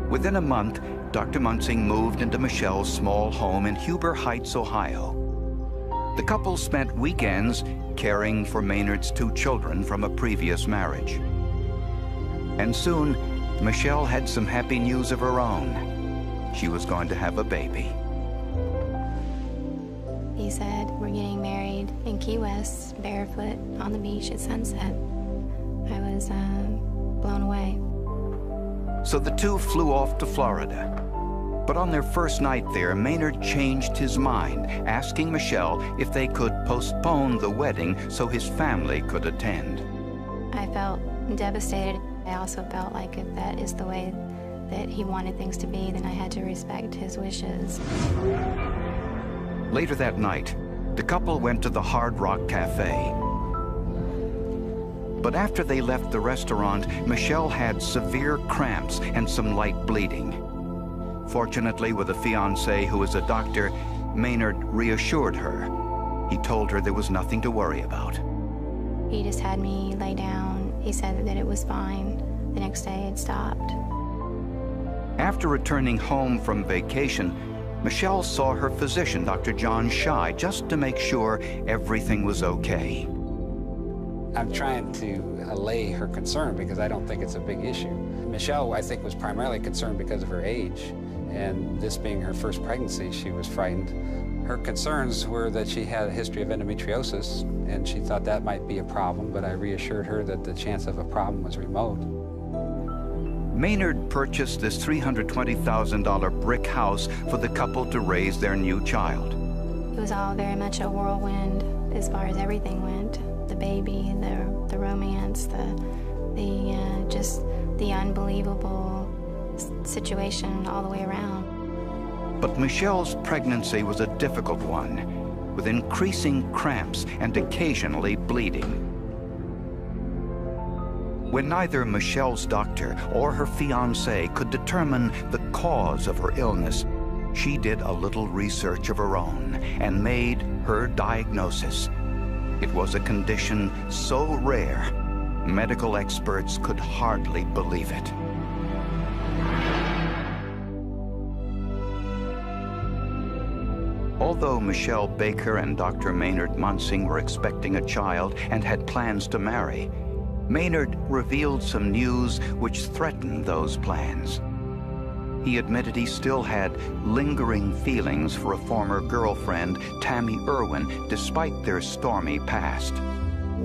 Within a month, Dr. Munsing moved into Michelle's small home in Huber Heights, Ohio. The couple spent weekends caring for Maynard's two children from a previous marriage. And soon, Michelle had some happy news of her own. She was going to have a baby. He said, "We're getting married in Key West, barefoot, on the beach at sunset." I was blown away. So the two flew off to Florida. But on their first night there, Maynard changed his mind, asking Michelle if they could postpone the wedding so his family could attend. I felt devastated. I also felt like if that is the way that he wanted things to be, then I had to respect his wishes. Later that night, the couple went to the Hard Rock Cafe. But after they left the restaurant, Michelle had severe cramps and some light bleeding. Fortunately, with a fiancé who was a doctor, Maynard reassured her. He told her there was nothing to worry about. He just had me lay down. He said that it was fine. The next day it stopped. After returning home from vacation, Michelle saw her physician, Dr. John Shy, just to make sure everything was okay. I'm trying to allay her concern because I don't think it's a big issue. Michelle, I think, was primarily concerned because of her age, and this being her first pregnancy, she was frightened. Her concerns were that she had a history of endometriosis, and she thought that might be a problem, but I reassured her that the chance of a problem was remote. Maynard purchased this $320,000 brick house for the couple to raise their new child. It was all very much a whirlwind as far as everything went. The baby, the romance, just the unbelievable situation all the way around. But Michelle's pregnancy was a difficult one, with increasing cramps and occasionally bleeding. When neither Michelle's doctor or her fiancé could determine the cause of her illness, she did a little research of her own and made her diagnosis. It was a condition so rare, medical experts could hardly believe it. Although Michelle Baker and Dr. Maynard Munsing were expecting a child and had plans to marry, Maynard revealed some news which threatened those plans. He admitted he still had lingering feelings for a former girlfriend, Tammy Irwin, despite their stormy past.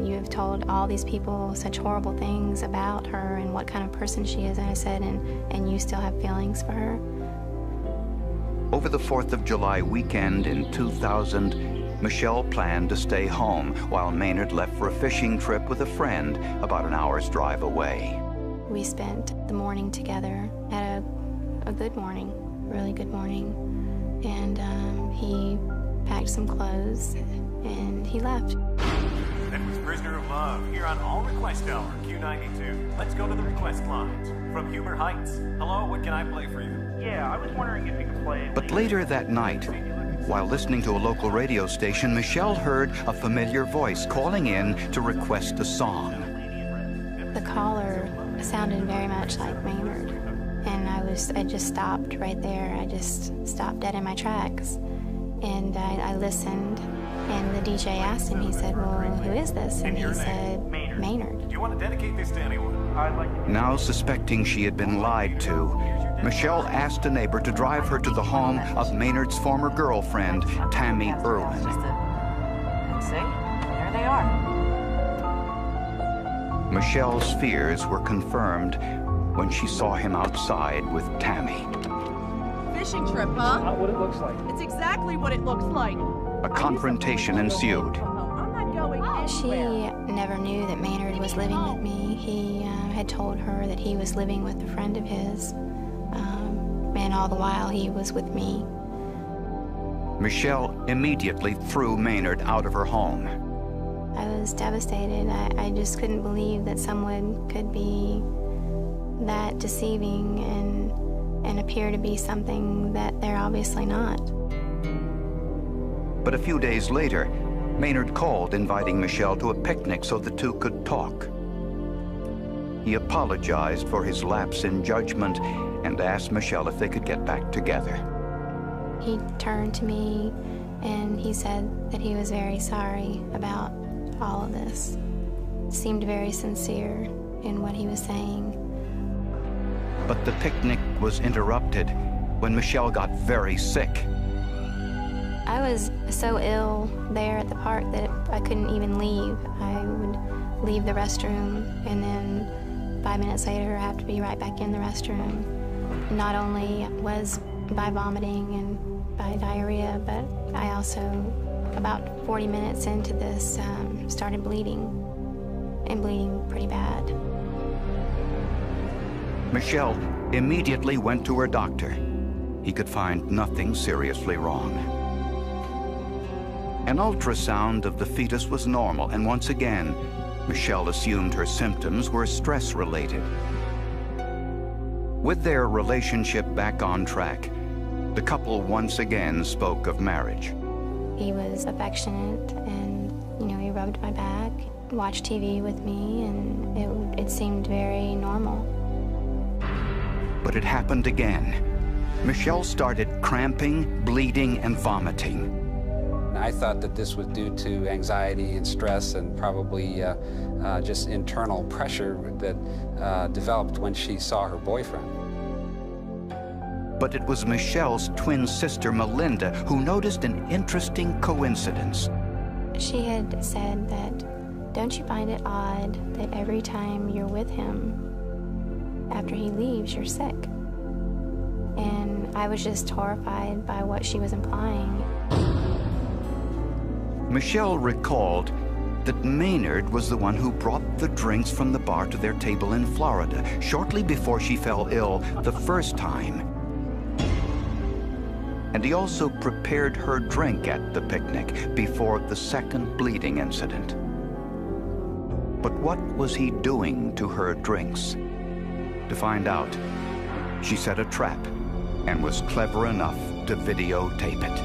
You have told all these people such horrible things about her and what kind of person she is, and I said, and you still have feelings for her? Over the 4th of July weekend in 2000, Michelle planned to stay home while Maynard left for a fishing trip with a friend about an hour's drive away. We spent the morning together, had a good morning, really good morning, And he packed some clothes and he left. That was Prisoner of Love here on All Request Hour, Q92. Let's go to the request lines. From Humor Heights. Hello, what can I play for you? Yeah, I was wondering if you could play... But later that night, while listening to a local radio station, Michelle heard a familiar voice calling in to request a song. The caller sounded very much like Maynard. And I just stopped right there. I just stopped dead in my tracks. And I listened, and the DJ asked him, he said, well, who is this? And he said, Maynard. Do you want to dedicate this to anyone? Now suspecting she had been lied to, Michelle asked a neighbor to drive her to the home of Maynard's former girlfriend, Tammy Irwin. And see, there they are. Michelle's fears were confirmed when she saw him outside with Tammy. Fishing trip, huh? Not what it looks like. It's exactly what it looks like. A confrontation ensued. She never knew that Maynard was living with me. He had told her that he was living with a friend of his, and all the while he was with me. Michelle immediately threw Maynard out of her home. I was devastated. I just couldn't believe that someone could be that deceiving and appear to be something that they're obviously not. But a few days later, Maynard called inviting Michelle to a picnic so the two could talk. He apologized for his lapse in judgment and asked Michelle if they could get back together. He turned to me and he said that he was very sorry about all of this. Seemed very sincere in what he was saying. But the picnic was interrupted when Michelle got very sick. I was so ill there at the park that I couldn't even leave. I would leave the restroom and then 5 minutes later have to be right back in the restroom. Not only was by vomiting and by diarrhea, but I also, about 40 minutes into this, started bleeding, and bleeding pretty bad. Michelle immediately went to her doctor. He could find nothing seriously wrong. An ultrasound of the fetus was normal, and once again, Michelle assumed her symptoms were stress-related. With their relationship back on track, the couple once again spoke of marriage. He was affectionate, and he rubbed my back, watched TV with me, and it seemed very normal. But it happened again. Michelle started cramping, bleeding, and vomiting. I thought that this was due to anxiety and stress and probably just internal pressure that developed when she saw her boyfriend. But it was Michelle's twin sister, Melinda, who noticed an interesting coincidence. She had said that, don't you find it odd that every time you're with him, after he leaves, you're sick? And I was just horrified by what she was implying. Michelle recalled that Maynard was the one who brought the drinks from the bar to their table in Florida shortly before she fell ill the first time. And he also prepared her drink at the picnic before the second bleeding incident. But what was he doing to her drinks? To find out, she set a trap and was clever enough to videotape it.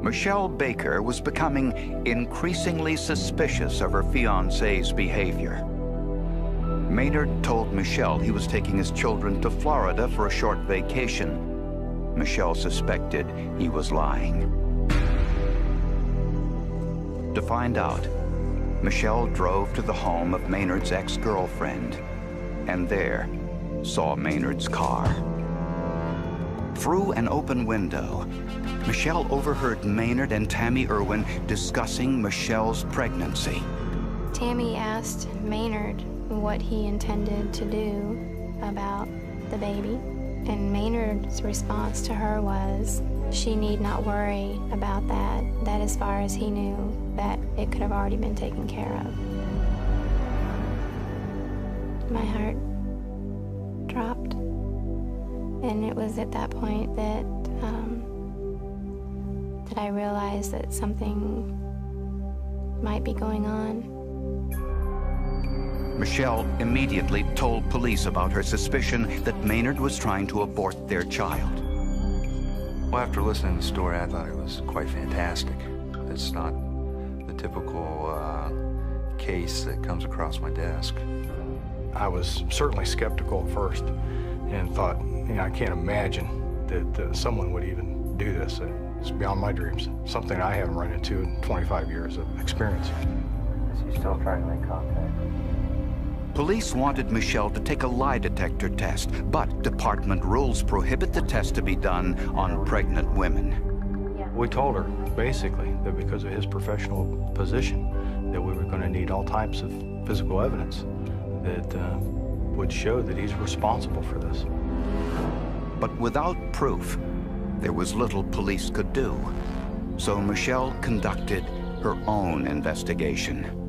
Michelle Baker was becoming increasingly suspicious of her fiancé's behavior. Maynard told Michelle he was taking his children to Florida for a short vacation. Michelle suspected he was lying. To find out, Michelle drove to the home of Maynard's ex-girlfriend, and there saw Maynard's car. Through an open window, Michelle overheard Maynard and Tammy Irwin discussing Michelle's pregnancy. Tammy asked Maynard what he intended to do about the baby, and Maynard's response to her was, she need not worry about that, that as far as he knew, that it could have already been taken care of. My heart dropped. And it was at that point that I realized that something might be going on. Michelle immediately told police about her suspicion that Maynard was trying to abort their child. Well, after listening to the story, I thought it was quite fantastic. It's not the typical case that comes across my desk. I was certainly skeptical at first and thought, I can't imagine that someone would even do this. It's beyond my dreams. Something I haven't run into in 25 years of experience. Is he still trying to make contact? Police wanted Michelle to take a lie detector test, but department rules prohibit the test to be done on pregnant women. We told her, basically, that because of his professional position, that we were going to need all types of physical evidence that would show that he's responsible for this. But without proof, there was little police could do. So Michelle conducted her own investigation.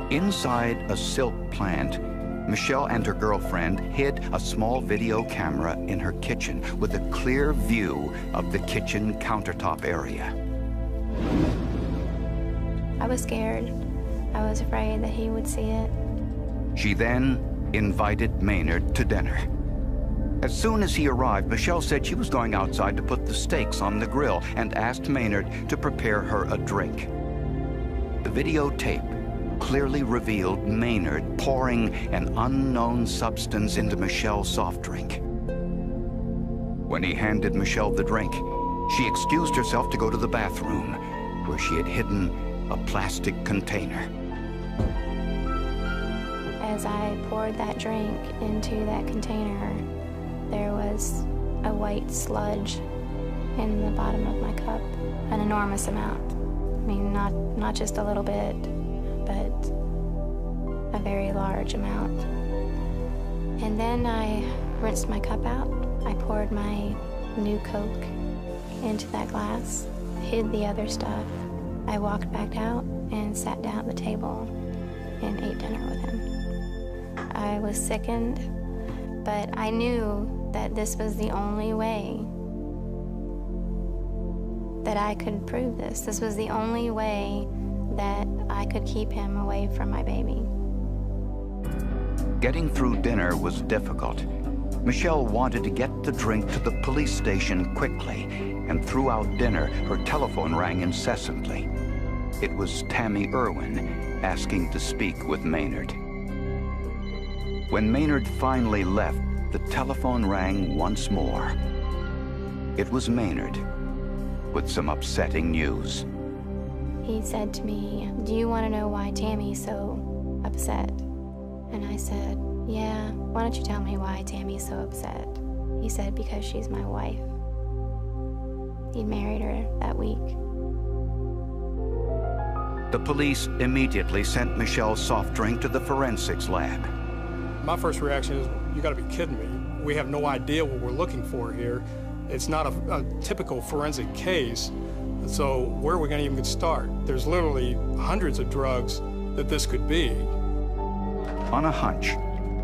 Inside a silk plant, Michelle and her girlfriend hid a small video camera in her kitchen with a clear view of the kitchen countertop area. I was scared. I was afraid that he would see it. She then invited Maynard to dinner. As soon as he arrived, Michelle said she was going outside to put the steaks on the grill and asked Maynard to prepare her a drink. The videotape clearly revealed Maynard pouring an unknown substance into Michelle's soft drink. When he handed Michelle the drink, she excused herself to go to the bathroom, where she had hidden a plastic container. As I poured that drink into that container, there was a white sludge in the bottom of my cup, an enormous amount. I mean, not just a little bit, but a very large amount. And then I rinsed my cup out. I poured my new Coke into that glass, hid the other stuff. I walked back out and sat down at the table and ate dinner with him. I was sickened, but I knew that this was the only way that I could prove this. This was the only way that I could keep him away from my baby. Getting through dinner was difficult. Michelle wanted to get the drink to the police station quickly, and throughout dinner, her telephone rang incessantly. It was Tammy Irwin asking to speak with Maynard. When Maynard finally left, the telephone rang once more. It was Maynard with some upsetting news. He said to me, "Do you want to know why Tammy's so upset?" And I said, "Yeah, why don't you tell me why Tammy's so upset?" He said, "Because she's my wife." He'd married her that week. The police immediately sent Michelle's soft drink to the forensics lab. My first reaction is, you gotta be kidding me. We have no idea what we're looking for here. It's not a typical forensic case. So where are we gonna even start? There's literally hundreds of drugs that this could be. On a hunch,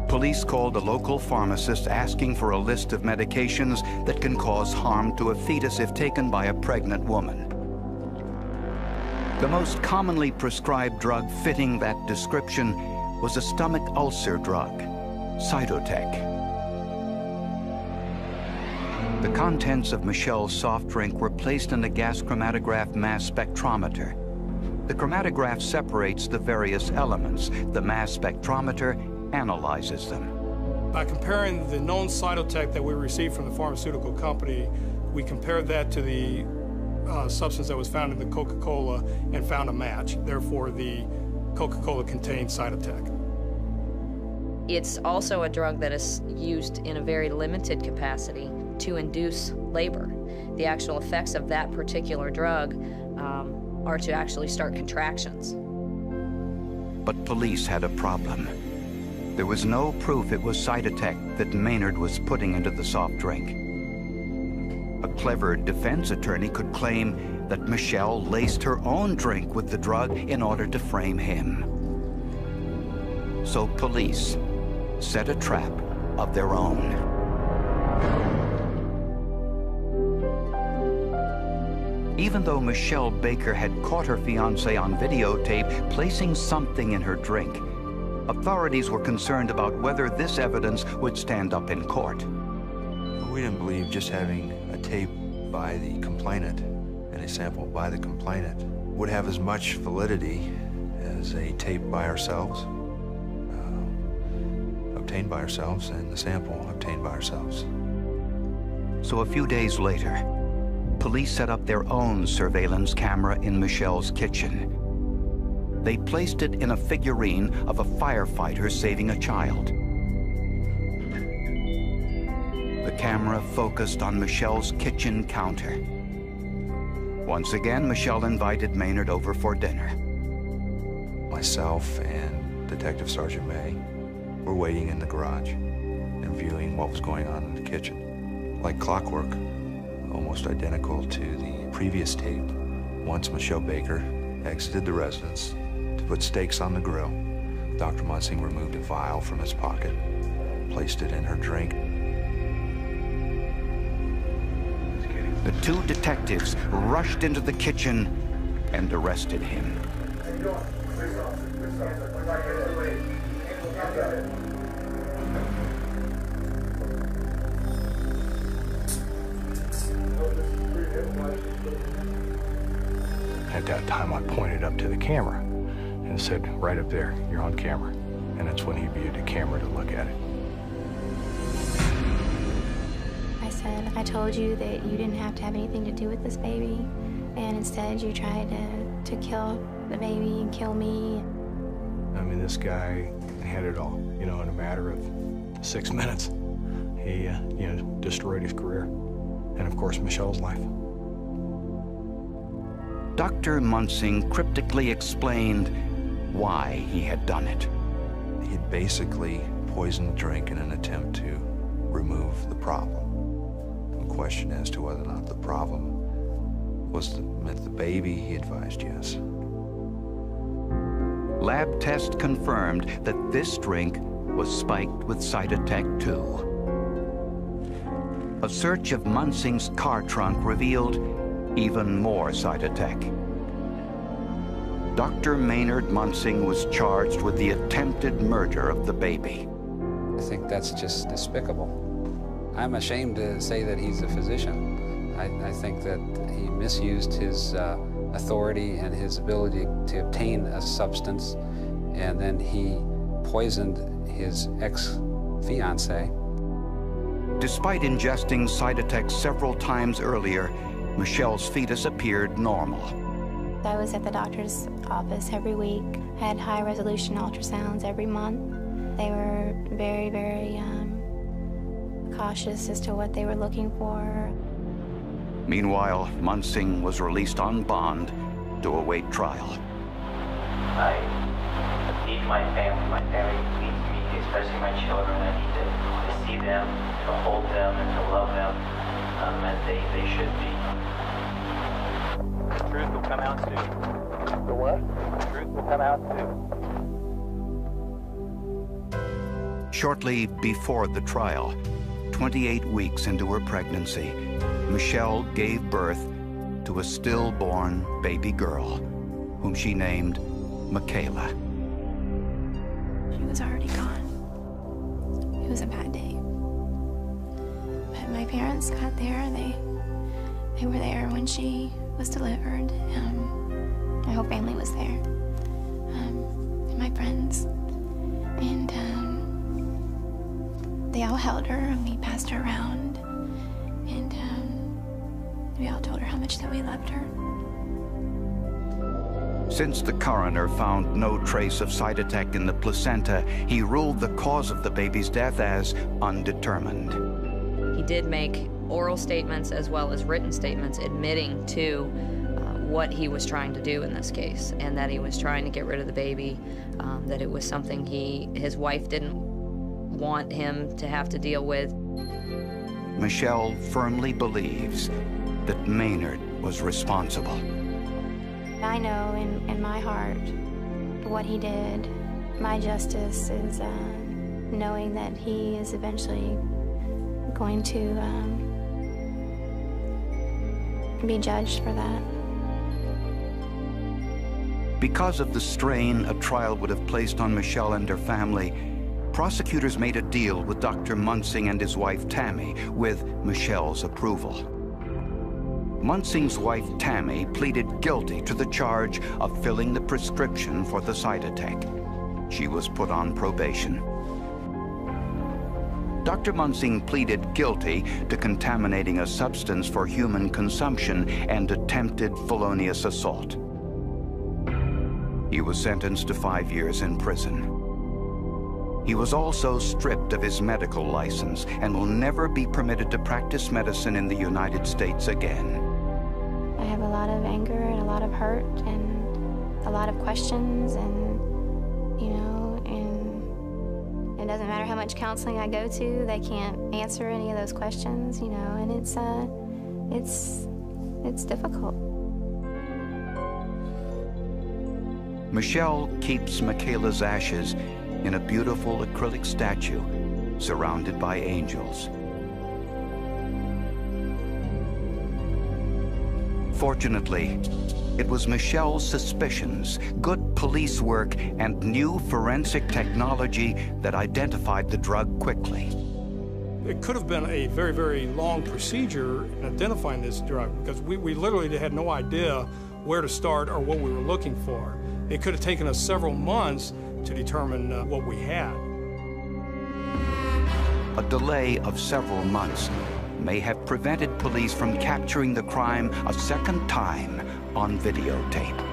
police called a local pharmacist asking for a list of medications that can cause harm to a fetus if taken by a pregnant woman. The most commonly prescribed drug fitting that description was a stomach ulcer drug, Cytotec. The contents of Michelle's soft drink were placed in a gas chromatograph mass spectrometer. The chromatograph separates the various elements. The mass spectrometer analyzes them. By comparing the known Cytotec that we received from the pharmaceutical company, we compared that to the substance that was found in the Coca-Cola and found a match. Therefore, the Coca-Cola contained Cytotec. It's also a drug that is used in a very limited capacity to induce labor. The actual effects of that particular drug are to actually start contractions. But police had a problem. There was no proof it was Cytotec that Maynard was putting into the soft drink. A clever defense attorney could claim that Michelle laced her own drink with the drug in order to frame him. So police, set a trap of their own. Even though Michelle Baker had caught her fiancé on videotape placing something in her drink, authorities were concerned about whether this evidence would stand up in court. We didn't believe just having a tape by the complainant and a sample by the complainant would have as much validity as a tape by ourselves, obtained by ourselves, and the sample obtained by ourselves. So a few days later, police set up their own surveillance camera in Michelle's kitchen. They placed it in a figurine of a firefighter saving a child. The camera focused on Michelle's kitchen counter. Once again, Michelle invited Maynard over for dinner. Myself and Detective Sergeant May were waiting in the garage and viewing what was going on in the kitchen. Like clockwork, almost identical to the previous tape, once Michelle Baker exited the residence to put steaks on the grill, Dr. Munsing removed a vial from his pocket, placed it in her drink. The two detectives rushed into the kitchen and arrested him. At that time, I pointed up to the camera and said, right up there, you're on camera. And that's when he viewed the camera to look at it. I said, I told you that you didn't have to have anything to do with this baby, and instead you tried to kill the baby and kill me. I mean, this guy had it all, you know, in a matter of 6 minutes. He, you know, destroyed his career, and of course, Michelle's life. Dr. Munsing cryptically explained why he had done it. He had basically poisoned the drink in an attempt to remove the problem. The question as to whether or not the problem meant the baby, he advised yes. Lab tests confirmed that this drink was spiked with Cytotec 2. A search of Munsing's car trunk revealed even more Cytotec. Dr. Maynard Munsing was charged with the attempted murder of the baby. I think that's just despicable. I'm ashamed to say that he's a physician. I think that he misused his authority and his ability to obtain a substance, and then he poisoned his ex-fiancée. Despite ingesting Cytotec several times earlier, Michelle's fetus appeared normal. I was at the doctor's office every week. I had high-resolution ultrasounds every month. They were very, very cautious as to what they were looking for. Meanwhile, Munsing was released on bond to await trial. I need my family needs me, especially my children. I need to see them, to hold them, and to love them as they should be. The truth will come out soon. The what? The truth will come out soon. Shortly before the trial, 28 weeks into her pregnancy, Michelle gave birth to a stillborn baby girl, whom she named Michaela. She was already gone. It was a bad day. But my parents got there. They were there when she was delivered. My whole family was there. And my friends. And they all held her, and we passed her around. And we all told her how much that we loved her. Since the coroner found no trace of Cytotec in the placenta, he ruled the cause of the baby's death as undetermined. He did make oral statements as well as written statements admitting to what he was trying to do in this case, and that he was trying to get rid of the baby, that it was something his wife didn't want him to have to deal with. Michelle firmly believes that Maynard was responsible. I know in my heart what he did. My justice is knowing that he is eventually going to be judged for that. Because of the strain a trial would have placed on Michelle and her family, prosecutors made a deal with Dr. Munsing and his wife Tammy, with Michelle's approval. Munsing's wife Tammy pleaded guilty to the charge of filling the prescription for the Cytotec. She was put on probation. Dr. Munsing pleaded guilty to contaminating a substance for human consumption and attempted felonious assault. He was sentenced to 5 years in prison. He was also stripped of his medical license and will never be permitted to practice medicine in the United States again. I have a lot of anger and a lot of hurt and a lot of questions, and it doesn't matter how much counseling I go to, they can't answer any of those questions, and it's difficult. Michelle keeps Michaela's ashes in a beautiful acrylic statue surrounded by angels. Fortunately, it was Michelle's suspicions, good police work, and new forensic technology that identified the drug quickly. It could have been a very, very long procedure in identifying this drug, because we literally had no idea where to start or what we were looking for. It could have taken us several months to determine what we had. A delay of several months may have prevented police from capturing the crime a second time on videotape.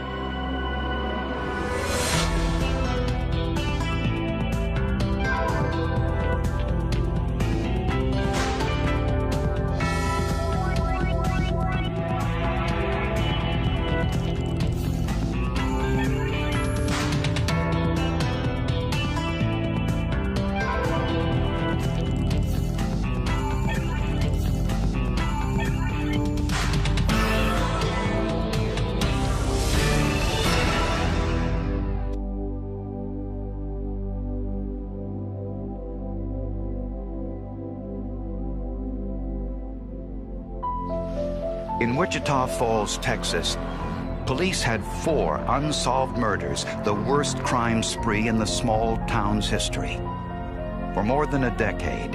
In Wichita Falls, Texas, police had 4 unsolved murders, the worst crime spree in the small town's history. For more than a decade,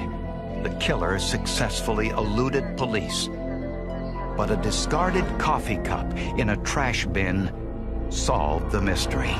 the killer successfully eluded police. But a discarded coffee cup in a trash bin solved the mystery.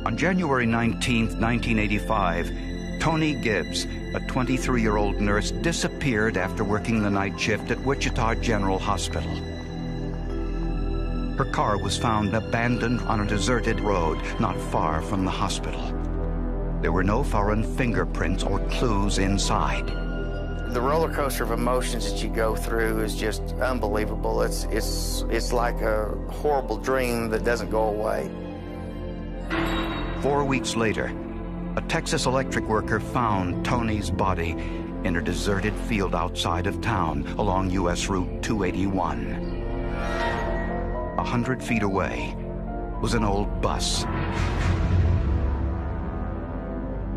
On January 19, 1985, Toni Gibbs, a 23-year-old nurse, disappeared after working the night shift at Wichita General Hospital. Her car was found abandoned on a deserted road not far from the hospital. There were no foreign fingerprints or clues inside. The roller coaster of emotions that you go through is just unbelievable. It's like a horrible dream that doesn't go away. 4 weeks later, a Texas electric worker found Toni's body in a deserted field outside of town along U.S. Route 281. 100 feet away was an old bus.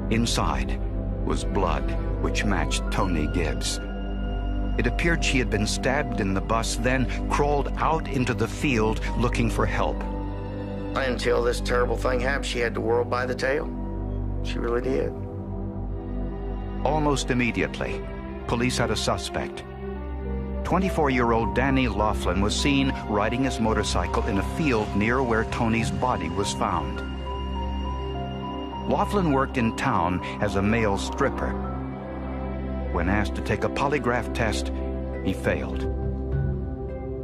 Inside was blood, which matched Toni Gibbs. It appeared she had been stabbed in the bus, then crawled out into the field looking for help. Until this terrible thing happened, she had the world by the tail. She really did. Almost immediately, police had a suspect. 24-year-old Danny Laughlin was seen riding his motorcycle in a field near where Toni's body was found. Laughlin worked in town as a male stripper. When asked to take a polygraph test, he failed.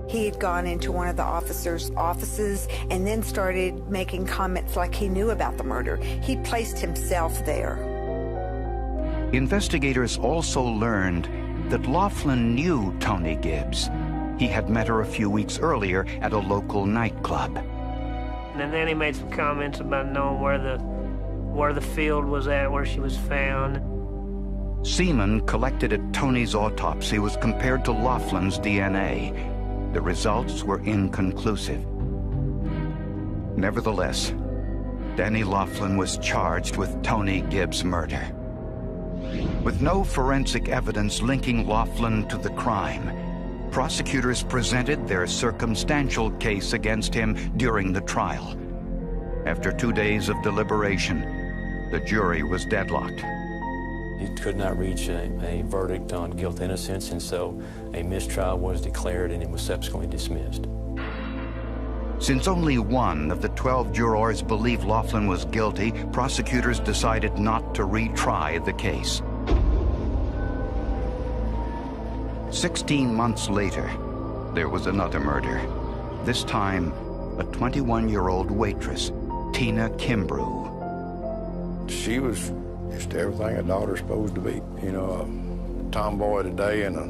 He had gone into one of the officers' offices and then started making comments like he knew about the murder. He placed himself there. Investigators also learned that Laughlin knew Tony Gibbs. He had met her a few weeks earlier at a local nightclub. And then he made some comments about knowing where the field was at, where she was found. Semen collected at Tony's autopsy was compared to Laughlin's DNA. The results were inconclusive. Nevertheless, Danny Laughlin was charged with Tony Gibbs' murder. With no forensic evidence linking Laughlin to the crime, prosecutors presented their circumstantial case against him during the trial. After 2 days of deliberation, the jury was deadlocked. He could not reach a verdict on guilt innocence, and so a mistrial was declared and it was subsequently dismissed. Since only one of the 12 jurors believed Laughlin was guilty, prosecutors decided not to retry the case. 16 months later, there was another murder. This time, a 21-year-old waitress, Tina Kimbrough. She was just everything a daughter's supposed to be. You know, a tomboy today and a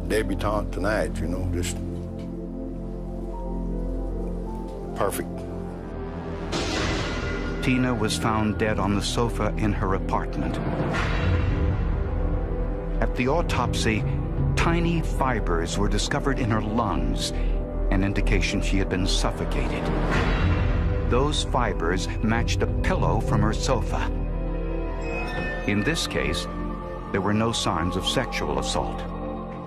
debutante tonight, you know, just perfect. Tina was found dead on the sofa in her apartment. At the autopsy, tiny fibers were discovered in her lungs, an indication she had been suffocated. Those fibers matched a pillow from her sofa. In this case, there were no signs of sexual assault.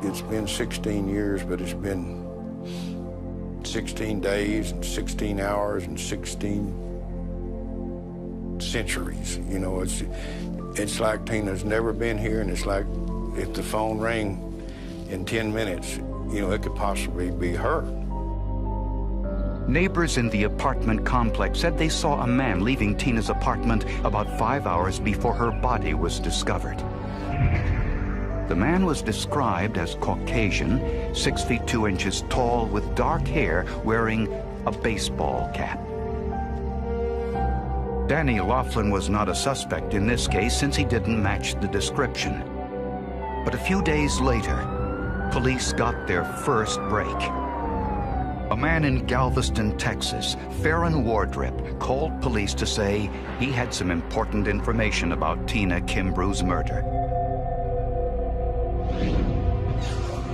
It's been 16 years, but it's been 16 days and 16 hours and 16 centuries. You know, it's like Tina's never been here, and it's like if the phone rang in 10 minutes, you know, it could possibly be her. Neighbors in the apartment complex said they saw a man leaving Tina's apartment about 5 hours before her body was discovered. The man was described as Caucasian, 6 feet 2 inches tall, with dark hair, wearing a baseball cap. Danny Laughlin was not a suspect in this case since he didn't match the description. But a few days later, police got their first break. A man in Galveston, Texas, Farron Wardrip, called police to say he had some important information about Tina Kimbrough's murder.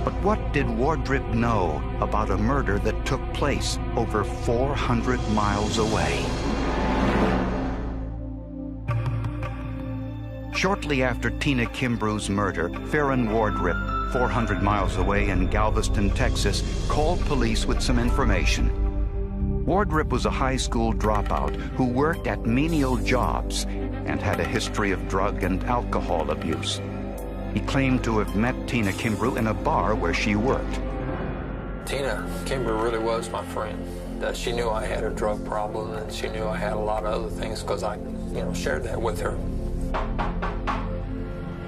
But what did Wardrip know about a murder that took place over 400 miles away? Shortly after Tina Kimbrough's murder, Farron Wardrip, 400 miles away in Galveston, Texas, called police with some information. Wardrip was a high school dropout who worked at menial jobs and had a history of drug and alcohol abuse. He claimed to have met Tina Kimbrough in a bar where she worked. Tina Kimbrough really was my friend. She knew I had a drug problem, and she knew I had a lot of other things because I, shared that with her.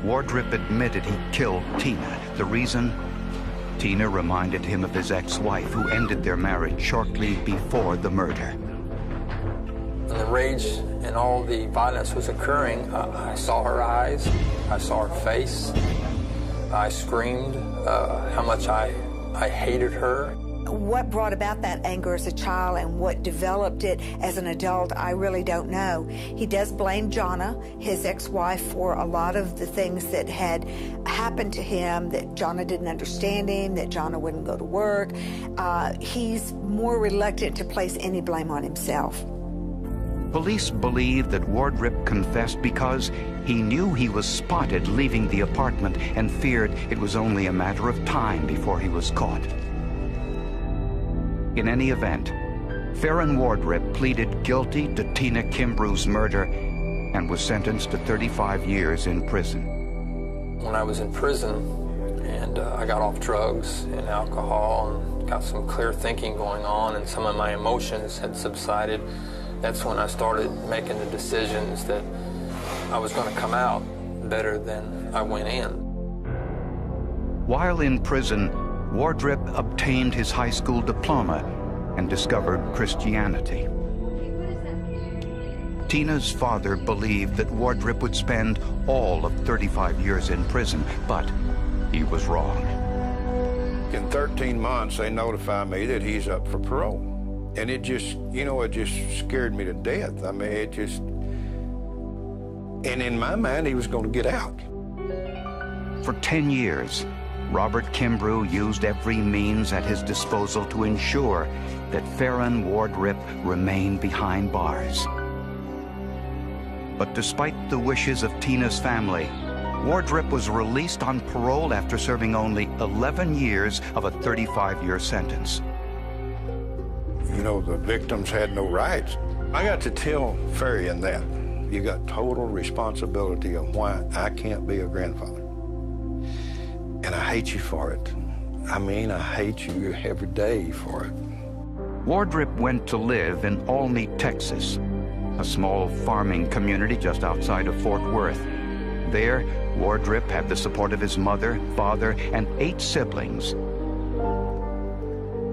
Wardrip admitted he killed Tina. The reason? Tina reminded him of his ex-wife, who ended their marriage shortly before the murder. When the rage and all the violence was occurring, I saw her eyes, I saw her face, I screamed how much I hated her. What brought about that anger as a child and what developed it as an adult, I really don't know. He does blame Jonna, his ex-wife, for a lot of the things that had happened to him, that Jonna didn't understand him, that Jonna wouldn't go to work. He's more reluctant to place any blame on himself. Police believe that Wardrip confessed because he knew he was spotted leaving the apartment and feared it was only a matter of time before he was caught. In any event, Farron Wardrip pleaded guilty to Tina Kimbrough's murder and was sentenced to 35 years in prison. When I was in prison and I got off drugs and alcohol and got some clear thinking going on and some of my emotions had subsided, that's when I started making the decisions that I was going to come out better than I went in. While in prison, Wardrip obtained his high school diploma and discovered Christianity. Tina's father believed that Wardrip would spend all of 35 years in prison, but he was wrong. In 13 months, they notify me that he's up for parole. And it just, you know, it just scared me to death. I mean, it just... And in my mind, he was going to get out. For 10 years, Robert Kimbrough used every means at his disposal to ensure that Farron Wardrip remained behind bars. But despite the wishes of Tina's family, Wardrip was released on parole after serving only 11 years of a 35-year sentence. You know, the victims had no rights. I got to tell Farron that. You got total responsibility of why I can't be a grandfather. And I hate you for it. I mean, I hate you every day for it. Wardrip went to live in Olney, Texas, a small farming community just outside of Fort Worth. There, Wardrip had the support of his mother, father, and 8 siblings.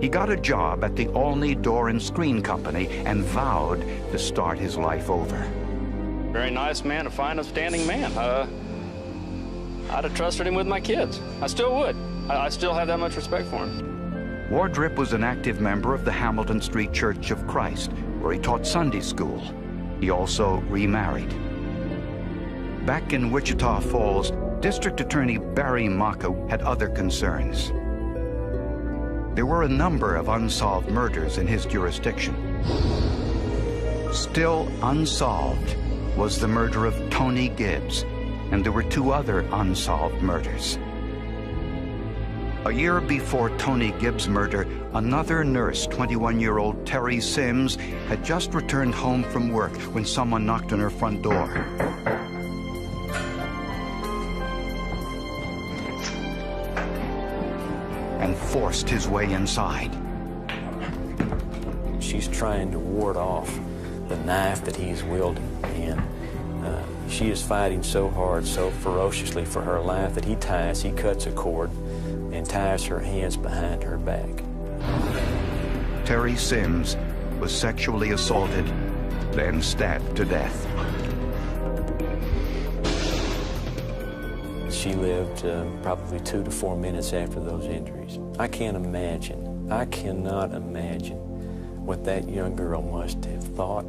He got a job at the Olney Door and Screen Company and vowed to start his life over. Very nice man, a fine, upstanding man. I'd have trusted him with my kids. I still would. I still have that much respect for him. Wardrip was an active member of the Hamilton Street Church of Christ, where he taught Sunday school. He also remarried. Back in Wichita Falls, District Attorney Barry Maka had other concerns. There were a number of unsolved murders in his jurisdiction. Still unsolved was the murder of Tony Gibbs, and there were 2 other unsolved murders. A year before Tony Gibbs' murder, another nurse, 21-year-old Terry Sims, had just returned home from work when someone knocked on her front door. And forced his way inside. She's trying to ward off the knife that he's wielding, and she is fighting so hard, so ferociously for her life that he cuts a cord and ties her hands behind her back. Terry Sims was sexually assaulted, then stabbed to death. She lived probably 2 to 4 minutes after those injuries. I cannot imagine what that young girl must have thought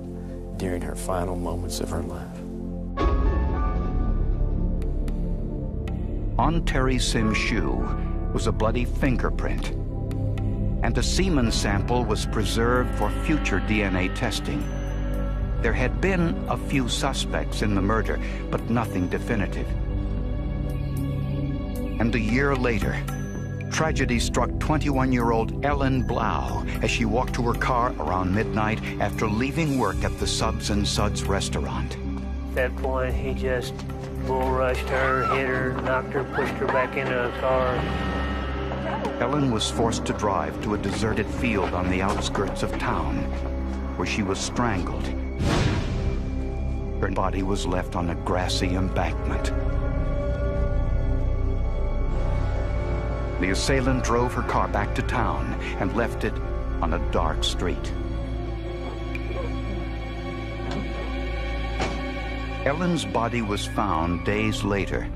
during her final moments of her life. On Terry Sims' shoe was a bloody fingerprint, and a semen sample was preserved for future DNA testing. There had been a few suspects in the murder, but nothing definitive. And a year later, tragedy struck 21-year-old Ellen Blau as she walked to her car around midnight after leaving work at the Subs and Suds restaurant. At that point, he just bull rushed her, hit her, knocked her, pushed her back into a car. Ellen was forced to drive to a deserted field on the outskirts of town, where she was strangled. Her body was left on a grassy embankment. The assailant drove her car back to town and left it on a dark street. Ellen's body was found days later,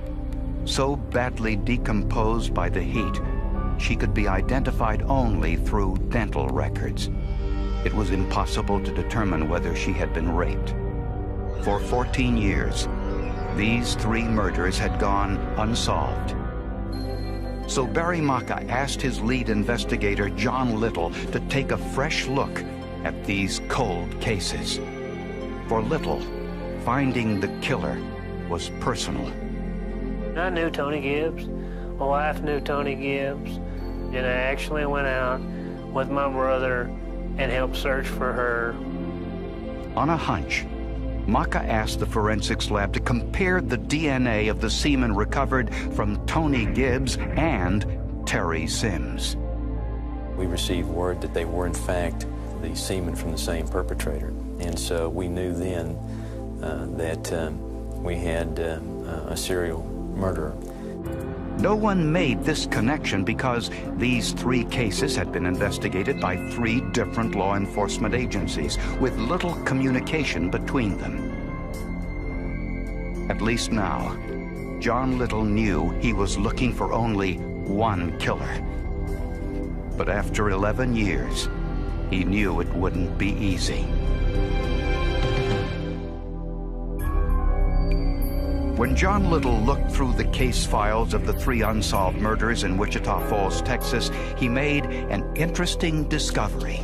so badly decomposed by the heat, she could be identified only through dental records. It was impossible to determine whether she had been raped. For 14 years, these 3 murders had gone unsolved. So Barry Maka asked his lead investigator, John Little, to take a fresh look at these cold cases. For Little, finding the killer was personal. I knew Tony Gibbs. My wife knew Tony Gibbs. And I actually went out with my brother and helped search for her. On a hunch, Maka asked the forensics lab to compare the DNA of the semen recovered from Tony Gibbs and Terry Sims. We received word that they were, in fact, the semen from the same perpetrator. And so we knew then that we had a serial murderer. No one made this connection because these 3 cases had been investigated by 3 different law enforcement agencies with little communication between them. At least now, John Little knew he was looking for only one killer. But after 11 years, he knew it wouldn't be easy. When John Little looked through the case files of the 3 unsolved murders in Wichita Falls, Texas, he made an interesting discovery.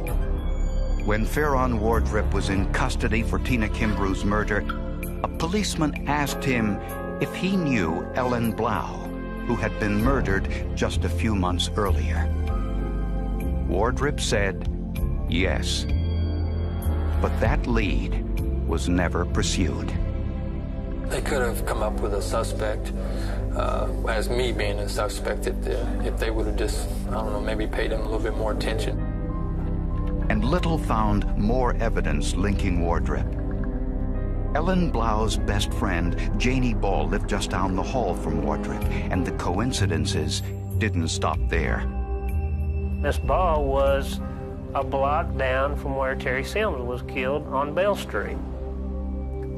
When Farron Wardrip was in custody for Tina Kimbrough's murder, a policeman asked him if he knew Ellen Blau, who had been murdered just a few months earlier. Wardrip said yes, but that lead was never pursued. They could have come up with a suspect, as me being a suspect, if they would have just, I don't know, maybe paid him a little bit more attention. And Little found more evidence linking Wardrip. Ellen Blau's best friend, Janie Ball, lived just down the hall from Wardrip, and the coincidences didn't stop there. Miss Ball was a block down from where Terry Sims was killed on Bell Street.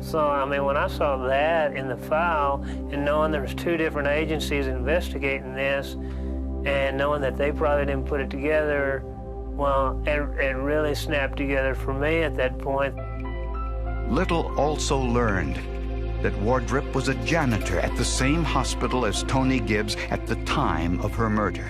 So, I mean, when I saw that in the file, and knowing there was 2 different agencies investigating this, and knowing that they probably didn't put it together, well, it really snapped together for me at that point. Little also learned that Wardrip was a janitor at the same hospital as Tony Gibbs at the time of her murder.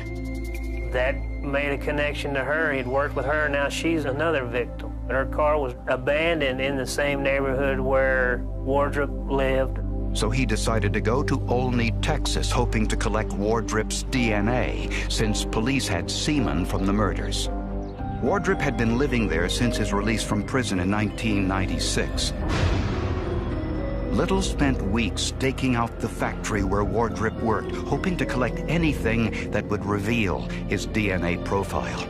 That made a connection to her. He'd worked with her, now she's another victim. Her car was abandoned in the same neighborhood where Wardrip lived. So he decided to go to Olney, Texas, hoping to collect Wardrip's DNA, since police had semen from the murders. Wardrip had been living there since his release from prison in 1996. Little spent weeks staking out the factory where Wardrip worked, hoping to collect anything that would reveal his DNA profile.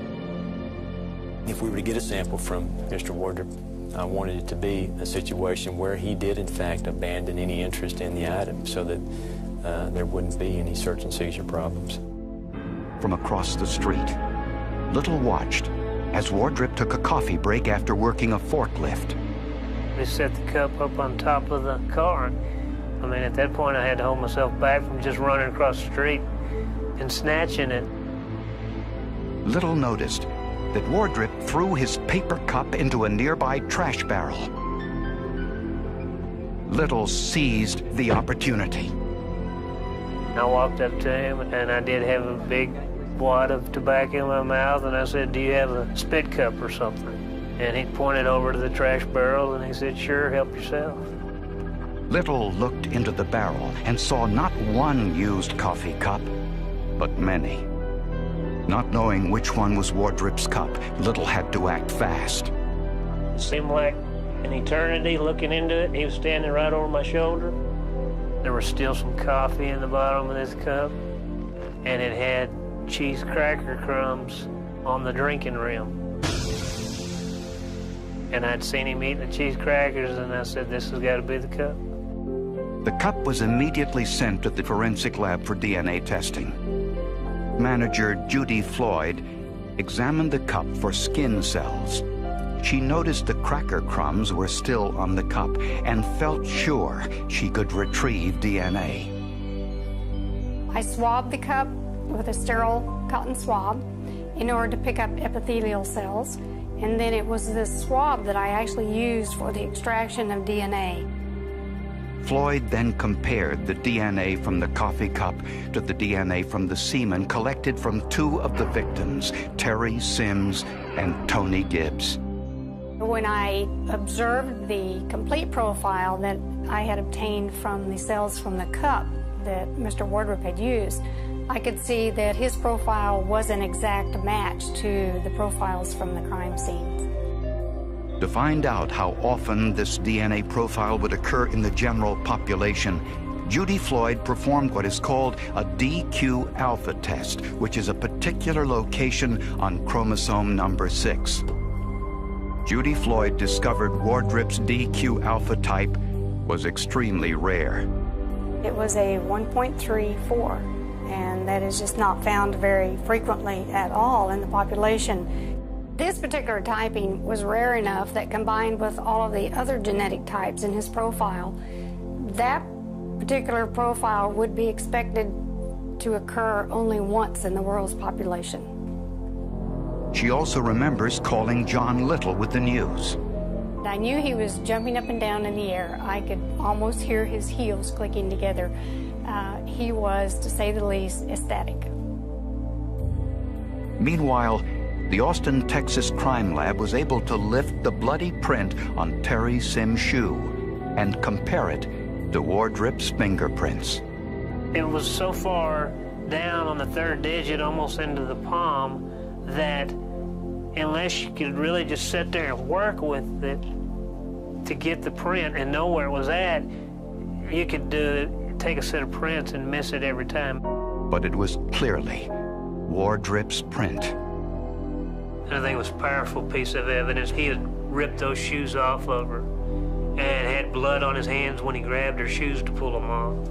If we were to get a sample from Mr. Wardrip, I wanted it to be a situation where he did, in fact, abandon any interest in the item so that there wouldn't be any search and seizure problems. From across the street, Little watched as Wardrip took a coffee break after working a forklift. They set the cup up on top of the car. I mean, at that point, I had to hold myself back from just running across the street and snatching it. Little noticed that Wardrip threw his paper cup into a nearby trash barrel. Little seized the opportunity. I walked up to him, and I did have a big wad of tobacco in my mouth, and I said, "Do you have a spit cup or something?" And he pointed over to the trash barrel, and he said, "Sure, help yourself." Little looked into the barrel and saw not one used coffee cup, but many. Not knowing which one was Wardrip's cup, Little had to act fast. It seemed like an eternity looking into it. He was standing right over my shoulder. There was still some coffee in the bottom of this cup, and it had cheese cracker crumbs on the drinking rim. And I'd seen him eating the cheese crackers, and I said, "This has got to be the cup." The cup was immediately sent to the forensic lab for DNA testing. Manager Judy Floyd examined the cup for skin cells. She noticed the cracker crumbs were still on the cup and felt sure she could retrieve DNA. I swabbed the cup with a sterile cotton swab in order to pick up epithelial cells, and then it was this swab that I actually used for the extraction of DNA. Floyd then compared the DNA from the coffee cup to the DNA from the semen collected from 2 of the victims, Terry Sims and Tony Gibbs. When I observed the complete profile that I had obtained from the cells from the cup that Mr. Wardrip had used, I could see that his profile was an exact match to the profiles from the crime scenes. To find out how often this DNA profile would occur in the general population, Judy Floyd performed what is called a DQ alpha test, which is a particular location on chromosome number 6. Judy Floyd discovered Wardrip's DQ alpha type was extremely rare. It was a 1.34, and that is just not found very frequently at all in the population. This particular typing was rare enough that combined with all of the other genetic types in his profile, that particular profile would be expected to occur only once in the world's population. She also remembers calling John Little with the news. I knew he was jumping up and down in the air. I could almost hear his heels clicking together. He was, to say the least, ecstatic. Meanwhile, the Austin, Texas crime lab was able to lift the bloody print on Terry Sims' shoe and compare it to Wardrop's fingerprints. It was so far down on the third digit, almost into the palm, that unless you could really just sit there and work with it to get the print and know where it was at, you could take a set of prints and miss it every time. But it was clearly Wardrop's print. And I think it was a powerful piece of evidence. He had ripped those shoes off of her and had blood on his hands when he grabbed her shoes to pull them off.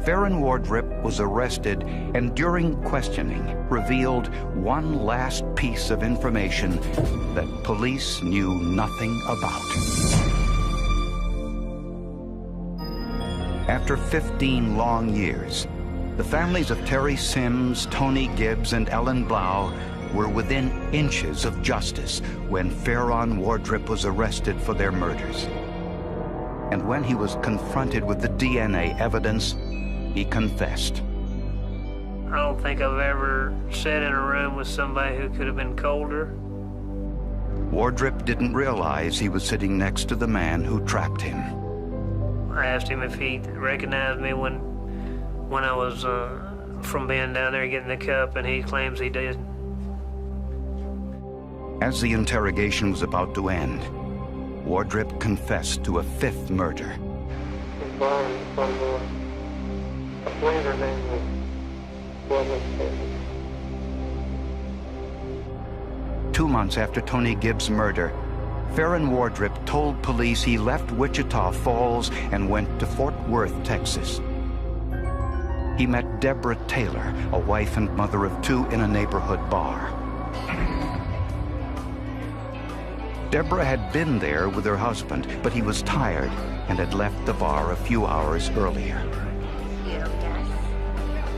Farron Wardrop was arrested and during questioning revealed one last piece of information that police knew nothing about. After 15 long years, the families of Terry Sims, Tony Gibbs, and Ellen Blau were within inches of justice when Farron Wardrop was arrested for their murders. And when he was confronted with the DNA evidence, he confessed. I don't think I've ever sat in a room with somebody who could have been colder. Wardrop didn't realize he was sitting next to the man who trapped him. I asked him if he recognized me when I was from being down there getting the cup, and he claims he did. As the interrogation was about to end, Wardrop confessed to a fifth murder. 2 months after Tony Gibbs' murder, Farron Wardrop told police he left Wichita Falls and went to Fort Worth, Texas. He met Deborah Taylor, a wife and mother of two, in a neighborhood bar. Deborah had been there with her husband, but he was tired and had left the bar a few hours earlier.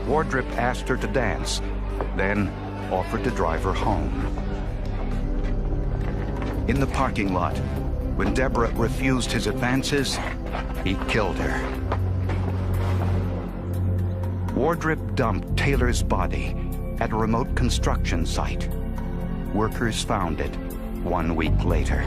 Wardrop asked her to dance, then offered to drive her home. In the parking lot, when Deborah refused his advances, he killed her. Wardrop dumped Taylor's body at a remote construction site. Workers found it 1 week later.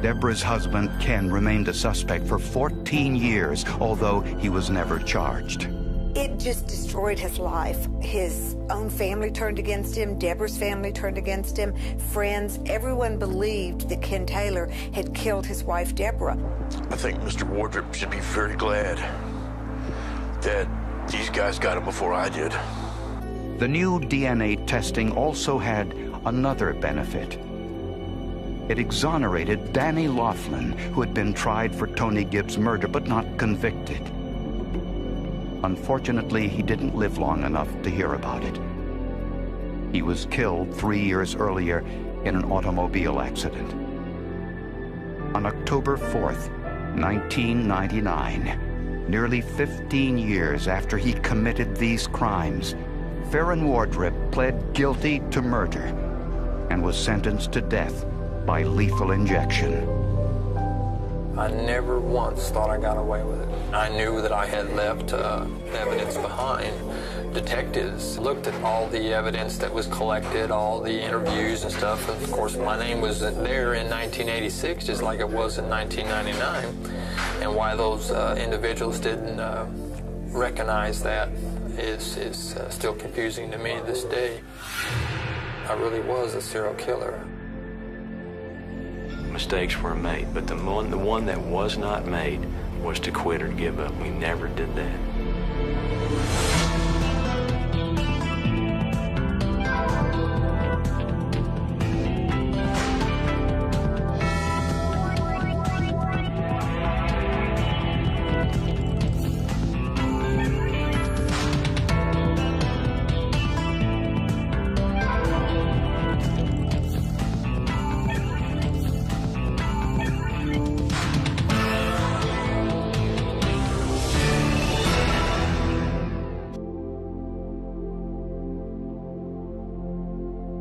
Deborah's husband, Ken, remained a suspect for 14 years, although he was never charged. It just destroyed his life. His own family turned against him. Deborah's family turned against him. Friends, everyone believed that Ken Taylor had killed his wife, Deborah. I think Mr. Wardrop should be very glad that these guys got him before I did. The new DNA testing also had another benefit. It exonerated Danny Laughlin, who had been tried for Tony Gibbs' murder but not convicted. Unfortunately, he didn't live long enough to hear about it. He was killed 3 years earlier in an automobile accident. On October 4th, 1999, nearly 15 years after he committed these crimes, Farron Wardrop pled guilty to murder and was sentenced to death by lethal injection. I never once thought I got away with it. I knew that I had left evidence behind. Detectives looked at all the evidence that was collected, all the interviews and stuff. And of course, my name was there in 1986, just like it was in 1999. And why those individuals didn't recognize that is still confusing to me this day. I really was a serial killer. Mistakes were made, but the one that was not made was to quit or give up. We never did that.